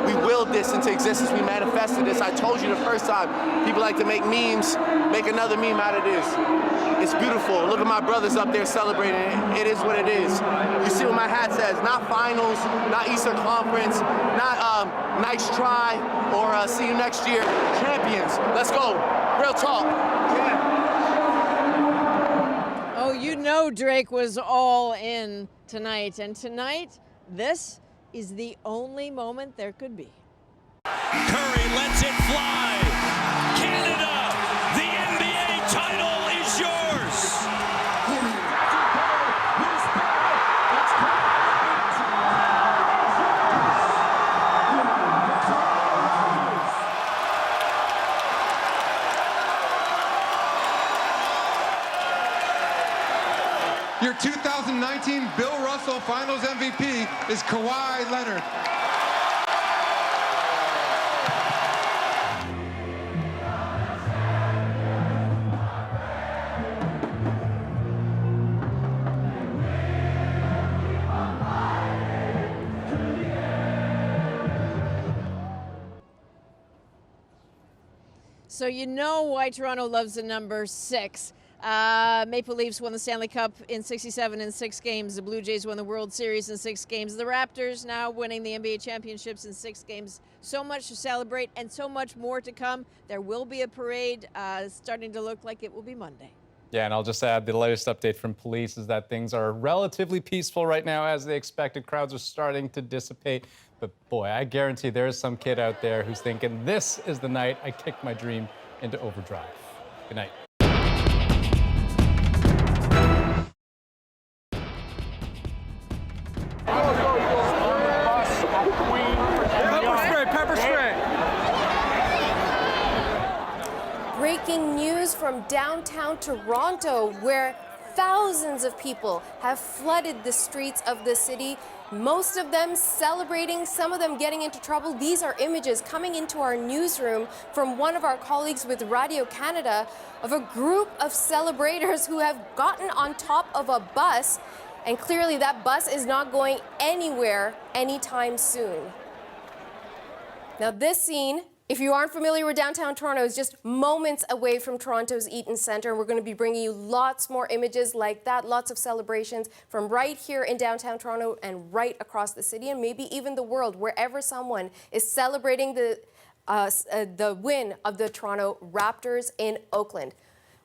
We willed this into existence. We manifested this. I told you the first time. People like to make memes, make another meme out of this. It's beautiful. Look at my brothers up there celebrating it. It is what it is. You see what my hat says. Not finals, not Eastern Conference, not nice try, or see you next year. Champions. Let's go. Real talk. Oh, you know Drake was all in tonight. And tonight, this is the only moment there could be. Curry lets it fly. Canada, the NBA title is yours. Your 2019 Bill Russell Finals MVP is Kawhi Leonard. So you know why Toronto loves the number 6. Maple Leafs won the Stanley Cup in 67 in 6 games. The Blue Jays won the World Series in 6 games. The Raptors now winning the NBA championships in 6 games. So much to celebrate and so much more to come. There will be a parade starting to look like it will be Monday. Yeah, and I'll just add the latest update from police is that things are relatively peaceful right now as they expected. Crowds are starting to dissipate. But boy, I guarantee there's some kid out there who's thinking, this is the night I kick my dream into overdrive. Good night. Pepper spray. Breaking news from downtown Toronto, where thousands of people have flooded the streets of the city, most of them celebrating, some of them getting into trouble. These are images coming into our newsroom from one of our colleagues with Radio Canada of a group of celebrators who have gotten on top of a bus, and clearly that bus is not going anywhere anytime soon. Now this scene, if you aren't familiar with downtown Toronto, is just moments away from Toronto's Eaton Centre. And we're going to be bringing you lots more images like that, lots of celebrations from right here in downtown Toronto and right across the city and maybe even the world, wherever someone is celebrating the win of the Toronto Raptors in Oakland.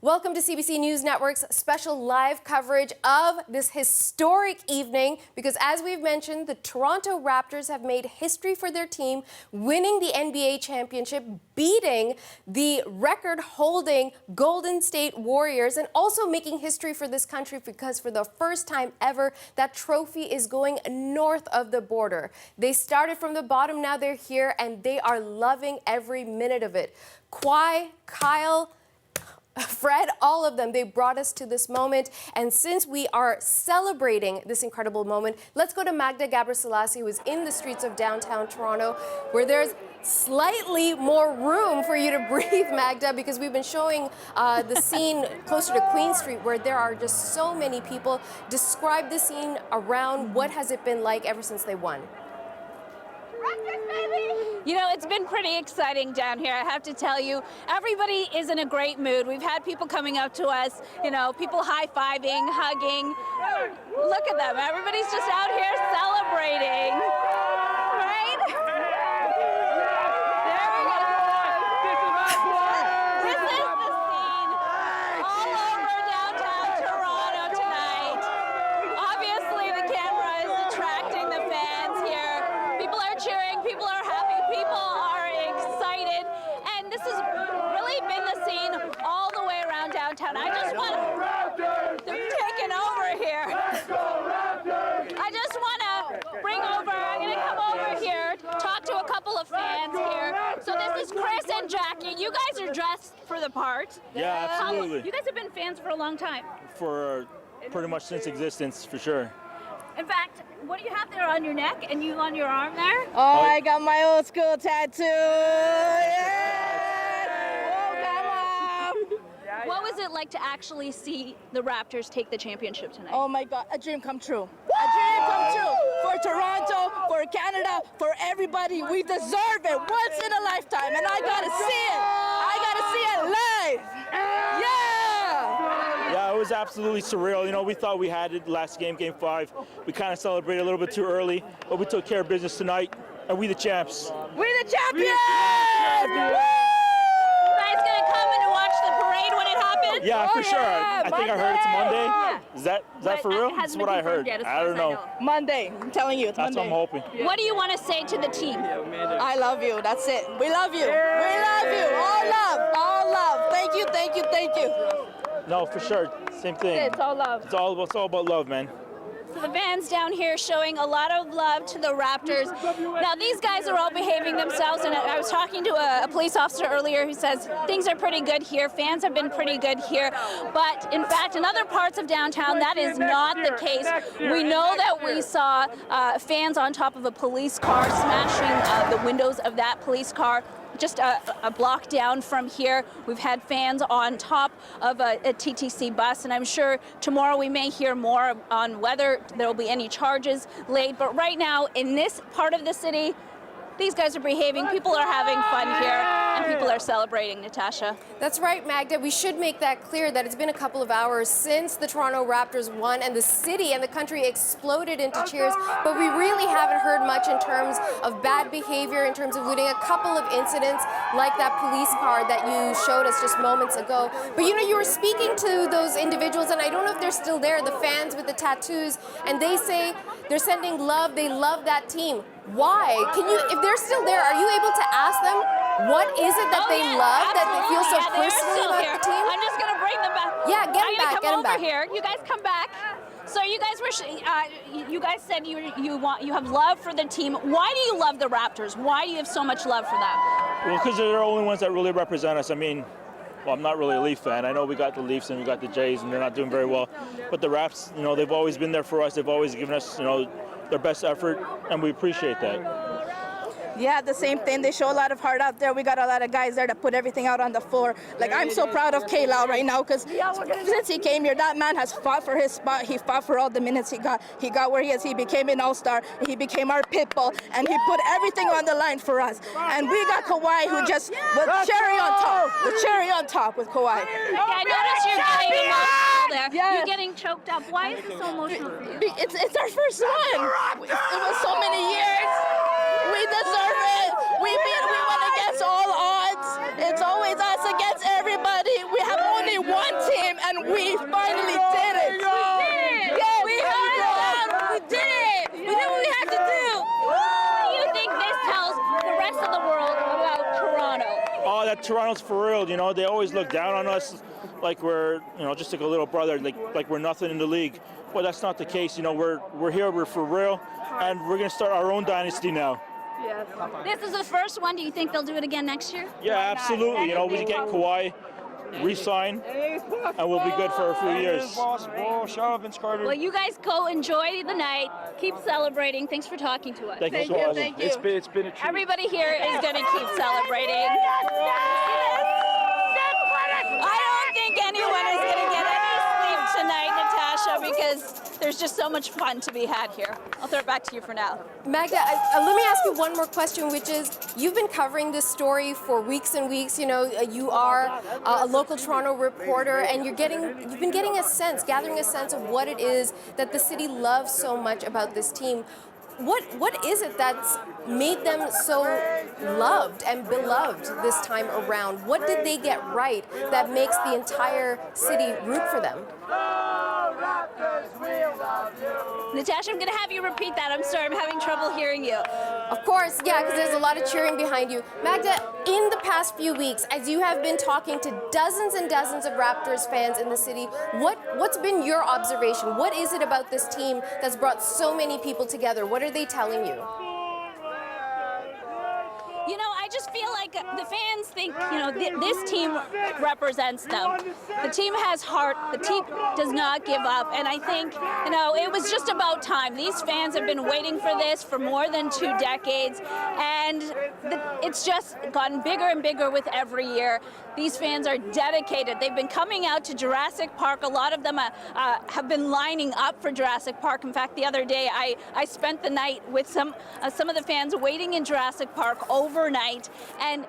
Welcome to CBC News Network's special live coverage of this historic evening because, as we've mentioned, the Toronto Raptors have made history for their team, winning the NBA championship, beating the record-holding Golden State Warriors, and also making history for this country because for the first time ever, that trophy is going north of the border. They started from the bottom, now they're here, and they are loving every minute of it. Kawhi, Kyle, Fred, all of them, they brought us to this moment. And since we are celebrating this incredible moment, let's go to Magda Gabriselassie, who is in the streets of downtown Toronto, where there's slightly more room for you to breathe, Magda, because we've been showing the scene closer to Queen Street, where there are just so many people. Describe the scene around. What has it been like ever since they won? You know, it's been pretty exciting down here, I have to tell you. Everybody is in a great mood. We've had people coming up to us, you know, people high-fiving, hugging. Look at them. Everybody's just out here celebrating. Right? There we go. This is the scene all over downtown Toronto tonight. Obviously, the camera is attracting the fans here. People are cheering, people are happy, people are excited, and this has really been the scene all the way around downtown. I just want to, they're taking over here. I just want to bring over, I'm going to come over here, talk to a couple of fans here. So this is Chris and Jackie. You guys are dressed for the part. Yeah, absolutely. You guys have been fans for a long time. For pretty much since existence, for sure. In fact, what do you have there on your neck and you on your arm there? Oh, I got my old school tattoo. Yeah! Oh, come on. What was it like to actually see the Raptors take the championship tonight? Oh my God, a dream come true. A dream come true for Toronto, for Canada, for everybody. We deserve it once in a lifetime, and I gotta see it. I gotta see it live. Yeah! Yeah, it was absolutely surreal. You know, we thought we had it last game, Game 5. We kind of celebrated a little bit too early, but we took care of business tonight, and we the champs. We the champions! You guys gonna come and watch the parade when it happens? Yeah, for sure. yeah, I think I heard it's Monday. Monday. Is that for real? That's what I heard. I don't know. Monday, I'm telling you, it's That's what Monday. I'm hoping. What do you want to say to the team? I love you. That's it. We love you. We love you. All love. All love. Thank you. Thank you. Thank you. No, for sure. Same thing. It's all love. It's all about love, man. So the fans down here showing a lot of love to the Raptors. Now these guys are all behaving themselves, and I was talking to a police officer earlier who says things are pretty good here. Fans have been pretty good here, but in fact in other parts of downtown that is not the case. We know that we saw fans on top of a police car smashing the windows of that police car. Just a block down from here, we've had fans on top of a TTC bus, and I'm sure tomorrow we may hear more on whether there will be any charges laid. But right now, in this part of the city, these guys are behaving, people are having fun here, and people are celebrating, Natasha. That's right, Magda. We should make that clear that it's been a couple of hours since the Toronto Raptors won and the city and the country exploded into cheers, but we really haven't heard much in terms of bad behavior, in terms of looting. A couple of incidents like that police car that you showed us just moments ago. But you know, you were speaking to those individuals, and I don't know if they're still there, the fans with the tattoos, and they say they're sending love, they love that team. Why? Can you, if they're still there, are you able to ask them what is it that they love, that they feel so personally about the team? I'm just going to bring them back. Yeah, get them back, come over here. You guys come back. So you guys were, you guys said you have love for the team. Why do you love the Raptors? Why do you have so much love for them? Well, because they're the only ones that really represent us. I mean, well, I'm not really a Leaf fan. I know we got the Leafs and we got the Jays, and they're not doing very well. But the Raps, you know, they've always been there for us. They've always given us, you know, their best effort, and we appreciate that. Yeah, the same thing. They show a lot of heart out there. We got a lot of guys there that put everything out on the floor. Like, I'm so proud of Kayla right now, because since he came here, that man has fought for his spot. He fought for all the minutes he got. He got where he is. He became an all-star. He became our pit bull, and he put everything on the line for us. And we got Kawhi, who just, with cherry on top. The cherry on top with Kawhi. Okay, I noticed you're getting emotional there. Yeah. You're getting choked up. Why is it so emotional for you? It's our first one. It was so many years. We deserve it. We went against all odds. It's always us against everybody. We have only one team, and we finally did it. We did it. Yeah, we did it. We did what we had to do. What do you think this tells the rest of the world about Toronto? Oh, that Toronto's for real. You know, they always look down on us like we're, you know, just like a little brother, like we're nothing in the league. But that's not the case. You know, we're here, we're for real, and we're gonna start our own dynasty now. Yes. This is the first one. Do you think they'll do it again next year? Yeah, absolutely. You know, we get Kawhi, re-sign, and we'll be good for a few years. Well, you guys go enjoy the night. Keep celebrating. Thanks for talking to us. Thank you so much. It's been a treat. Everybody here is going to keep celebrating. I don't think anyone is going to get any sleep tonight, Natasha, because there's just so much fun to be had here. I'll throw it back to you for now. Magda, let me ask you one more question, which is, you've been covering this story for weeks and weeks. You know, you are a local Toronto reporter, and you've been gathering a sense of what it is that the city loves so much about this team. What is it that's made them so loved and beloved this time around? What did they get right that makes the entire city root for them? Natasha, I'm going to have you repeat that. I'm sorry, I'm having trouble hearing you. Of course, yeah, because there's a lot of cheering behind you. Magda, in the past few weeks, as you have been talking to dozens and dozens of Raptors fans in the city, what's been your observation? What is it about this team that's brought so many people together? What are they telling you? You know, I just feel like like the fans think, this team represents them. The team has heart. The team does not give up. And I think, it was just about time. These fans have been waiting for this for more than 2 decades. And it's just gotten bigger and bigger with every year. These fans are dedicated. They've been coming out to Jurassic Park. A lot of them have been lining up for Jurassic Park. In fact, the other day, I spent the night with some of the fans waiting in Jurassic Park overnight, and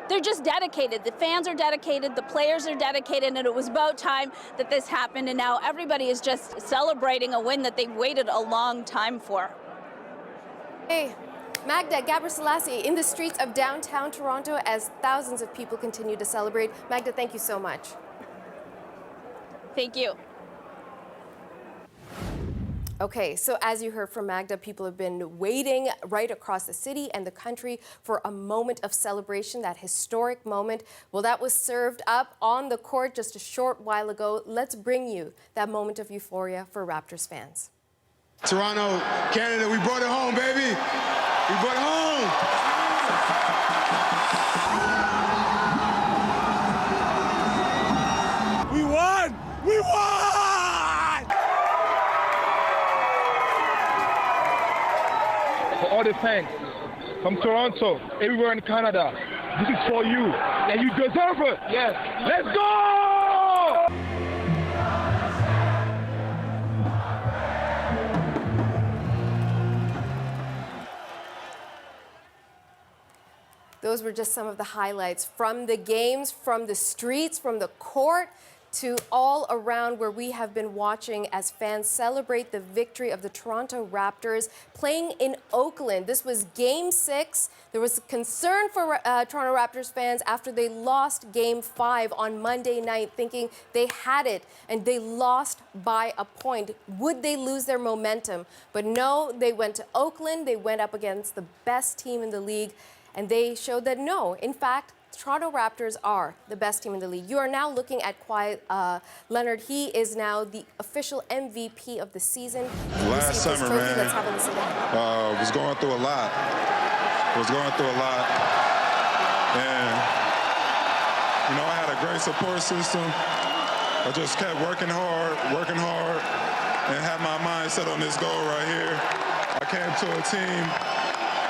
they're just dedicated. The fans are dedicated, the players are dedicated, and it was about time that this happened, and now everybody is just celebrating a win that they've waited a long time for. Hey, Magda, Gabor Selassie in the streets of downtown Toronto as thousands of people continue to celebrate. Magda, thank you so much. Thank you. Okay, so as you heard from Magda, people have been waiting right across the city and the country for a moment of celebration, that historic moment. Well, that was served up on the court just a short while ago. Let's bring you that moment of euphoria for Raptors fans. Toronto, Canada, we brought it home, baby. We brought it home. We won! We won! For all the fans from Toronto, everywhere in Canada, this is for you, and you deserve it. Yes. Let's go! Those were just some of the highlights from the games, from the streets, from the court, to all around where we have been watching as fans celebrate the victory of the Toronto Raptors playing in Oakland. This was Game 6. There was concern for Toronto Raptors fans after they lost Game 5 on Monday night, thinking they had it, and they lost by a point. Would they lose their momentum? But no, they went to Oakland. They went up against the best team in the league, and they showed that no, in fact, Toronto Raptors are the best team in the league. You are now looking at Kawhi Leonard. He is now the official MVP of the season. Last summer, man, Let's have a listen to him. was going through a lot. And, I had a great support system. I just kept working hard, and had my mind set on this goal right here. I came to a team,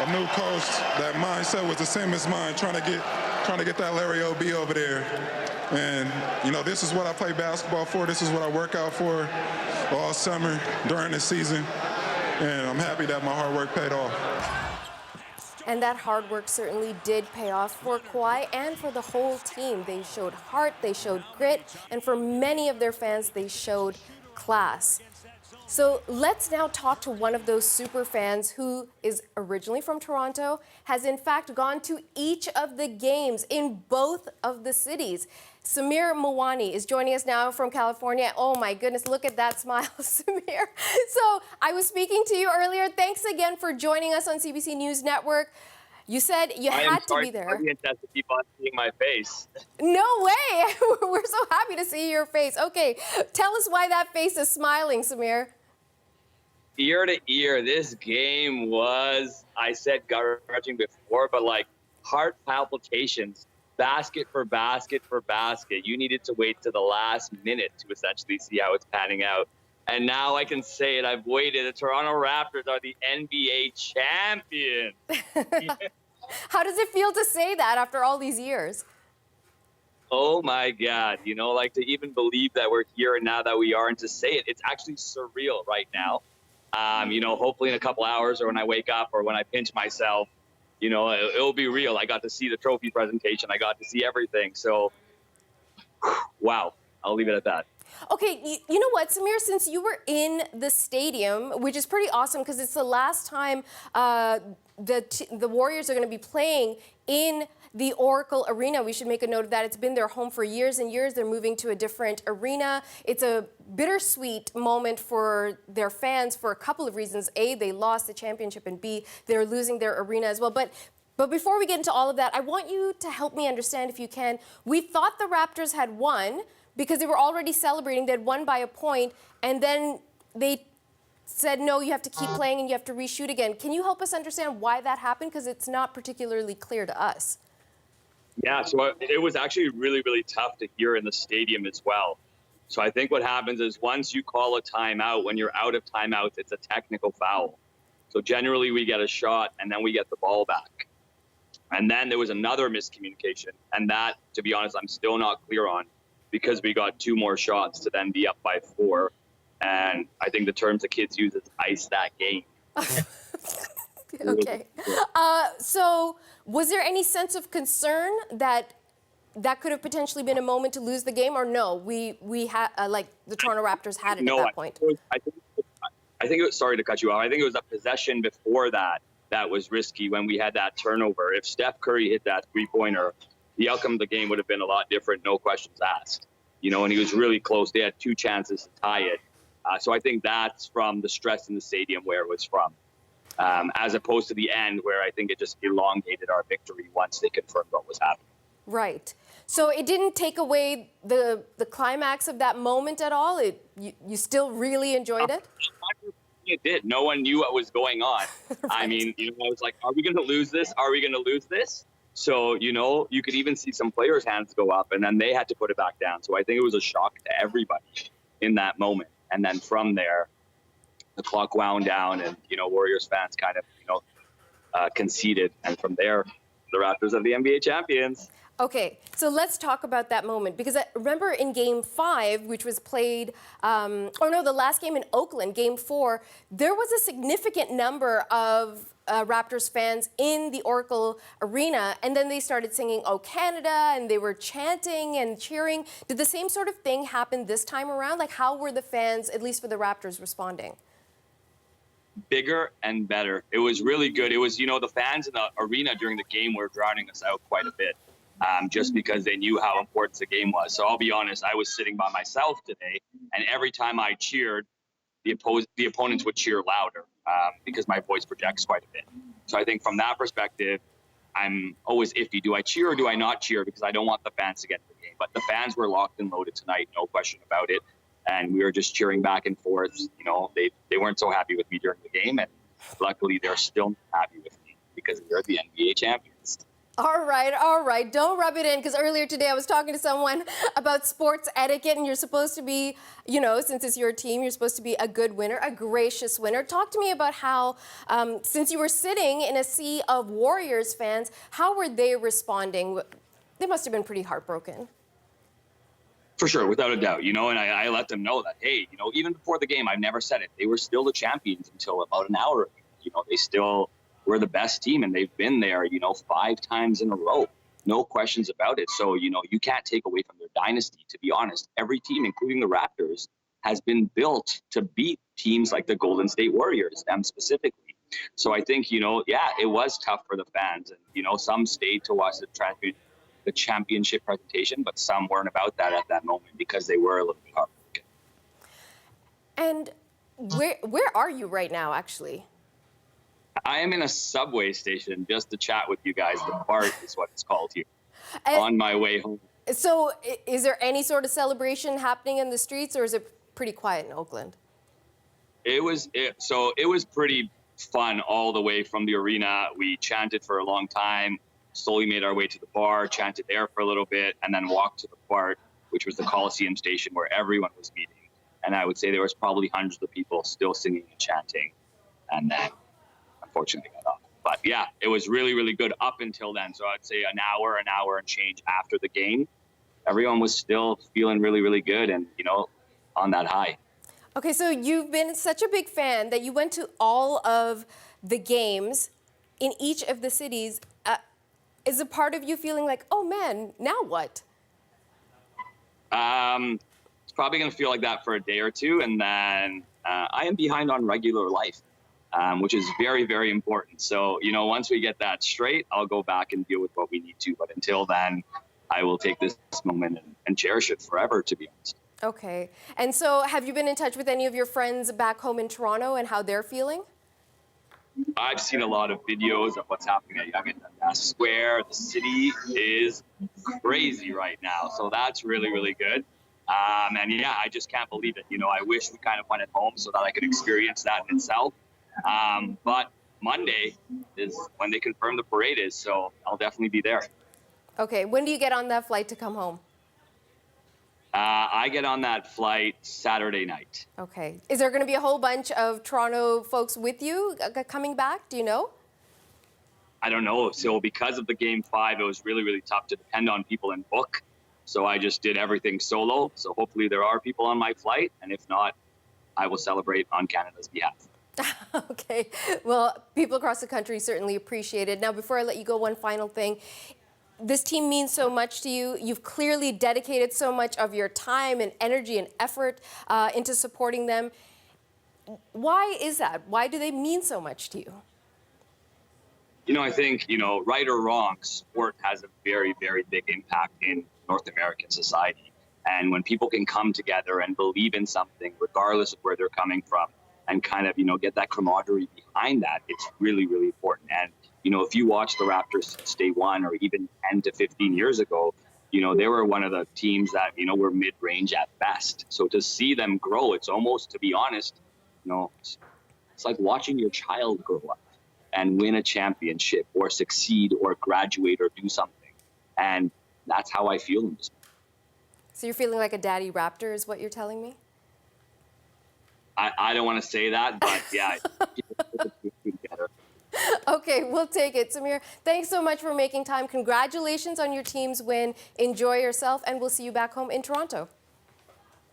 a new coach, that mindset was the same as mine, trying to get that Larry O.B. over there. And, this is what I play basketball for. This is what I work out for all summer during the season. And I'm happy that my hard work paid off. And that hard work certainly did pay off for Kawhi and for the whole team. They showed heart, they showed grit, and for many of their fans, they showed class. So let's now talk to one of those super fans who is originally from Toronto, has in fact gone to each of the games in both of the cities. Samir Mawani is joining us now from California. Oh my goodness, look at that smile, Samir. So I was speaking to you earlier. Thanks again for joining us on CBC News Network. You said you had to be there. I am sorry to keep on seeing my face. No way. We're so happy to see your face. Okay, tell us why that face is smiling, Samir. Ear to ear, this game was, I said gut-wrenching before, but like heart palpitations, basket for basket for basket. You needed to wait to the last minute to essentially see how it's panning out. And now I can say it, I've waited. The Toronto Raptors are the NBA champions. How does it feel to say that after all these years? Oh my God, to even believe that we're here and now that we are, and to say it, it's actually surreal right now. Hopefully in a couple hours or when I wake up or when I pinch myself, it'll be real. I got to see the trophy presentation. I got to see everything. So, wow, I'll leave it at that. Okay, you know what, Samir, since you were in the stadium, which is pretty awesome because it's the last time the Warriors are going to be playing in the Oracle Arena. We should make a note of that. It's been their home for years and years. They're moving to a different arena. It's a bittersweet moment for their fans for a couple of reasons. A, they lost the championship, and B, they're losing their arena as well. But before we get into all of that, I want you to help me understand, if you can. We thought the Raptors had won because they were already celebrating. They'd won by a point, and then they said, no, you have to keep playing and you have to reshoot again. Can you help us understand why that happened? Because it's not particularly clear to us. Yeah, so it was actually really, really tough to hear in the stadium as well. So I think what happens is once you call a timeout, when you're out of timeouts, it's a technical foul. So generally we get a shot and then we get the ball back. And then there was another miscommunication. And that, to be honest, I'm still not clear on, because we got 2 more shots to then be up by 4. And I think the terms the kids use is ice that game. Okay. So was there any sense of concern that could have potentially been a moment to lose the game, or no? We had like the Toronto Raptors had it at that point. I think it was, sorry to cut you off. I think it was a possession before that was risky when we had that turnover. If Steph Curry hit that 3-pointer, the outcome of the game would have been a lot different, no questions asked. You know, and he was really close. They had 2 chances to tie it. So I think that's from the stress in the stadium where it was from, as opposed to the end where I think it just elongated our victory once they confirmed what was happening. Right. So it didn't take away the climax of that moment at all? You still really enjoyed it? It did. No one knew what was going on. Right. I mean, you know, I was like, are we going to lose this? Are we going to lose this? So, you know, you could even see some players' hands go up, and then they had to put it back down. So I think it was a shock to everybody in that moment. And then from there, the clock wound down, and, you know, Warriors fans kind of, you know, conceded. And from there, the Raptors are the NBA champions. Okay, so let's talk about that moment, because I remember in Game 5, which was played, the last game in Oakland, Game 4, there was a significant number of Raptors fans in the Oracle Arena, and then they started singing "Oh Canada," and they were chanting and cheering. Did the same sort of thing happen this time around? Like, how were the fans, at least for the Raptors, responding? Bigger and better. It was really good. It was, you know, the fans in the arena during the game were drowning us out quite a bit. Just because they knew how important the game was. So I'll be honest, I was sitting by myself today, and every time I cheered, the opponents would cheer louder because my voice projects quite a bit. So I think from that perspective, I'm always iffy. Do I cheer or do I not cheer? Because I don't want the fans to get in the game. But the fans were locked and loaded tonight, no question about it. And we were just cheering back and forth. You know, they weren't so happy with me during the game, and luckily they're still happy with me because we're the NBA champions. All right. Don't rub it in, because earlier today I was talking to someone about sports etiquette, and you're supposed to be, you know, since it's your team, you're supposed to be a good winner, a gracious winner. Talk to me about how, since you were sitting in a sea of Warriors fans, how were they responding? They must have been pretty heartbroken. For sure, without a doubt, you know, and I let them know that, hey, you know, even before the game, I've never said it. They were still the champions until about an hour ago. You know, they still were the best team, and they've been there, you know, 5 times in a row. No questions about it. So, you know, you can't take away from their dynasty, to be honest. Every team, including the Raptors, has been built to beat teams like the Golden State Warriors, them specifically. So I think, you know, yeah, it was tough for the fans. And, you know, some stayed to watch the championship presentation, but some weren't about that at that moment because they were a little bit heartbroken. And where are you right now, actually? I am in a subway station just to chat with you guys. The BART is what it's called here. On my way home. So is there any sort of celebration happening in the streets, or is it pretty quiet in Oakland? It was pretty fun all the way from the arena. We chanted for a long time, slowly made our way to the bar, chanted there for a little bit, and then walked to the BART, which was the Coliseum station where everyone was meeting. And I would say there was probably hundreds of people still singing and chanting. And then unfortunately got off. But yeah, it was really, really good up until then. So I'd say an hour and change after the game, everyone was still feeling really, really good and, you know, on that high. Okay, so you've been such a big fan that you went to all of the games in each of the cities. Is a part of you feeling like, oh man, now what? It's probably going to feel like that for a day or two. And then I am behind on regular life. Which is very, very important. So, you know, once we get that straight, I'll go back and deal with what we need to. But until then, I will take this moment and cherish it forever, to be honest. Okay. And so have you been in touch with any of your friends back home in Toronto and how they're feeling? I've seen a lot of videos of what's happening at Yonge and Dundas Square. The city is crazy right now. So that's really, really good. And yeah, I just can't believe it. You know, I wish we kind of went at home so that I could experience that in itself. But Monday is when they confirm the parade is, so I'll definitely be there. Okay, when do you get on that flight to come home? I get on that flight Saturday night. Okay. Is there going to be a whole bunch of Toronto folks with you coming back? Do you know? I don't know. So because of the Game 5, it was really, really tough to depend on people and book. So I just did everything solo. So hopefully there are people on my flight. And if not, I will celebrate on Canada's behalf. Okay. Well, people across the country certainly appreciate it. Now, before I let you go, one final thing. This team means so much to you. You've clearly dedicated so much of your time and energy and effort into supporting them. Why is that? Why do they mean so much to you? You know, I think, right or wrong, sport has a very, very big impact in North American society. And when people can come together and believe in something, regardless of where they're coming from, and kind of, get that camaraderie behind that, it's really, really important. And, if you watch the Raptors since day one, or even 10 to 15 years ago, they were one of the teams that, were mid-range at best. So to see them grow, it's almost, to be honest, it's like watching your child grow up and win a championship or succeed or graduate or do something. And that's how I feel in this. So you're feeling like a daddy Raptor is what you're telling me? I don't want to say that, but yeah, together. Okay, we'll take it. Samir, thanks so much for making time. Congratulations on your team's win. Enjoy yourself, and we'll see you back home in Toronto.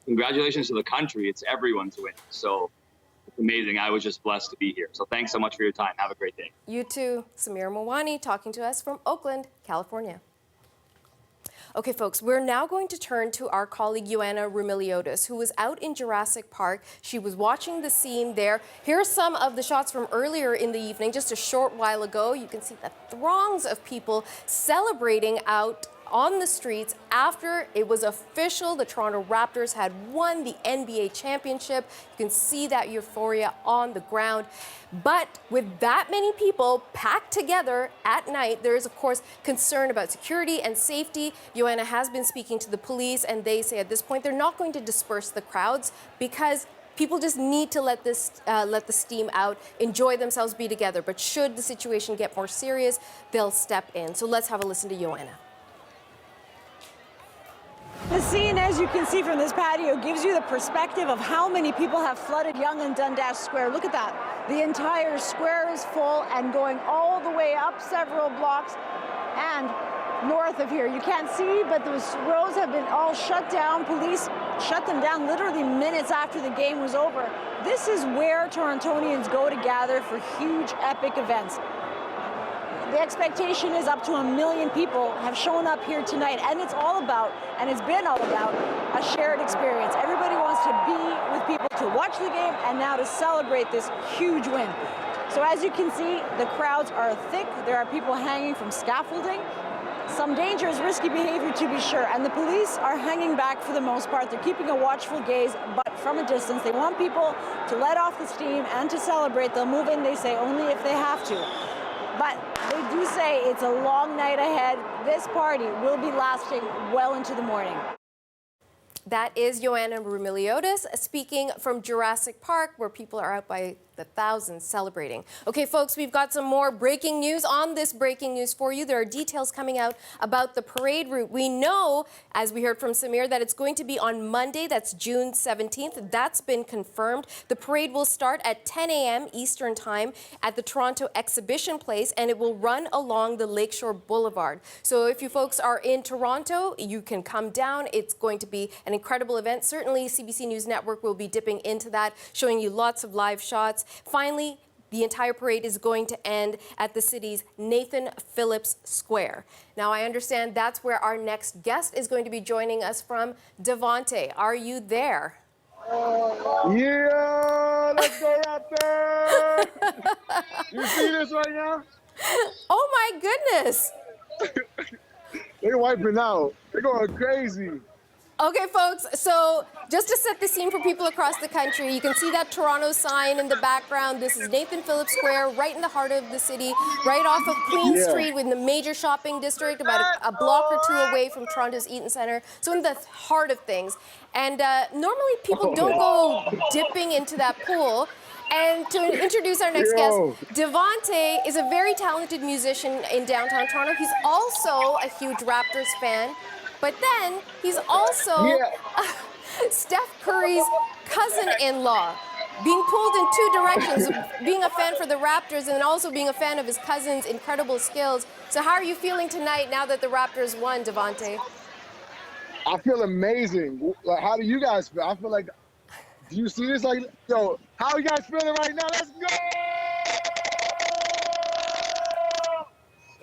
Congratulations to the country. It's everyone's win. So it's amazing. I was just blessed to be here. So thanks so much for your time. Have a great day. You too. Samir Mawani talking to us from Oakland, California. Okay, folks, we're now going to turn to our colleague, Ioana Rumiliotis, who was out in Jurassic Park. She was watching the scene there. Here are some of the shots from earlier in the evening, just a short while ago. You can see the throngs of people celebrating out on the streets after it was official. The Toronto Raptors had won the NBA championship. You can see that euphoria on the ground. But with that many people packed together at night, there is, of course, concern about security and safety. Ioana has been speaking to the police, and they say at this point they're not going to disperse the crowds because people just need to let the steam out, enjoy themselves, be together. But should the situation get more serious, they'll step in. So let's have a listen to Ioana. The scene, as you can see from this patio, gives you the perspective of how many people have flooded Yonge and Dundas Square. Look at that. The entire square is full and going all the way up several blocks and north of here. You can't see, but those roads have been all shut down. Police shut them down literally minutes after the game was over. This is where Torontonians go to gather for huge, epic events. The expectation is up to 1 million people have shown up here tonight, and it's all about, and it's been all about, a shared experience. Everybody wants to be with people to watch the game and now to celebrate this huge win. So as you can see, the crowds are thick. There are people hanging from scaffolding. Some dangerous, risky behavior to be sure, and the police are hanging back for the most part. They're keeping a watchful gaze, but from a distance. They want people to let off the steam and to celebrate. They'll move in, they say, only if they have to. But they do say it's a long night ahead. This party will be lasting well into the morning. That is Ioana Rumiliotis speaking from Jurassic Park, where people are out by the thousands celebrating. Okay, folks, we've got some more breaking news on this breaking news for you. There are details coming out about the parade route. We know, as we heard from Samir, that it's going to be on Monday. That's June 17th. That's been confirmed. The parade will start at 10 a.m. Eastern Time at the Toronto Exhibition Place, and it will run along the Lakeshore Boulevard. So if you folks are in Toronto, you can come down. It's going to be an incredible event. Certainly, CBC News Network will be dipping into that, showing you lots of live shots. Finally, the entire parade is going to end at the city's Nathan Phillips Square. Now, I understand that's where our next guest is going to be joining us from. Devontae, are you there? Yeah, let's go Raptors! You see this right now? Oh my goodness! They're wiping out. They're going crazy. Okay, folks, so just to set the scene for people across the country, you can see that Toronto sign in the background. This is Nathan Phillips Square, right in the heart of the city, right off of Queen Street in the major shopping district, about a block or two away from Toronto's Eaton Centre, so in the heart of things. And normally people don't go dipping into that pool. And to introduce our next guest, Devontae is a very talented musician in downtown Toronto. He's also a huge Raptors fan, but then he's also Steph Curry's cousin-in-law, being pulled in two directions, being a fan for the Raptors and also being a fan of his cousin's incredible skills. So how are you feeling tonight now that the Raptors won, Devontae? I feel amazing. Like, how do you guys feel? I feel like, do you see this? Like, yo, how are you guys feeling right now? Let's go!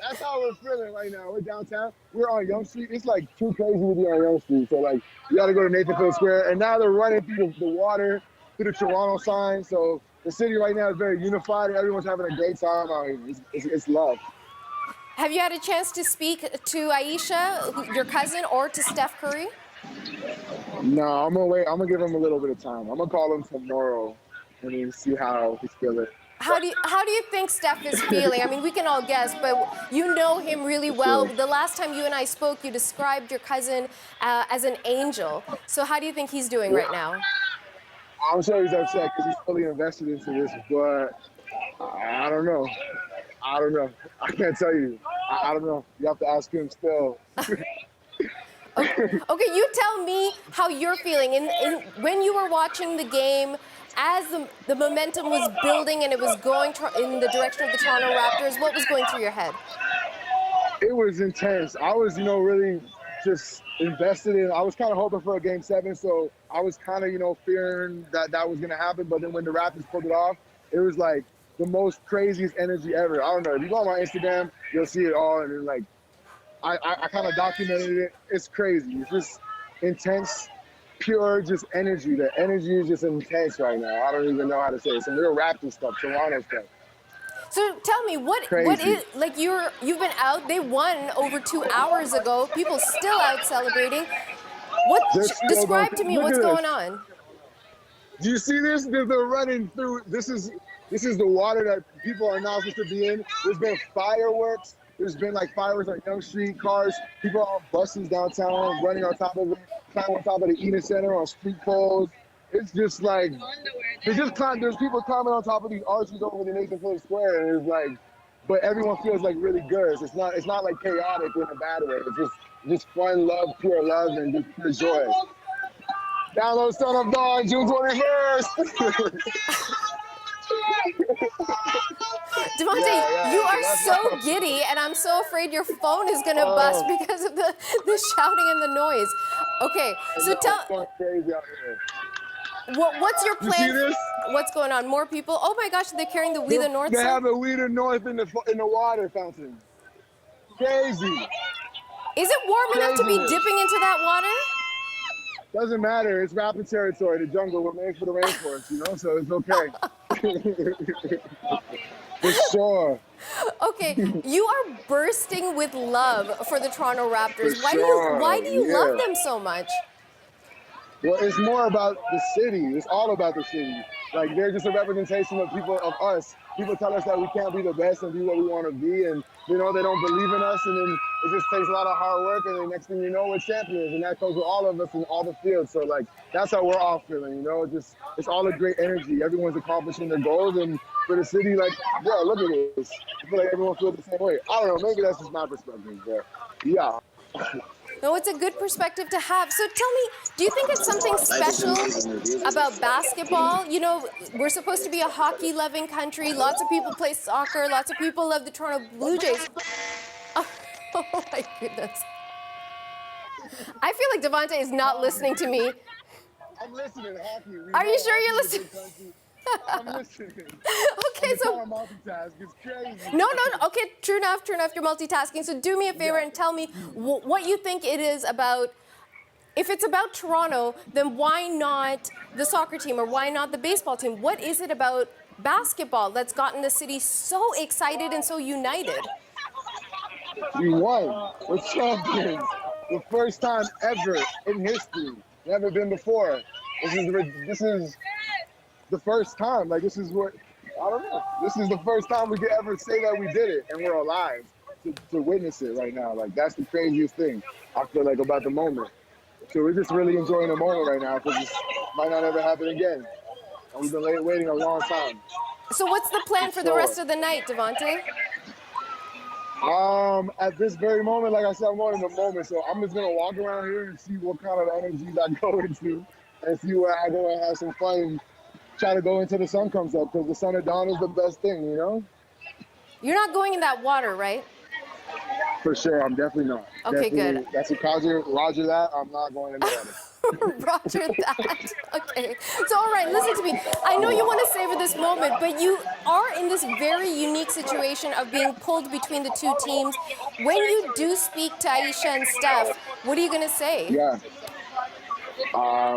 That's how we're feeling right now. We're downtown. We're on Yonge Street. It's like too crazy to be on Yonge Street. So like, you got to go to Nathan Phillips Square. And now they're running through the water, through the Toronto sign. So the city right now is very unified and everyone's having a great time out here. It's love. Have you had a chance to speak to Aisha, your cousin, or to Steph Curry? No, I'm gonna wait. I'm gonna give him a little bit of time. I'm gonna call him tomorrow and then see how he's feeling. How do you think Steph is feeling? I mean, we can all guess, but you know him really well. The last time you and I spoke, you described your cousin as an angel. So how do you think he's doing right now? I'm sure he's upset because he's fully invested into this, but I don't know. I can't tell you. I don't know. You have to ask him still. Okay, you tell me how you're feeling. When you were watching the game, as the momentum was building and it was going in the direction of the Toronto Raptors, what was going through your head? It was intense. I was, really just invested in. I was kind of hoping for a Game 7, so I was kind of, fearing that was going to happen. But then when the Raptors pulled it off, it was like the most craziest energy ever. I don't know. If you go on my Instagram, you'll see it all. And then, like, I kind of documented it. It's crazy. It's just intense, pure, just energy. The energy is just intense right now. I don't even know how to say it. Some real Raptor stuff, Toronto stuff. So tell me, what is, like, you've been out, they won over 2 hours ago, people still out celebrating. Describe to me what's going on. Do you see this? They're running through, this is the water that people are not supposed to be in. There's been fireworks. There's been like fireworks on Yonge Street, cars, people on buses downtown, running on top of it, climbing on top of the Eden Center on street poles. It's just like, there's people climbing on top of these arches over the Nathan Phillips Square, and it's like, but everyone feels like really good. It's not like chaotic in a bad way. It's just fun, love, pure love, and just pure joy. Download Son of Dawn, June 21st. Devontae, you are so giddy, and I'm so afraid your phone is going to bust because of the shouting and the noise. Okay, so tell... What's your plan? You see this? What's going on? More people? Oh my gosh, they're carrying the We the North They sign? have a We the North in the water fountain. Crazy. Is it warm enough to be dipping into that water? Doesn't matter. It's rapid territory. The jungle. We're made for the rainforest, so it's okay. For sure. Okay, you are bursting with love for the Toronto Raptors. Why do you love them so much? Well, it's more about the city. It's all about the city. Like, they're just a representation of people, of us. People tell us that we can't be the best and be what we want to be, and they don't believe in us, and then it just takes a lot of hard work, and the next thing you know, we're champions, and that goes with all of us in all the fields. So, like, that's how we're all feeling, it's all a great energy. Everyone's accomplishing their goals, and for the city, like, yeah, look at this. I feel like everyone feels the same way. I don't know, maybe that's just my perspective, but yeah. No, it's a good perspective to have. So tell me, do you think it's something special about basketball? We're supposed to be a hockey-loving country. Lots of people play soccer. Lots of people love the Toronto Blue Jays. Oh my goodness. I feel like Devontae is not listening to me. I'm listening, hockey. Are you sure you're listening? I'm listening. Okay, so multitask. It's crazy. No. Okay, true enough. You're multitasking. So do me a favor and tell me what you think it is about. If it's about Toronto, then why not the soccer team or why not the baseball team? What is it about basketball that's gotten the city so excited and so united? We won. We're champions. The first time ever in history. Never been before. This is the first time. Like, this is what, I don't know. This is the first time we could ever say that we did it and we're alive to witness it right now. Like, that's the craziest thing I feel like about the moment. So we're just really enjoying the moment right now because it might not ever happen again. and we've been waiting a long time. So what's the plan for the rest of the night, Devontae? At this very moment, like I said, I'm going in the moment, so I'm just gonna walk around here and see what kind of energies I go into, and see where I go and have some fun and try to go until the sun comes up, because the sun at dawn is the best thing, you know? You're not going in that water, right? For sure, I'm definitely not. Okay, definitely, good. That's a Roger that. I'm not going in the water. Roger that. Okay. So, all right, listen to me. I know you want to savor this moment, but you are in this very unique situation of being pulled between the two teams. When you do speak to Aisha and Steph, what are you going to say? Yeah. I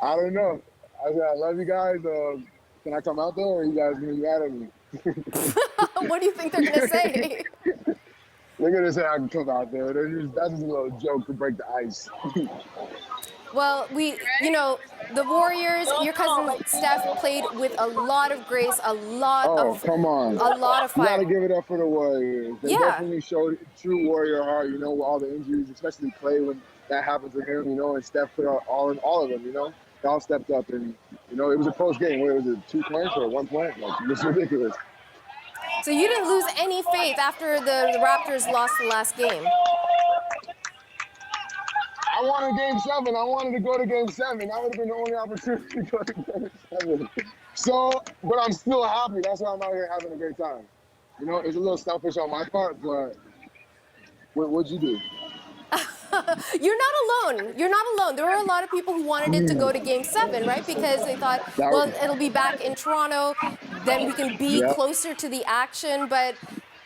don't know. I said, I love you guys. Can I come out there, or are you guys going to be mad at me? What do you think they're going to say? They're going to say I can come out there. That's just a little joke to break the ice. Well, the Warriors, your cousin Steph played with a lot of grace, a lot of fire. You got to give it up for the Warriors. They Yeah. definitely showed true Warrior heart, with all the injuries, especially Clay when that happened to him, and Steph put all of them, They all stepped up, and, it was a close game. What was it, 2 points or 1 point? It was ridiculous. So you didn't lose any faith after the Raptors lost the last game? I wanted Game 7. I wanted to go to Game 7. That would have been the only opportunity to go to Game 7. So, but I'm still happy. That's why I'm out here having a great time. It's a little selfish on my part, but what'd you do? You're not alone. You're not alone. There were a lot of people who wanted it to go to Game 7, right? Because they thought, well, it'll be back in Toronto, then we can be closer to the action. But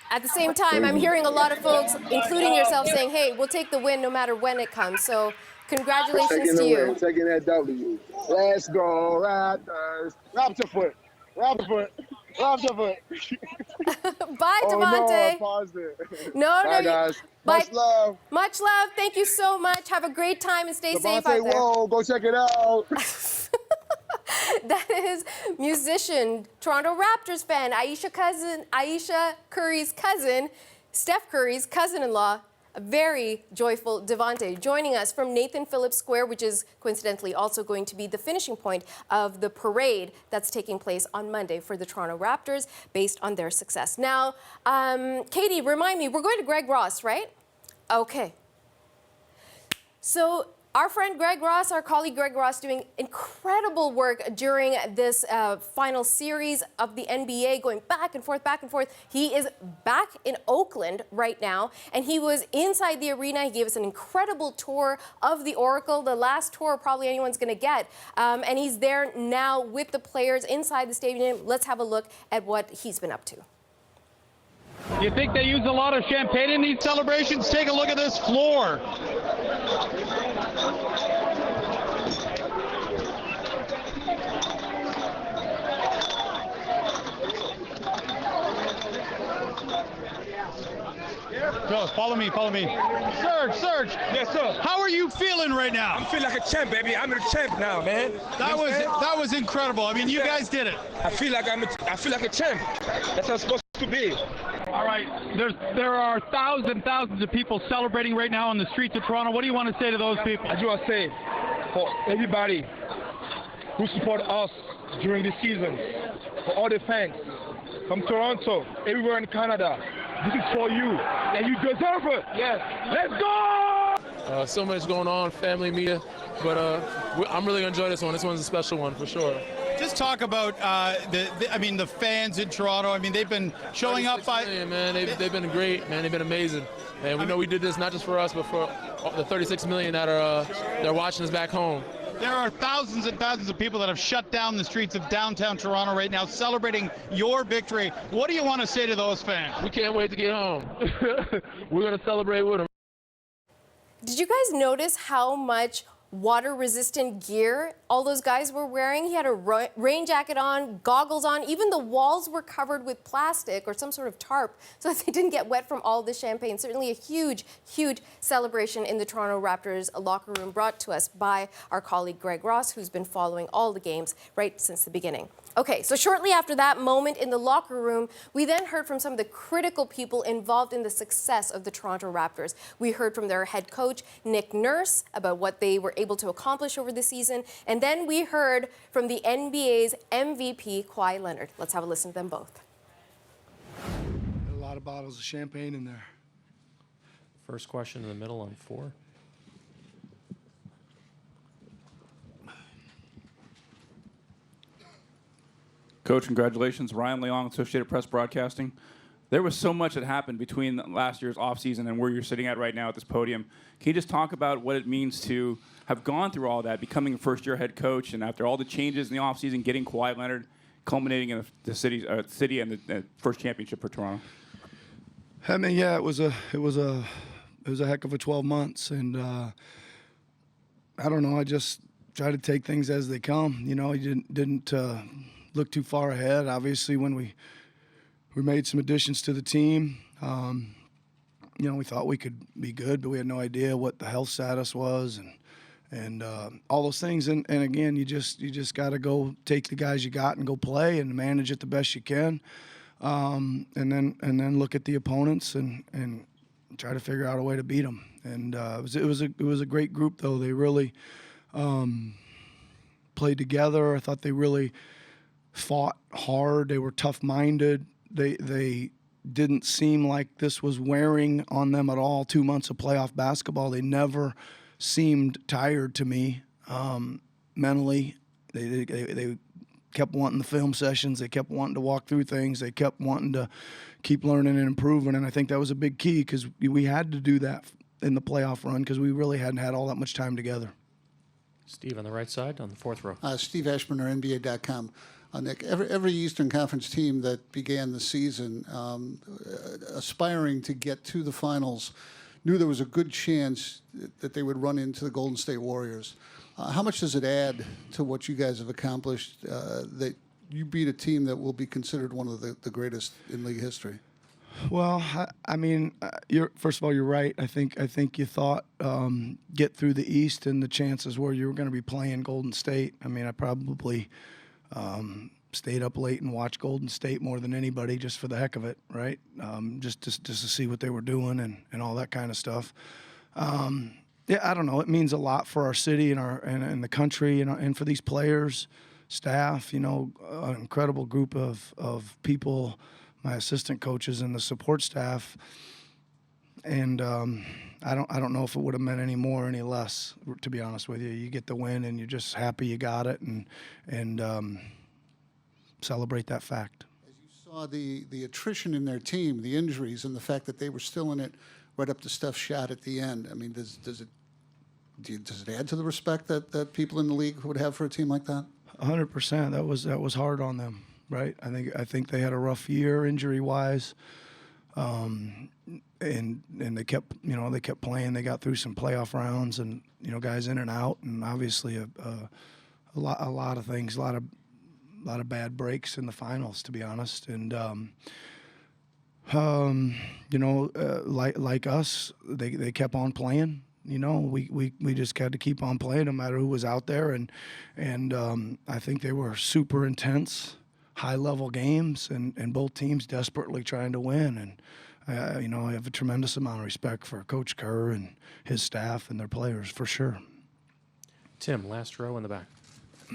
at the same time, I'm hearing a lot of folks, including yourself, saying, hey, we'll take the win no matter when it comes. So congratulations to you. Taking that W. Let's go, Raptors. Raptor foot. Raptor foot. Raptor foot. Bye, Devontae. No, I paused it. No, Bye, guys. Bye. Much love. Much love. Thank you so much. Have a great time and stay safe out there. Whoa, go check it out. That is musician, Toronto Raptors fan, Aisha Curry's cousin, Steph Curry's cousin-in-law, a very joyful Devontae, joining us from Nathan Phillips Square, which is coincidentally also going to be the finishing point of the parade that's taking place on Monday for the Toronto Raptors based on their success. Now, Katie, remind me, we're going to Greg Ross, right? Okay. So our friend Greg Ross, our colleague Greg Ross, doing incredible work during this final series of the NBA, going back and forth, back and forth. He is back in Oakland right now, and he was inside the arena. He gave us an incredible tour of the Oracle, the last tour probably anyone's going to get. And he's there now with the players inside the stadium. Let's have a look at what he's been up to. You think they use a lot of champagne in these celebrations? Take a look at this floor. Go, follow me, follow me. Serge. Yes, sir. How are you feeling right now? I'm feeling like a champ, baby. I'm a champ now, man. That was incredible. I mean, you guys did it. I feel like a champ. That's how it's supposed to be. All right, there are thousands of people celebrating right now on the streets of Toronto. What do you want to say to those people? I just want to say, for everybody who support us during this season, for all the fans from Toronto, everywhere in Canada, this is for you, and you deserve it. Yes, let's go! So much going on, family, media, but I'm really gonna enjoy this one. This one's a special one for sure. Just talk about the fans in Toronto. I mean, they've been showing up by. Man, they've been great, man. They've been amazing, and we know we did this not just for us, but for the 36 million that are they're watching us back home. There are thousands and thousands of people that have shut down the streets of downtown Toronto right now celebrating your victory. What do you want to say to those fans? We can't wait to get home. We're going to celebrate with them. Did you guys notice how much water-resistant gear all those guys were wearing? He had a rain jacket on, goggles on. Even the walls were covered with plastic or some sort of tarp so that they didn't get wet from all the champagne. Certainly a huge celebration in the Toronto Raptors locker room, brought to us by our colleague Greg Ross, who's been following all the games right since the beginning. Okay, so shortly after that moment in the locker room, we then heard from some of the critical people involved in the success of the Toronto Raptors. We heard from their head coach, Nick Nurse, about what they were able to accomplish over the season. And then we heard from the NBA's MVP, Kawhi Leonard. Let's have a listen to them both. A lot of bottles of champagne in there. First question in the middle on 4. Coach, congratulations. Ryan Leong, Associated Press Broadcasting. There was so much that happened between last year's offseason and where you're sitting at right now at this podium. Can you just talk about what it means to have gone through all that, becoming a first-year head coach, and after all the changes in the offseason, getting Kawhi Leonard, culminating in the city and the first championship for Toronto? I mean, yeah, it was a heck of a 12 months, and I don't know. I just try to take things as they come. You know, you didn't look too far ahead. Obviously, when we made some additions to the team, you know, we thought we could be good, but we had no idea what the health status was and all those things. And again, you just got to go take the guys you got and go play and manage it the best you can. And then look at the opponents and try to figure out a way to beat them. And it was a great group, though. They really played together. I thought they really fought hard. They were tough-minded. They didn't seem like this was wearing on them at all. 2 months of playoff basketball. They never seemed tired to me mentally. They kept wanting the film sessions. They kept wanting to walk through things. They kept wanting to keep learning and improving, and I think that was a big key because we had to do that in the playoff run because we really hadn't had all that much time together. Steve on the right side on the 4th row. Steve Ashburner, NBA.com. Nick, every Eastern Conference team that began the season aspiring to get to the finals knew there was a good chance that they would run into the Golden State Warriors. How much does it add to what you guys have accomplished that you beat a team that will be considered one of the greatest in league history? Well, I mean, first of all, you're right. I think you thought get through the East and the chances were you were going to be playing Golden State. I mean, I probably stayed up late and watched Golden State more than anybody just for the heck of it, right? Just to see what they were doing and all that kind of stuff. Yeah, I don't know. It means a lot for our city and the country and for these players, staff. You know, an incredible group of people, my assistant coaches and the support staff. And I don't know if it would have meant any more or any less, to be honest with you. You get the win and you're just happy you got it and celebrate that fact. As you saw the attrition in their team, the injuries, and the fact that they were still in it right up to Steph's shot at the end. I mean, does it add to the respect that people in the league would have for a team like that? 100%. That was hard on them, right? I think they had a rough year injury-wise, and they kept playing. They got through some playoff rounds, and guys in and out, and obviously a lot of things, a lot of bad breaks in the finals, to be honest, and. Like us, they kept on playing. We just had to keep on playing no matter who was out there, and I think they were super intense, high-level games, and both teams desperately trying to win. And I have a tremendous amount of respect for Coach Kerr and his staff and their players for sure. Tim, last row in the back.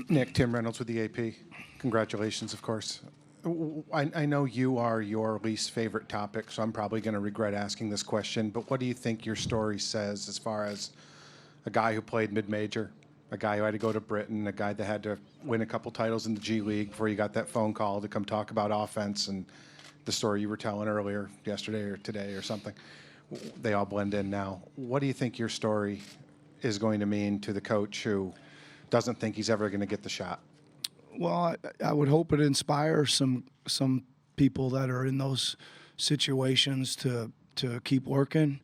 Nick, Tim Reynolds with the AP. Congratulations, of course. I know you are your least favorite topic, so I'm probably going to regret asking this question, but what do you think your story says as far as a guy who played mid-major, a guy who had to go to Britain, a guy that had to win a couple titles in the G League before you got that phone call to come talk about offense and the story you were telling earlier, yesterday or today or something? They all blend in now. What do you think your story is going to mean to the coach who doesn't think he's ever going to get the shot? Well, I would hope it inspires some people that are in those situations to keep working.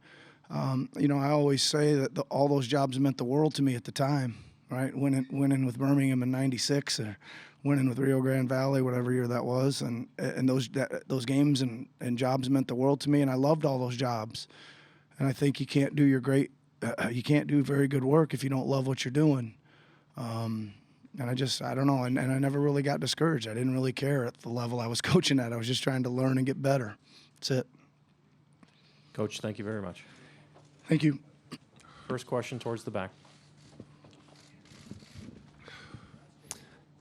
I always say that all those jobs meant the world to me at the time, right? Winning with Birmingham in '96, or winning with Rio Grande Valley, whatever year that was, and those games and jobs meant the world to me, and I loved all those jobs. And I think you can't do very good work if you don't love what you're doing. And I don't know, and I never really got discouraged. I didn't really care at the level I was coaching at. I was just trying to learn and get better. That's it. Coach, thank you very much. Thank you. First question towards the back.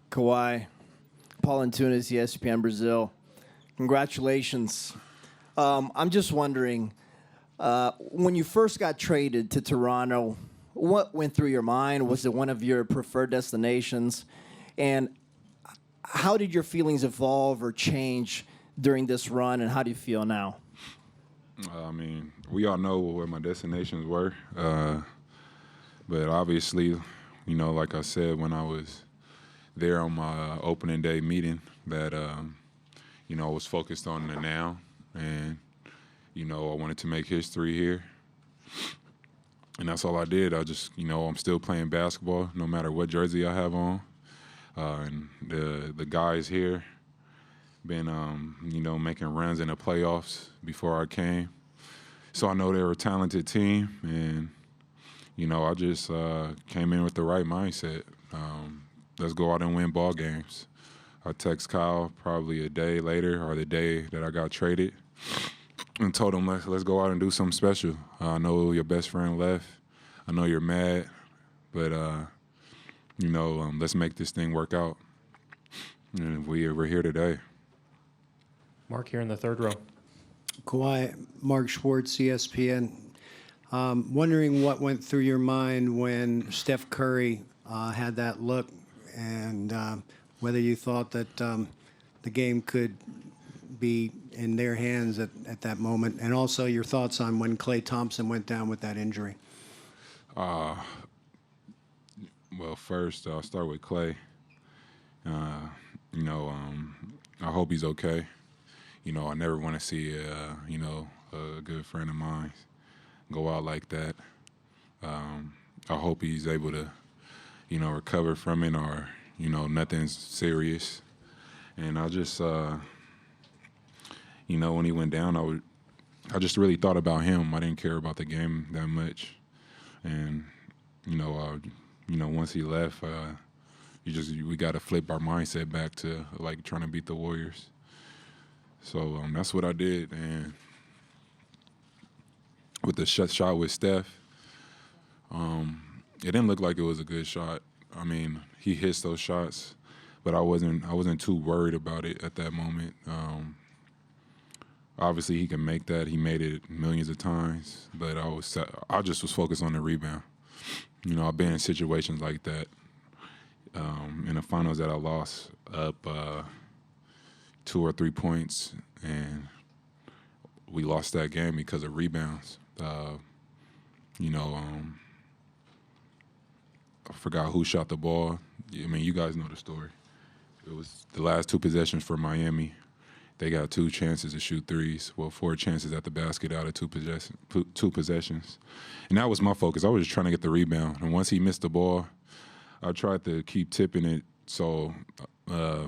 Kawhi, Paul Antunes, ESPN Brazil. Congratulations. I'm just wondering, when you first got traded to Toronto, what went through your mind? Was it one of your preferred destinations? And how did your feelings evolve or change during this run, and how do you feel now? I mean, we all know where my destinations were. But obviously, you know, like I said, when I was there on my opening day meeting, that, you know, I was focused on the now. And, you know, I wanted to make history here. And that's all I did. I just, you know, I'm still playing basketball no matter what jersey I have on. And the guys here been, you know, making runs in the playoffs before I came. So I know they're a talented team. And, you know, I just came in with the right mindset. Let's go out and win ball games. I text Kyle probably a day later or the day that I got traded and told him, let's go out and do something special. I know your best friend left. I know you're mad, but, you know, let's make this thing work out. And we're here today. Mark here in the third row. Kawhi, Mark Schwartz, ESPN. Wondering what went through your mind when Steph Curry had that look, and whether you thought that the game could be in their hands at that moment, and also your thoughts on when Klay Thompson went down with that injury. Well, first, I'll start with Klay. You know, I hope he's okay. You know, I never want to see, you know, a good friend of mine go out like that. I hope he's able to, you know, recover from it, or, you know, nothing's serious. And I just, you know, when he went down, I just really thought about him. I didn't care about the game that much. And, you know, once he left, we got to flip our mindset back to, like, trying to beat the Warriors. So that's what I did. And with the shot with Steph, it didn't look like it was a good shot. I mean, he hits those shots, but I wasn't too worried about it at that moment. Obviously, he can make that. He made it millions of times, but I just was focused on the rebound. You know, I've been in situations like that in the finals that I lost up 2 or 3 points, and we lost that game because of rebounds. You know, I forgot who shot the ball. I mean, you guys know the story. It was the last 2 possessions for Miami. They got 2 chances to shoot threes. Well, 4 chances at the basket out of 2 possessions. And that was my focus. I was just trying to get the rebound. And once he missed the ball, I tried to keep tipping it so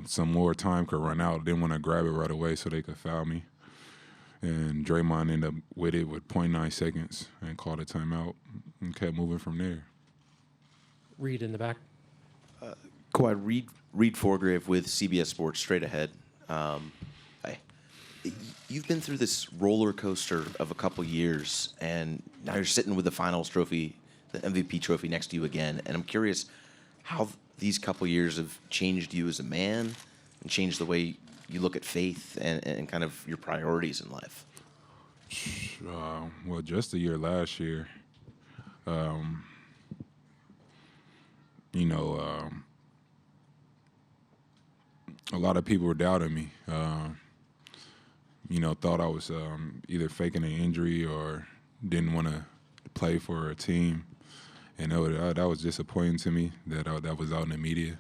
some more time could run out. Didn't want to grab it right away so they could foul me. And Draymond ended up with it with 0.9 seconds and called a timeout and kept moving from there. Reed in the back. Kawhi, Reed Forgrave with CBS Sports Straight Ahead. You've been through this roller coaster of a couple years, and now you're sitting with the finals trophy, the MVP trophy next to you again. And I'm curious how these couple years have changed you as a man and changed the way you look at faith and kind of your priorities in life. Well, just a year last year, you know, a lot of people were doubting me. You know, thought I was either faking an injury or didn't want to play for a team. And that was disappointing to me that was out in the media,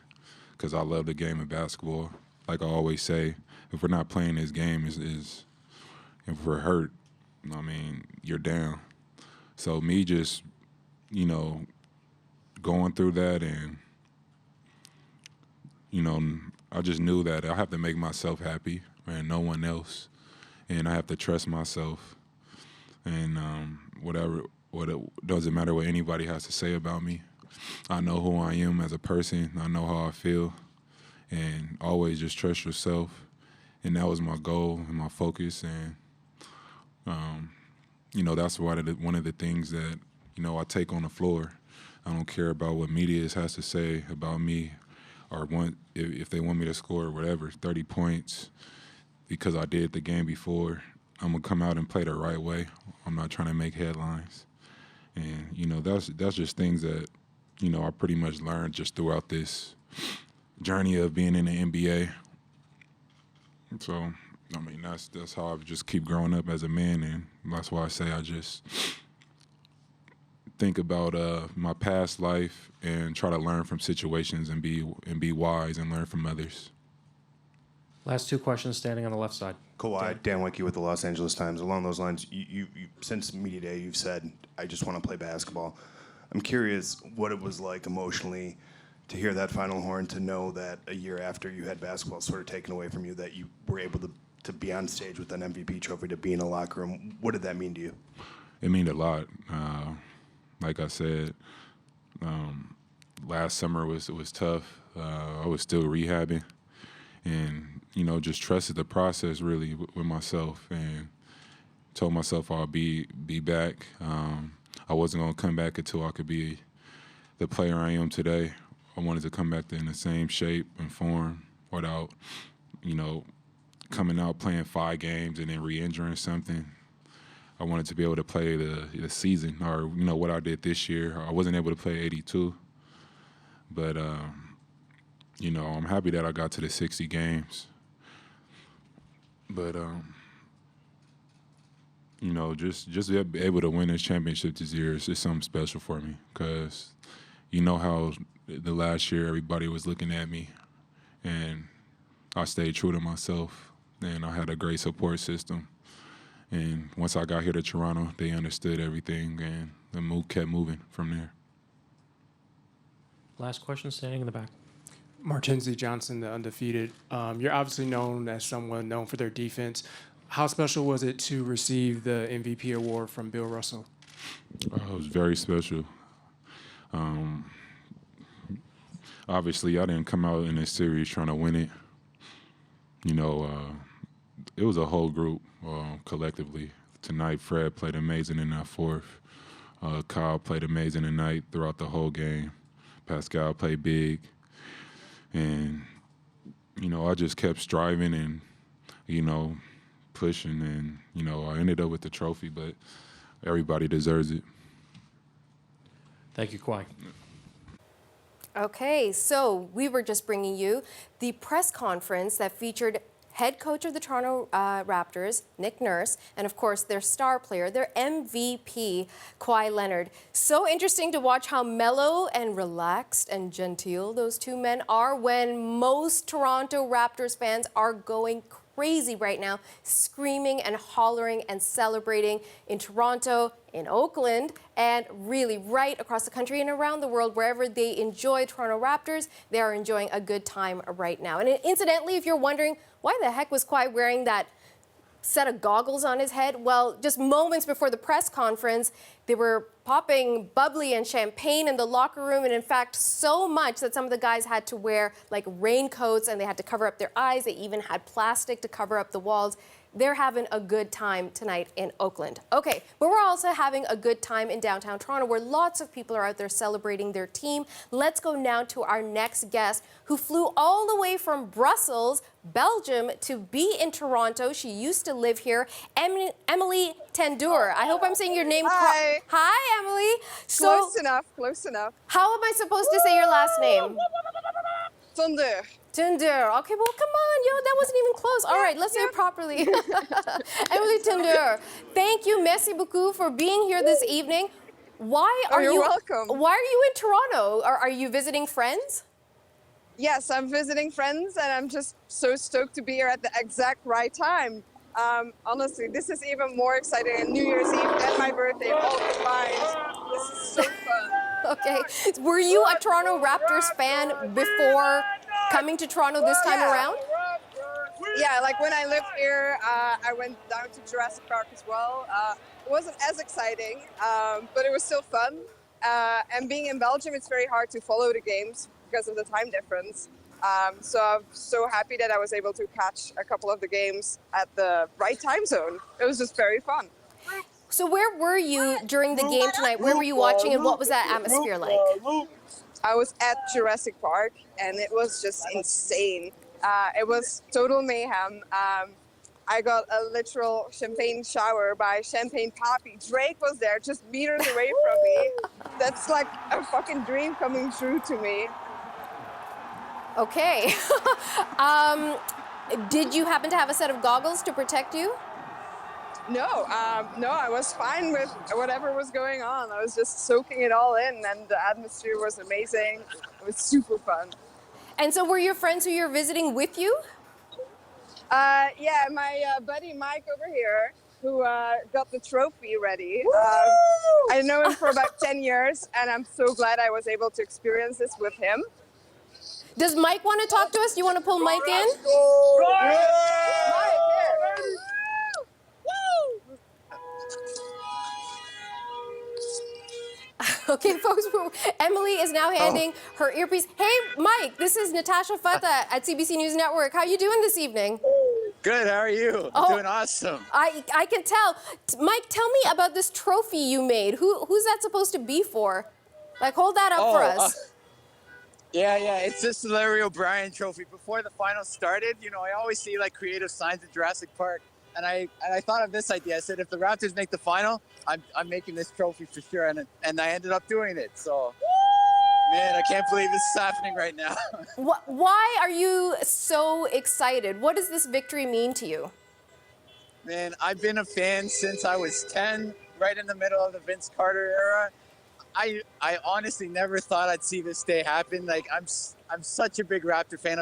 because I love the game of basketball. Like I always say, if we're not playing this game, if we're hurt, I mean, you're down. So me just, you know, going through that, and, you know, I just knew that I have to make myself happy and no one else. And I have to trust myself. And it doesn't matter what anybody has to say about me. I know who I am as a person. I know how I feel. And always just trust yourself. And that was my goal and my focus. And, you know, that's one of the things that, you know, I take on the floor. I don't care about what media has to say about me or if they want me to score whatever 30 points because I did the game before, I'm gonna come out and play the right way. I'm not trying to make headlines, and that's just things that I pretty much learned just throughout this journey of being in the NBA. So I mean that's how I just keep growing up as a man, and that's why I say I just think about my past life and try to learn from situations and be wise and learn from others. Last two questions standing on the left side. Kawhi, Dan Wicke with the Los Angeles Times. Along those lines, you since Media Day, you've said, I just want to play basketball. I'm curious what it was like emotionally to hear that final horn, to know that a year after you had basketball sort of taken away from you, that you were able to be on stage with an MVP trophy, to be in a locker room. What did that mean to you? It meant a lot. Like I said, last summer was tough. I was still rehabbing, and just trusted the process really with myself, and told myself I'll be back. I wasn't gonna come back until I could be the player I am today. I wanted to come back in the same shape and form without, coming out playing 5 games and then re-injuring something. I wanted to be able to play the season, or what I did this year. I wasn't able to play 82, but I'm happy that I got to the 60 games. But just be able to win this championship this year is just something special for me, because how the last year everybody was looking at me, and I stayed true to myself, and I had a great support system. And once I got here to Toronto, they understood everything, and the move kept moving from there. Last question standing in the back. Martenzie Johnson, the undefeated. You're obviously known as someone known for their defense. How special was it to receive the MVP award from Bill Russell? It was very special. Obviously, I didn't come out in this series trying to win it. It was a whole group collectively. Tonight, Fred played amazing in that fourth. Kyle played amazing tonight throughout the whole game. Pascal played big. And, I just kept striving and, pushing. And, I ended up with the trophy, but everybody deserves it. Thank you, Kawhi. Okay, so we were just bringing you the press conference that featured head coach of the Toronto Raptors, Nick Nurse, and of course their star player, their MVP, Kawhi Leonard. So interesting to watch how mellow and relaxed and genteel those two men are when most Toronto Raptors fans are going crazy right now, screaming and hollering and celebrating in Toronto, in Oakland, and really right across the country and around the world. Wherever they enjoy Toronto Raptors, they are enjoying a good time right now. And incidentally, if you're wondering why the heck was Kawhi wearing that set of goggles on his head, well, just moments before the press conference, they were popping bubbly and champagne in the locker room, and in fact, so much that some of the guys had to wear like raincoats and they had to cover up their eyes. They even had plastic to cover up the walls. They're having a good time tonight in Oakland. Okay, but we're also having a good time in downtown Toronto, where lots of people are out there celebrating their team. Let's go now to our next guest, who flew all the way from Brussels, Belgium, to be in Toronto. She used to live here. Emily Tendur. I hope I'm saying your name Hi. Hi, Emily. So, close enough, close enough. How am I supposed to say your last name? Tendur. Tendur. Okay, well, come on, yo, that wasn't even close. All right, let's say it properly. Emily Tendur, thank you, merci beaucoup, for being here this evening. Why are you're you welcome. Why are you in Toronto? Are you visiting friends? Yes, I'm visiting friends, and I'm just so stoked to be here at the exact right time. Honestly, this is even more exciting than New Year's Eve and my birthday all combined. This is so fun. Okay, were you a Toronto Raptors fan before coming to Toronto this time around? Yeah, like when I lived here, I went down to Jurassic Park as well. It wasn't as exciting, but it was still fun. And being in Belgium, it's very hard to follow the games because of the time difference. So I'm so happy that I was able to catch a couple of the games at the right time zone. It was just very fun. So where were you during the game tonight? Where were you watching, and what was that atmosphere like? I was at Jurassic Park, and it was just insane. It was total mayhem. I got a literal champagne shower by Champagne Papi. Drake was there, just meters away from me. That's like a fucking dream coming true to me. Okay. Did you happen to have a set of goggles to protect you? No, I was fine with whatever was going on. I was just soaking it all in, and the atmosphere was amazing. It was super fun. And so were your friends who you're visiting with you? Yeah, my buddy Mike over here, who got the trophy ready. I know him for about 10 years, and I'm so glad I was able to experience this with him. Does Mike want to talk to us? Do you want to pull Mike in? Okay, folks, Emily is now handing her earpiece. Hey, Mike, this is Natasha Fatah at CBC News Network. How are you doing this evening? Good, how are you? Doing awesome. I can tell. Mike, tell me about this trophy you made. Who's that supposed to be for? Like, hold that up for us. Yeah, it's this Larry O'Brien trophy. Before the finals started, you know, I always see like creative signs at Jurassic Park. And I thought of this idea. I said, if the Raptors make the final, I'm making this trophy for sure. And I ended up doing it. So, man, I can't believe this is happening right now. Why are you so excited? What does this victory mean to you? Man, I've been a fan since I was 10, right in the middle of the Vince Carter era. I honestly never thought I'd see this day happen. Like, I'm such a big Raptor fan.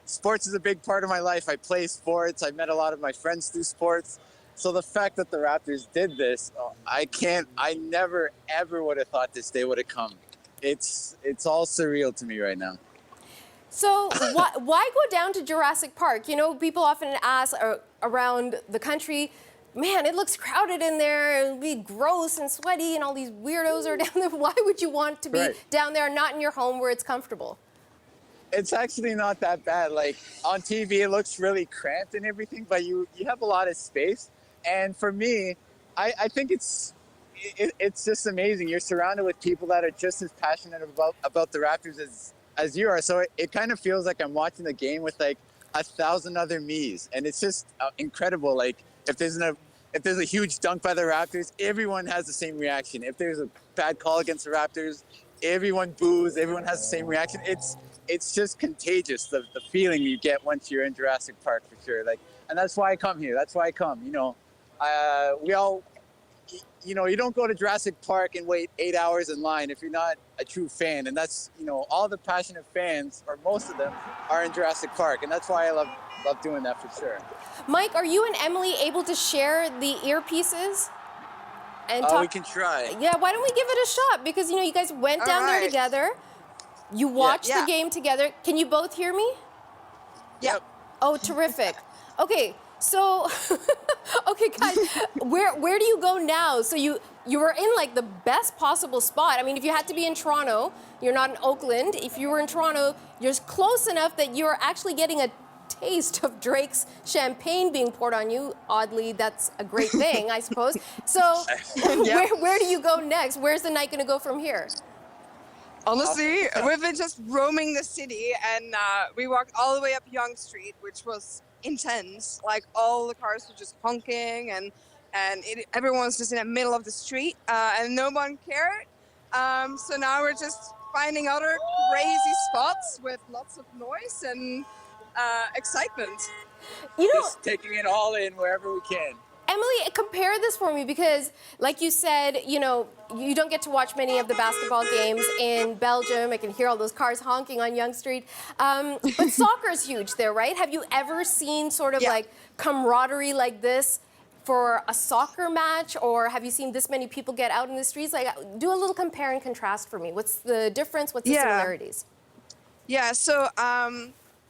Sports is a big part of my life. I play sports. I met a lot of my friends through sports. So the fact that the Raptors did this, I never, ever would have thought this day would have come. It's all surreal to me right now. So why go down to Jurassic Park? You know, people often ask around the country, man, it looks crowded in there. It'll be gross and sweaty and all these weirdos are down there. Why would you want to be down there, not in your home where it's comfortable? It's actually not that bad. Like, on TV, it looks really cramped and everything, but you have a lot of space. And for me, I think it's just amazing. You're surrounded with people that are just as passionate about the Raptors as you are. So it kind of feels like I'm watching the game with like 1,000 other me's, and it's just incredible. Like, if there's a huge dunk by the Raptors, everyone has the same reaction. If there's a bad call against the Raptors, everyone boos. Everyone has the same reaction. It's just contagious, the feeling you get once you're in Jurassic Park, for sure. Like, and that's why I come here. That's why I come. You know, you don't go to Jurassic Park and wait 8 hours in line if you're not a true fan. And that's, you know, all the passionate fans, or most of them, are in Jurassic Park. And that's why I love doing that, for sure. Mike, are you and Emily able to share the earpieces? And we can try. Yeah, why don't we give it a shot? Because, you know, you guys went down there together. You watched the game together. Can you both hear me? Yep. Oh, terrific. Okay, so, okay, guys, where do you go now? So you were in like the best possible spot. I mean, if you had to be in Toronto, you're not in Oakland. If you were in Toronto, you're close enough that you're actually getting a taste of Drake's champagne being poured on you. Oddly, that's a great thing, I suppose. So where do you go next? Where's the night going to go from here? Honestly, we've been just roaming the city, and we walked all the way up Yonge Street, which was intense. Like, all the cars were just honking, and everyone was just in the middle of the street, and no one cared. So now we're just finding other crazy spots with lots of noise and excitement. You know, just taking it all in wherever we can. Emily, compare this for me, because like you said, you know, you don't get to watch many of the basketball games in Belgium. I can hear all those cars honking on Yonge Street. But soccer's huge there, right? Have you ever seen sort of like camaraderie like this for a soccer match, or have you seen this many people get out in the streets? Like, do a little compare and contrast for me. What's the difference? What's the similarities? Yeah, so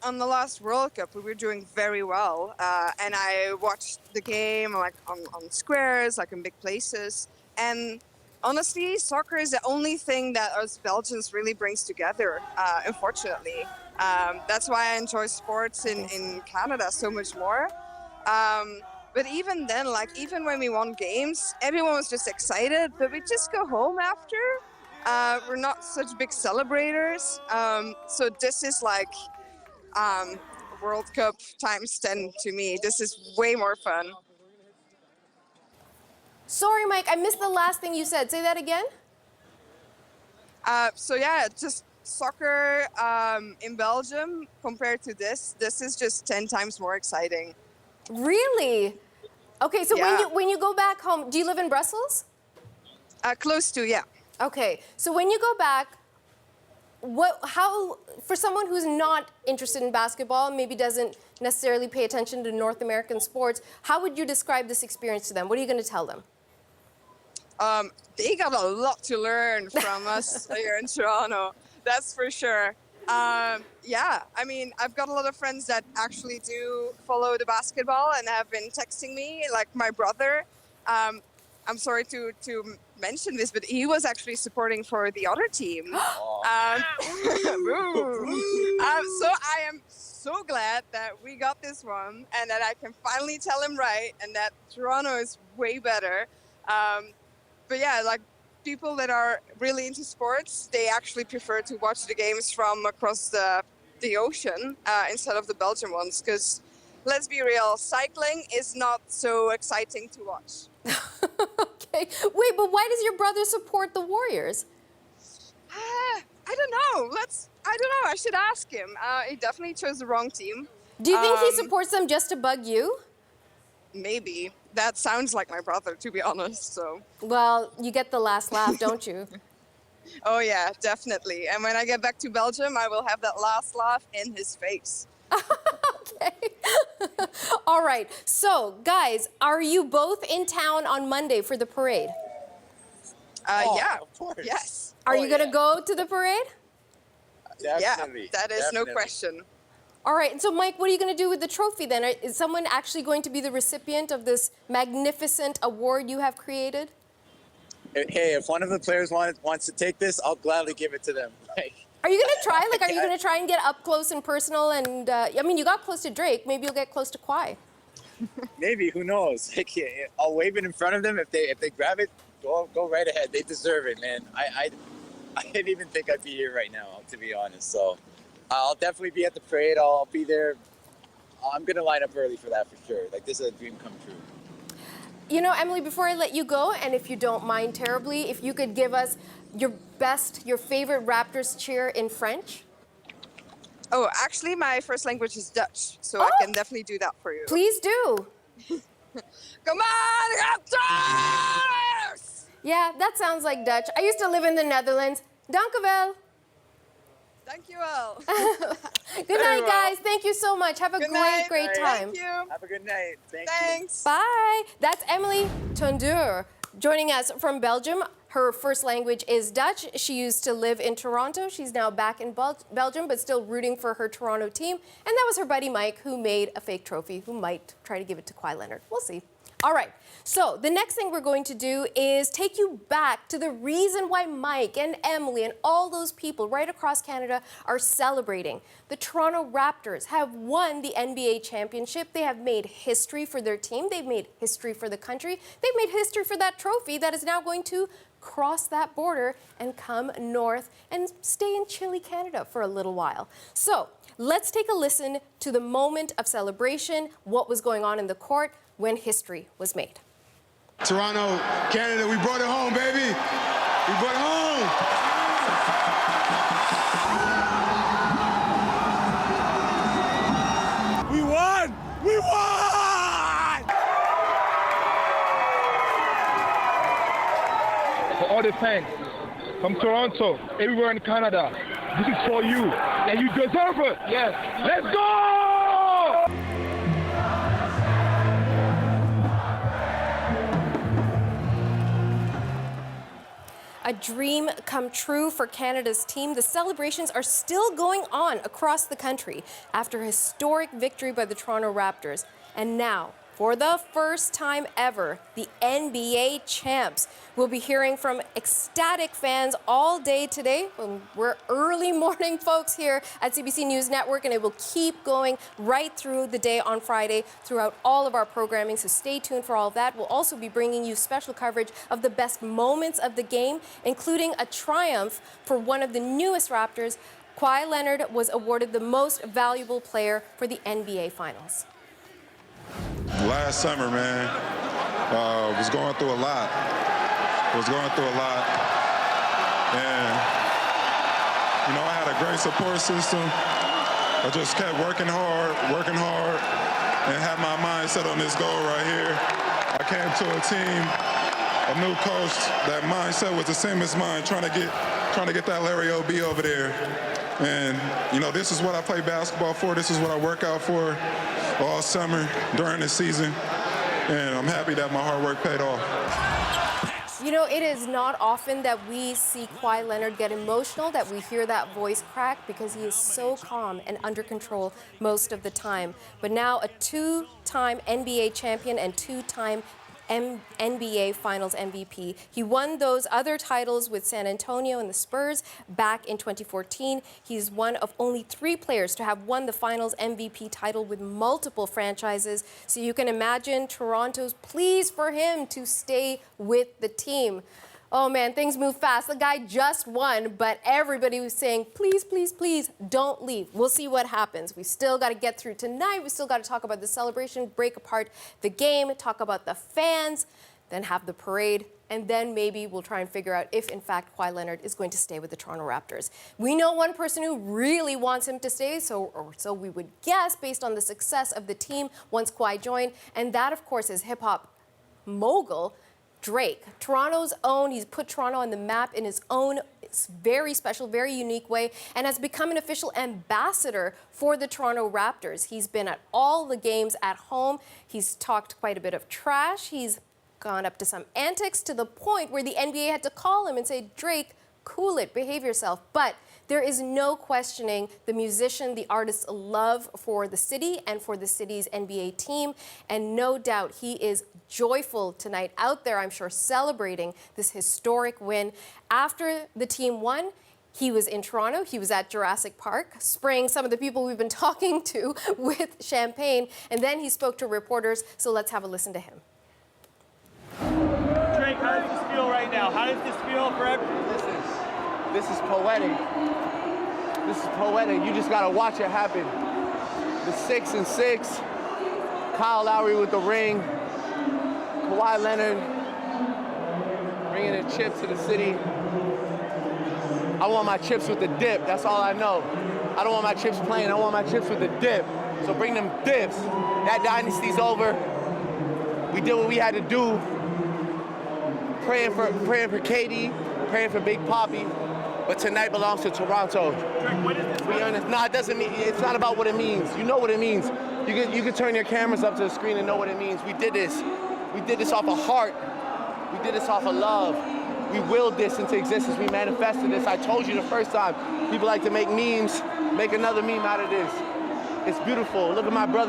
on the last World Cup, we were doing very well, and I watched the game like on squares, like in big places. And honestly, soccer is the only thing that us Belgians really brings together, unfortunately. That's why I enjoy sports in Canada so much more. But even then, like, even when we won games, everyone was just excited, but we just go home after. we're not such big celebrators. So this is like World Cup times 10 to me. This is way more fun. Sorry, Mike, I missed the last thing you said. Say that again. So yeah, just soccer in Belgium compared to this is just 10 times more exciting. Really? Okay, so Yeah. when you go back home, do you live in Brussels? Close to, yeah. Okay, so when you go back, how for someone who's not interested in basketball, maybe doesn't necessarily pay attention to North American sports, how would you describe this experience to them? What are you going to tell them? They got a lot to learn from us here in Toronto, that's for sure. Yeah, I mean, I've got a lot of friends that actually do follow the basketball and have been texting me, like my brother. I'm sorry to mention this, but he was actually supporting for the other team. So I am so glad that we got this one and that I can finally tell him right and that Toronto is way better. But yeah, like people that are really into sports, they actually prefer to watch the games from across the ocean instead of the Belgian ones. Because let's be real, cycling is not so exciting to watch. Okay, wait, but why does your brother support the Warriors? I don't know. I don't know. I should ask him. He definitely chose the wrong team. Do you think he supports them just to bug you? Maybe. That sounds like my brother, to be honest. So. Well, you get the last laugh, don't you? Oh yeah, definitely. And when I get back to Belgium, I will have that last laugh in his face. All right. So, guys, are you both in town on Monday for the parade? Yeah, of course. Yes. Are you going to go to the parade? Definitely. Yeah, that is no question. All right. And so, Mike, what are you going to do with the trophy then? Is someone actually going to be the recipient of this magnificent award you have created? Hey, if one of the players wants to take this, I'll gladly give it to them. Are you going to try? Like, are you going to try and get up close and personal? And I mean, you got close to Drake. Maybe you'll get close to Kawhi. Maybe, who knows? I'll wave it in front of them. If they grab it, go right ahead. They deserve it, man. I didn't even think I'd be here right now, to be honest. So I'll definitely be at the parade. I'll be there. I'm going to line up early for that for sure. Like, this is a dream come true. You know, Emily, before I let you go, and if you don't mind terribly, if you could give us your favorite Raptors cheer in French? Oh, actually, my first language is Dutch, so I can definitely do that for you. Please do. Come on, Raptors! Yeah, that sounds like Dutch. I used to live in the Netherlands. Dank u wel. Thank you all. Good night, guys. Thank you so much. Have a great time. Thank you. Have a good night. Thanks. Bye. That's Emily Tondeur joining us from Belgium. Her first language is Dutch. She used to live in Toronto. She's now back in Belgium, but still rooting for her Toronto team. And that was her buddy Mike, who made a fake trophy, who might try to give it to Kawhi Leonard. We'll see. All right. So the next thing we're going to do is take you back to the reason why Mike and Emily and all those people right across Canada are celebrating. The Toronto Raptors have won the NBA championship. They have made history for their team. They've made history for the country. They've made history for that trophy that is now going to cross that border and come north and stay in chilly Canada for a little while. So let's take a listen to the moment of celebration, what was going on in the court when history was made. Toronto, Canada, we brought it home, baby. We brought it home. We won! We won! For all the fans from Toronto, everywhere in Canada, this is for you, and you deserve it. Yes. Let's go! A dream come true for Canada's team. The celebrations are still going on across the country after a historic victory by the Toronto Raptors. And now, For the first time ever, the NBA champs. We'll be hearing from ecstatic fans all day today. We're early morning folks here at CBC News Network, and it will keep going right through the day on Friday throughout all of our programming, so stay tuned for all of that. We'll also be bringing you special coverage of the best moments of the game, including a triumph for one of the newest Raptors. Kawhi Leonard was awarded the most valuable player for the NBA Finals. Last summer, man, was going through a lot. And, you know, I had a great support system. I just kept working hard, and had my mind set on this goal right here. I came to a team, a new coach, that mindset was the same as mine, trying to get that Larry O.B. over there. And, you know, this is what I play basketball for. This is what I work out for all summer during the season. And I'm happy that my hard work paid off. You know, it is not often that we see Kawhi Leonard get emotional, that we hear that voice crack, because he is so calm and under control most of the time. But now a two-time NBA champion and two-time NBA Finals MVP. He won those other titles with San Antonio and the Spurs back in 2014. He's one of only 3 players to have won the Finals MVP title with multiple franchises. So you can imagine Toronto's pleas for him to stay with the team. Oh man, things move fast. The guy just won, but everybody was saying, please, please, please, don't leave. We'll see what happens. We still got to get through tonight. We still got to talk about the celebration, break apart the game, talk about the fans, then have the parade, and then maybe we'll try and figure out if, in fact, Kawhi Leonard is going to stay with the Toronto Raptors. We know one person who really wants him to stay, or so we would guess, based on the success of the team once Kawhi joined, and that, of course, is hip-hop mogul Drake. Toronto's own. He's put Toronto on the map in his own very special, very unique way, and has become an official ambassador for the Toronto Raptors. He's been at all the games at home. He's talked quite a bit of trash. He's gone up to some antics, to the point where the NBA had to call him and say, Drake, cool it, behave yourself. But there is no questioning the musician, the artist's love for the city and for the city's NBA team. And no doubt he is joyful tonight out there, I'm sure, celebrating this historic win. After the team won, he was in Toronto. He was at Jurassic Park, spraying some of the people we've been talking to with champagne. And then he spoke to reporters. So let's have a listen to him. Drake, how does this feel right now? How does this feel for everyone? This is poetic. This is poetic. You just gotta watch it happen. The 6 and 6. Kyle Lowry with the ring. Kawhi Leonard bringing a chip to the city. I want my chips with the dip. That's all I know. I don't want my chips plain. I want my chips with the dip. So bring them dips. That dynasty's over. We did what we had to do. Praying for KD, praying for Big Papi. But tonight belongs to Toronto. We earn it. No, it doesn't mean. It's not about what it means. You know what it means. You can turn your cameras up to the screen and know what it means. We did this. We did this off of heart. We did this off of love. We willed this into existence. We manifested this. I told you the first time. People like to make memes, make another meme out of this. It's beautiful. Look at my brother.